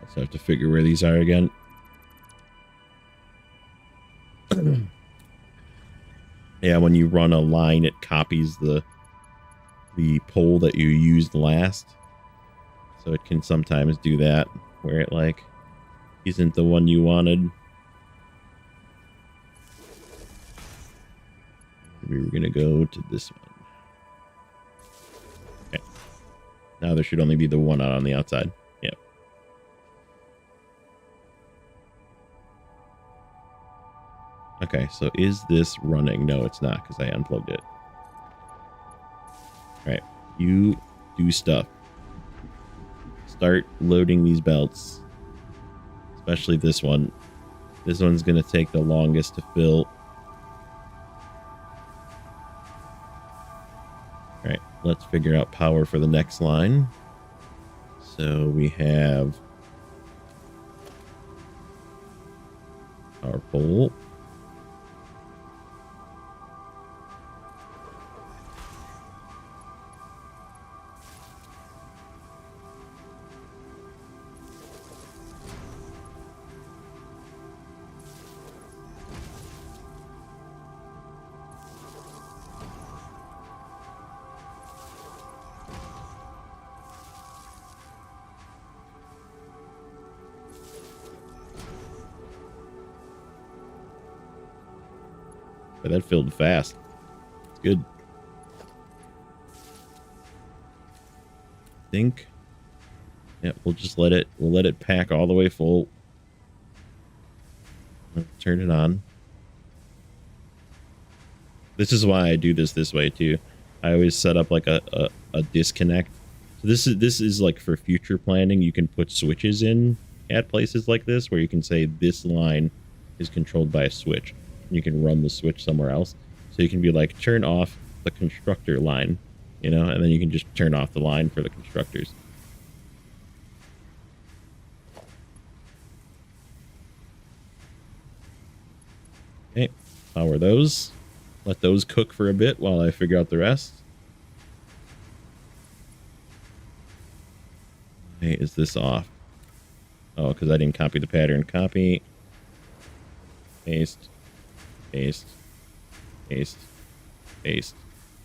Also have to figure where these are again. Yeah, when you run a line, it copies the pole that you used last. So it can sometimes do that, where it like isn't the one you wanted. We were gonna go to this one. Okay. Now there should only be the one out on the outside. Yep. Okay, so is this running? No, it's not, because I unplugged it. Alright, you do stuff. Start loading these belts. Especially this one. This one's going to take the longest to fill. Alright, let's figure out power for the next line. So we have our pole. But that filled fast. It's good. I think. Yeah, we'll just let it pack all the way full. Turn it on. This is why I do this way too. I always set up like a disconnect. So this is like for future planning. You can put switches in at places like this where you can say this line is controlled by a switch. You can run the switch somewhere else. So you can be like, turn off the constructor line, you know, and then you can just turn off the line for the constructors. Okay, power those. Let those cook for a bit while I figure out the rest. Hey, is this off? Oh, because I didn't copy the pattern. Copy. Paste. Paste. Paste. Paste.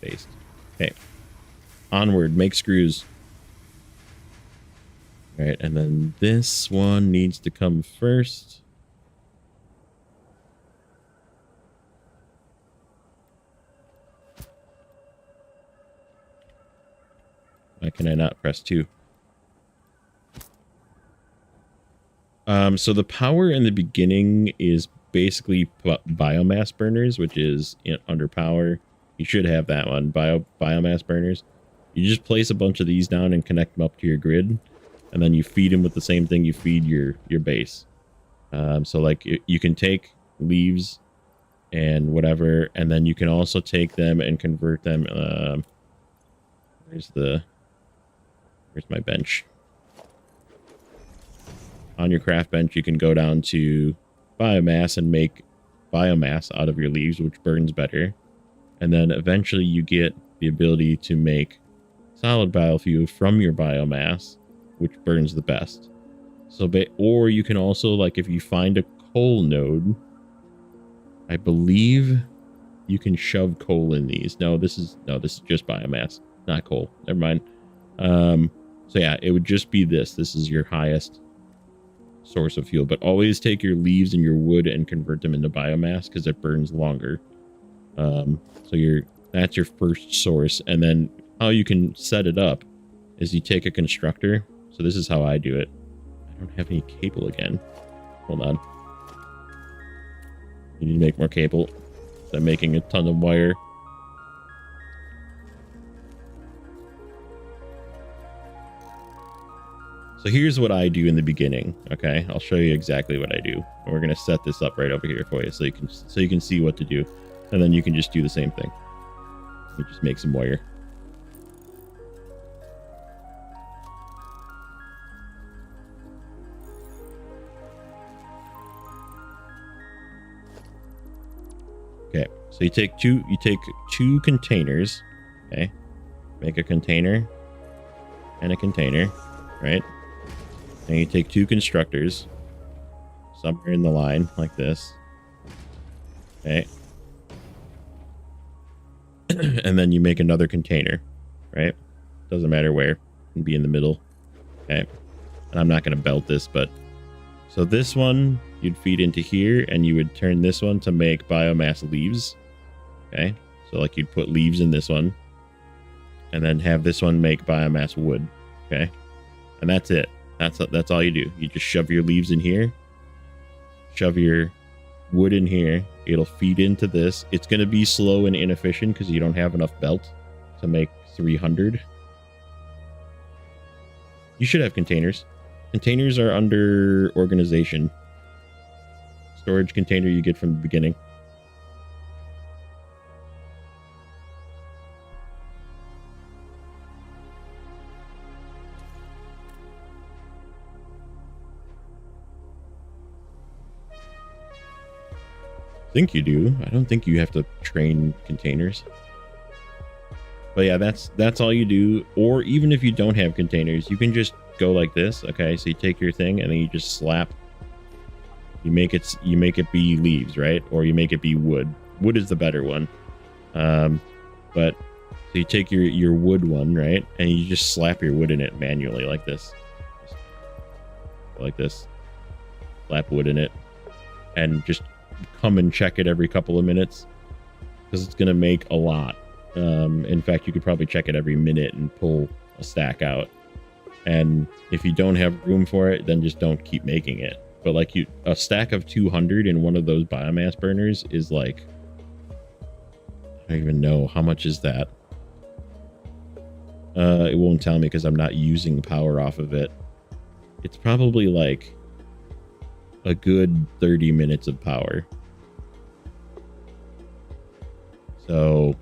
Paste. Okay. Onward. Make screws. All right, and then this one needs to come first. Why can I not press 2? So the power in the beginning is basically biomass burners, which is under power. You should have that one, biomass burners. You just place a bunch of these down and connect them up to your grid, and then you feed them with the same thing you feed your base. So like you can take leaves and whatever, and then you can also take them and convert them. Where's my bench? On your craft bench, you can go down to biomass and make biomass out of your leaves, which burns better. And then eventually you get the ability to make solid biofuel from your biomass, which burns the best. So, or you can also, like, if you find a coal node, I believe you can shove coal in these. No, this is just biomass, not coal. Never mind. So yeah, it would just be this. This is your highest source of fuel, but always take your leaves and your wood and convert them into biomass because it burns longer. So that's your first source. And then how you can set it up is you take a constructor. So this is how I do it. I don't have any cable again. Hold on. You need to make more cable. I'm making a ton of wire. So here's what I do in the beginning. Okay, I'll show you exactly what I do. And we're gonna set this up right over here for you, so you can see what to do, and then you can just do the same thing. You just make some wire. Okay, so you take two containers. Okay, make a container and a container, right? And you take 2 constructors somewhere in the line like this. Okay. And then you make another container, right? Doesn't matter where. It can be in the middle. Okay. And I'm not going to belt this, but so this one you'd feed into here, and you would turn this one to make biomass leaves. Okay. So like you'd put leaves in this one, and then have this one make biomass wood. Okay. And that's it. That's all you do. You just shove your leaves in here, shove your wood in here. It'll feed into this. It's going to be slow and inefficient because you don't have enough belt to make 300. You should have containers. Containers are under organization. Storage container you get from the beginning. I think you do. I don't think you have to train containers. But yeah, that's all you do. Or even if you don't have containers, you can just go like this. Okay, so you take your thing and then you just slap. You make it be leaves, right? Or you make it be wood. Wood is the better one. But so you take your wood one, right? And you just slap your wood in it manually like this. Like this. Slap wood in it. And just come and check it every couple of minutes. Because it's going to make a lot. In fact, you could probably check it every minute and pull a stack out. And if you don't have room for it, then just don't keep making it. But like a stack of 200 in one of those biomass burners is like, I don't even know how much is that. It won't tell me because I'm not using power off of it. It's probably like a good 30 minutes of power. So,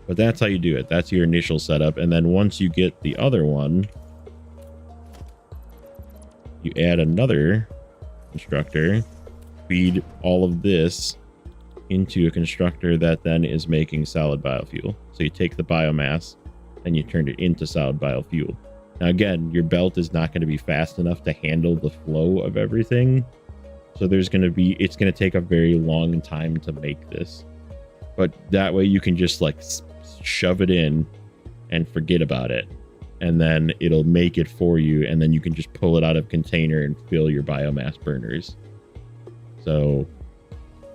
but that's how you do it. That's your initial setup. And then once you get the other one, you add another constructor, feed all of this into a constructor that then is making solid biofuel. So you take the biomass and you turn it into solid biofuel. Now again, your belt is not going to be fast enough to handle the flow of everything. So it's going to take a very long time to make this. But that way you can just like shove it in and forget about it. And then it'll make it for you, and then you can just pull it out of container and fill your biomass burners. So,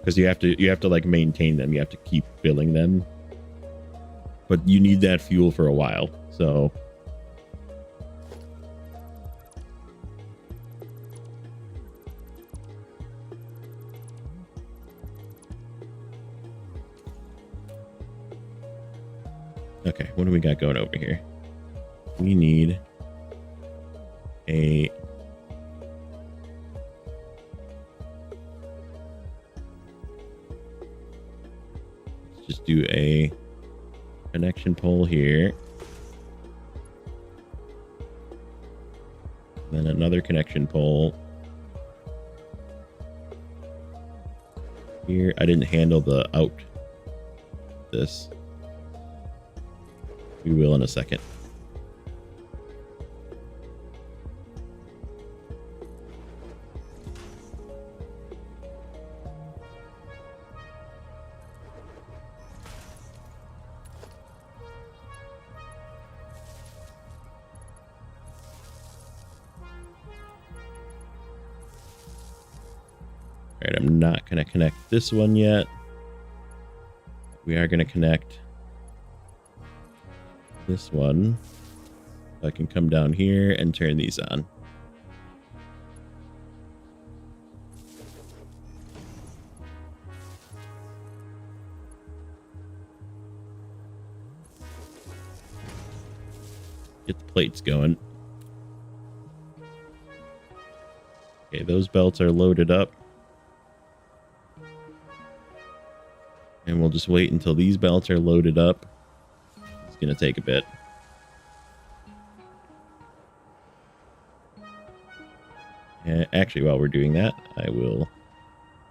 because you have to like maintain them, you have to keep filling them, but you need that fuel for a while. So, okay, what do we got going over here? We need a let's just do a connection pole here, then another connection pole here. I didn't handle the out this. We will in a second. All right, I'm not going to connect this one yet. We are going to connect this one. I can come down here and turn these on. Get the plates going. Okay, those belts are loaded up. And we'll just wait until these belts are loaded up. It's going to take a bit. And actually, while we're doing that, I will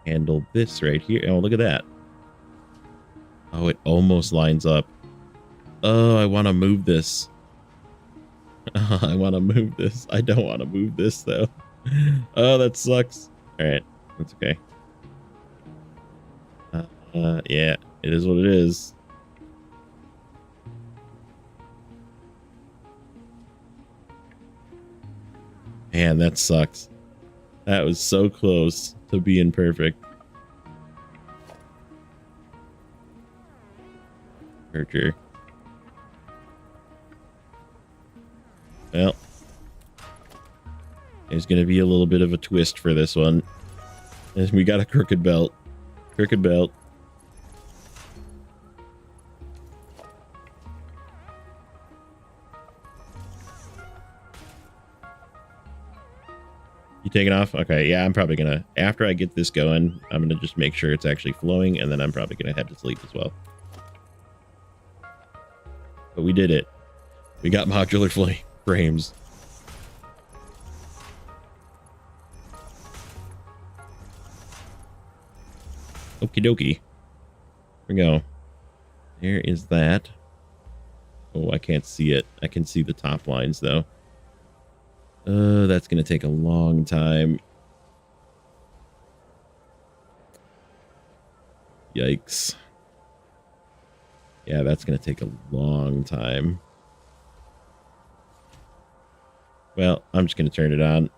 handle this right here. Oh, look at that. Oh, it almost lines up. Oh, I want to move this. Oh, I want to move this. I don't want to move this though. Oh, that sucks. All right, that's okay. Yeah, it is what it is. Man, that sucks. That was so close to being perfect. Sure. Well, there's going to be a little bit of a twist for this one. And we got a crooked belt. Crooked belt. You taking off? Okay, yeah, I'm probably gonna, after I get this going, I'm gonna just make sure it's actually flowing, and then I'm probably gonna head to sleep as well. But we did it. We got modular frames. Okie dokie. Here we go. There is that. Oh, I can't see it. I can see the top lines, though. That's going to take a long time. Yikes. Yeah, that's going to take a long time. Well, I'm just going to turn it on.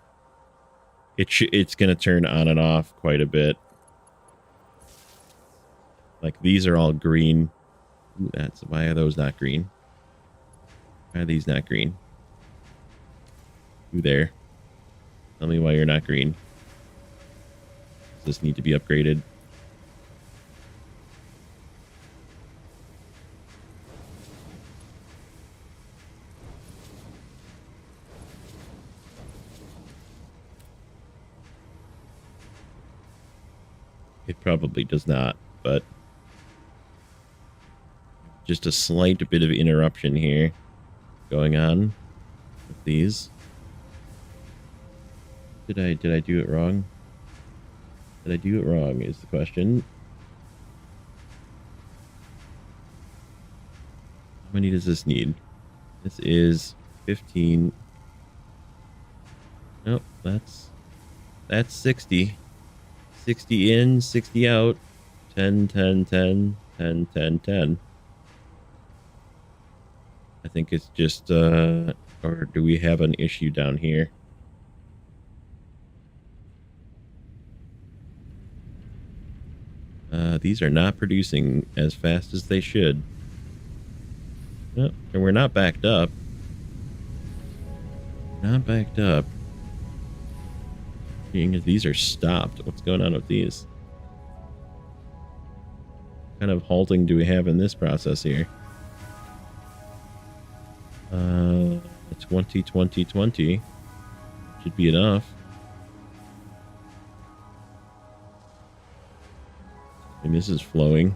It's going to turn on and off quite a bit. Like, these are all green. Ooh, why are those not green? Why are these not green? Ooh, there. Tell me why you're not green. Does this need to be upgraded? It probably does not, but just a slight bit of interruption here going on with these. Did I do it wrong? Did I do it wrong is the question. How many does this need? This is 15. Nope, that's 60. 60 in, 60 out. 10, 10, 10, 10, 10, 10. I think it's just, or do we have an issue down here? These are not producing as fast as they should. Oh, and we're not backed up. Not backed up. Being as these are stopped. What's going on with these? What kind of halting do we have in this process here? 20, 20, 20. Should be enough. And this is flowing.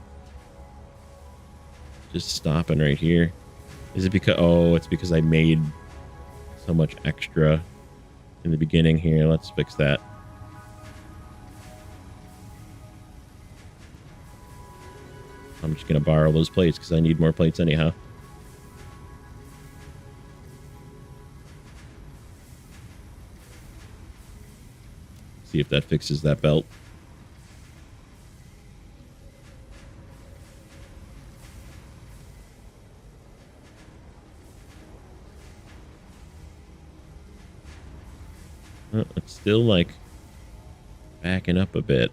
Just stopping right here. Is it because... Oh, it's because I made so much extra in the beginning here. Let's fix that. I'm just going to borrow those plates because I need more plates anyhow. See if that fixes that belt. Oh, it's still like backing up a bit.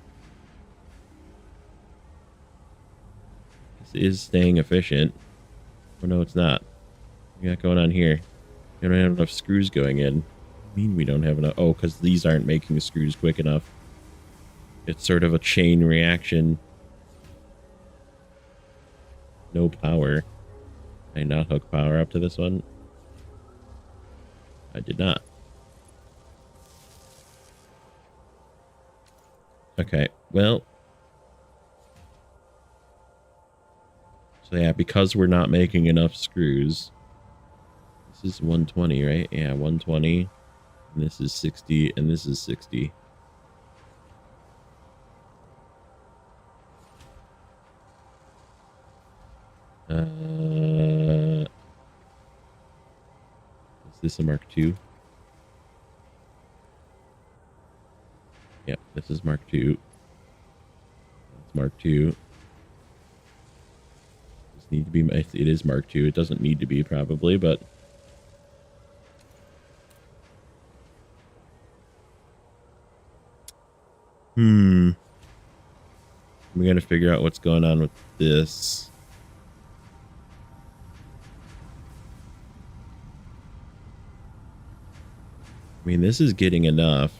This is staying efficient. Oh no, it's not. What we got going on here? We don't have enough screws going in. What do you mean we don't have enough? Oh, because these aren't making the screws quick enough. It's sort of a chain reaction. No power. Did I not hook power up to this one? I did not. Okay, well. So yeah, because we're not making enough screws. This is 120, right? Yeah, 120. And this is 60, and this is 60. Is this a Mark II? Yep, this is Mark II. That's Mark II. This need to be. It is Mark II. It doesn't need to be probably, but. We got to figure out what's going on with this. I mean, this is getting enough.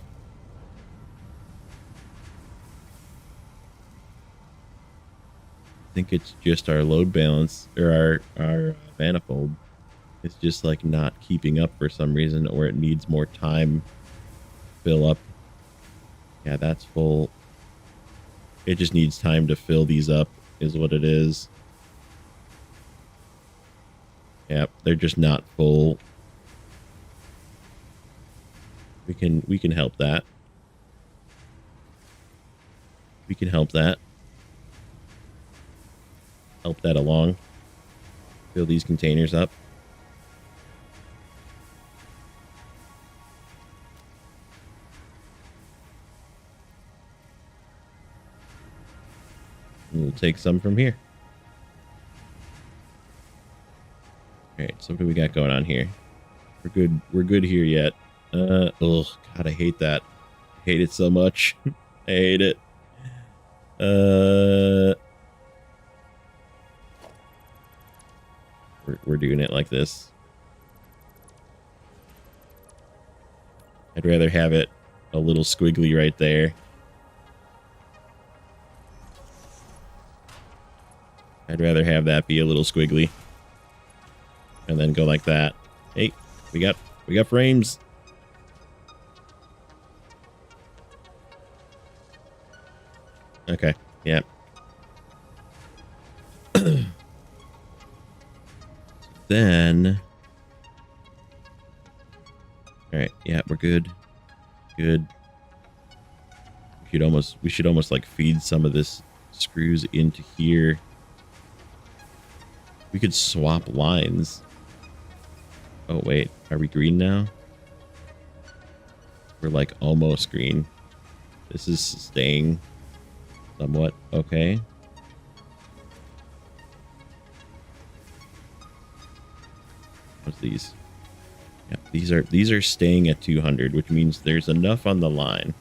I think it's just our load balance, or our manifold. It's just like not keeping up for some reason, or it needs more time to fill up. Yeah, that's full. It just needs time to fill these up, is what it is. Yep, they're just not full. We can help that. We can help that. Help that along. Fill these containers up. We'll take some from here. All right, so what do we got going on here? We're good. We're good here yet. Oh God, I hate that. I hate it so much. I hate it. We're doing it like this. I'd rather have it a little squiggly right there. I'd rather have that be a little squiggly. And then go like that. Hey, we got frames. Okay, yeah. Then all right, yeah, we're good. Good. We should almost like feed some of this screws into here. We could swap lines. Oh wait, are we green now? We're like almost green. This is staying somewhat okay. What's these? Yeah, these are staying at 200, which means there's enough on the line.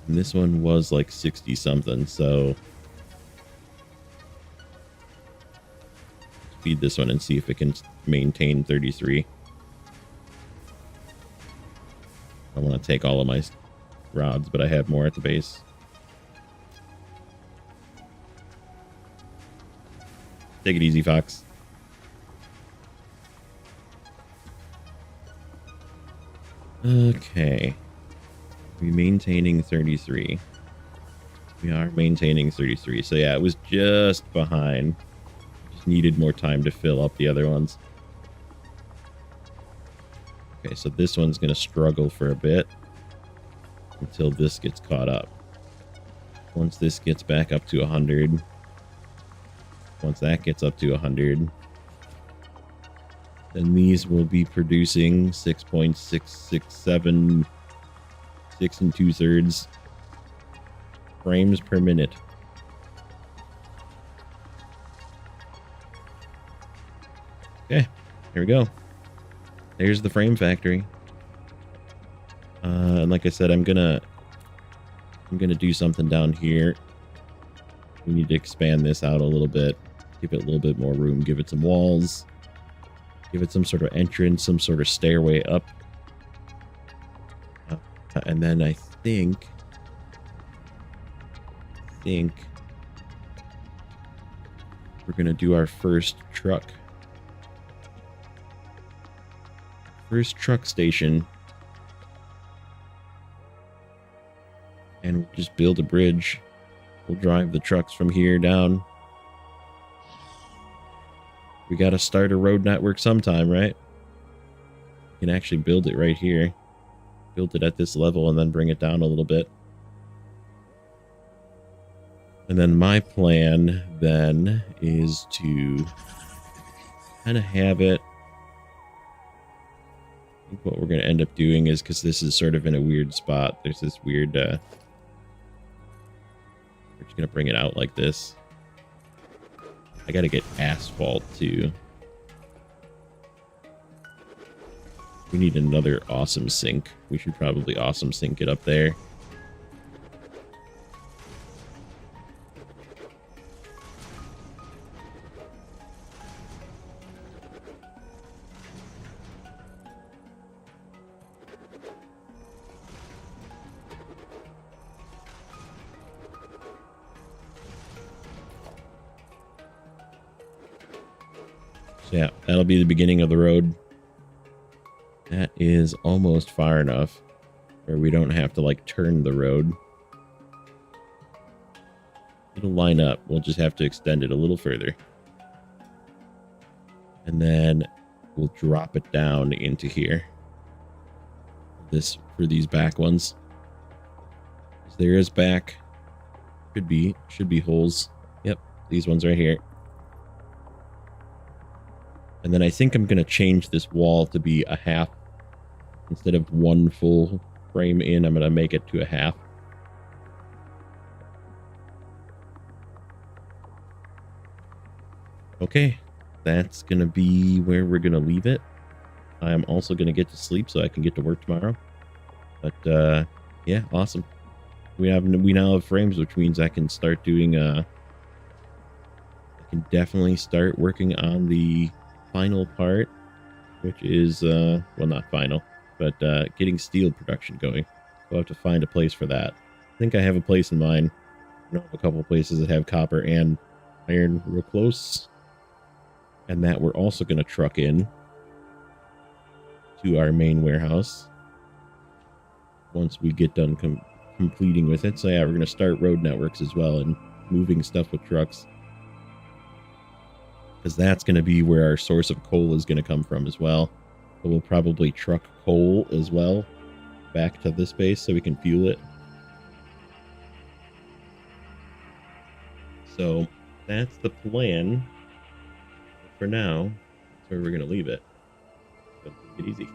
And this one was like 60 something, so let's feed this one and see if it can maintain 33. I want to take all of my rods, but I have more at the base. Take it easy, Fox. Okay. We're maintaining 33. We are maintaining 33. So yeah, it was just behind. Just needed more time to fill up the other ones. Okay, so this one's going to struggle for a bit until this gets caught up. Once this gets back up to 100, once that gets up to 100, then these will be producing 6.667 6 2/3 frames per minute. Okay, here we go. There's the frame factory. And like I said, I'm gonna do something down here. We need to expand this out a little bit, give it a little bit more room, give it some walls, give it some sort of entrance, some sort of stairway up. And then I think we're gonna do our first truck station, and we'll just build a bridge. We'll drive the trucks from here down. We got to start a road network sometime, right? We can actually build it right here. Build it at this level and then bring it down a little bit. And then my plan then is to kind of have it. I think what we're going to end up doing is, because this is sort of in a weird spot, there's this weird, we're just going to bring it out like this. I got to get asphalt too. We need another awesome sink. We should probably awesome sink it up there. So yeah, that'll be the beginning of the road. That is almost far enough where we don't have to like turn the road. It'll line up. We'll just have to extend it a little further. And then we'll drop it down into here. This for these back ones. There is back. Should be holes. Yep, these ones right here. And then I think I'm going to change this wall to be a half. Instead of one full frame in, I'm going to make it to a half. Okay, that's going to be where we're going to leave it. I'm also going to get to sleep so I can get to work tomorrow. But yeah, awesome. We now have frames, which means I can start doing I can definitely start working on the final part, which is well, not final, but getting steel production going. We'll have to find a place for that. I think I have a place in mind. I know of a couple of places that have copper and iron real close, and that we're also going to truck in to our main warehouse once we get done completing with it. So yeah, we're going to start road networks as well and moving stuff with trucks, because that's going to be where our source of coal is going to come from as well. So we'll probably truck coal as well back to this base so we can fuel it. So that's the plan. For now, that's where we're going to leave it. So take it easy.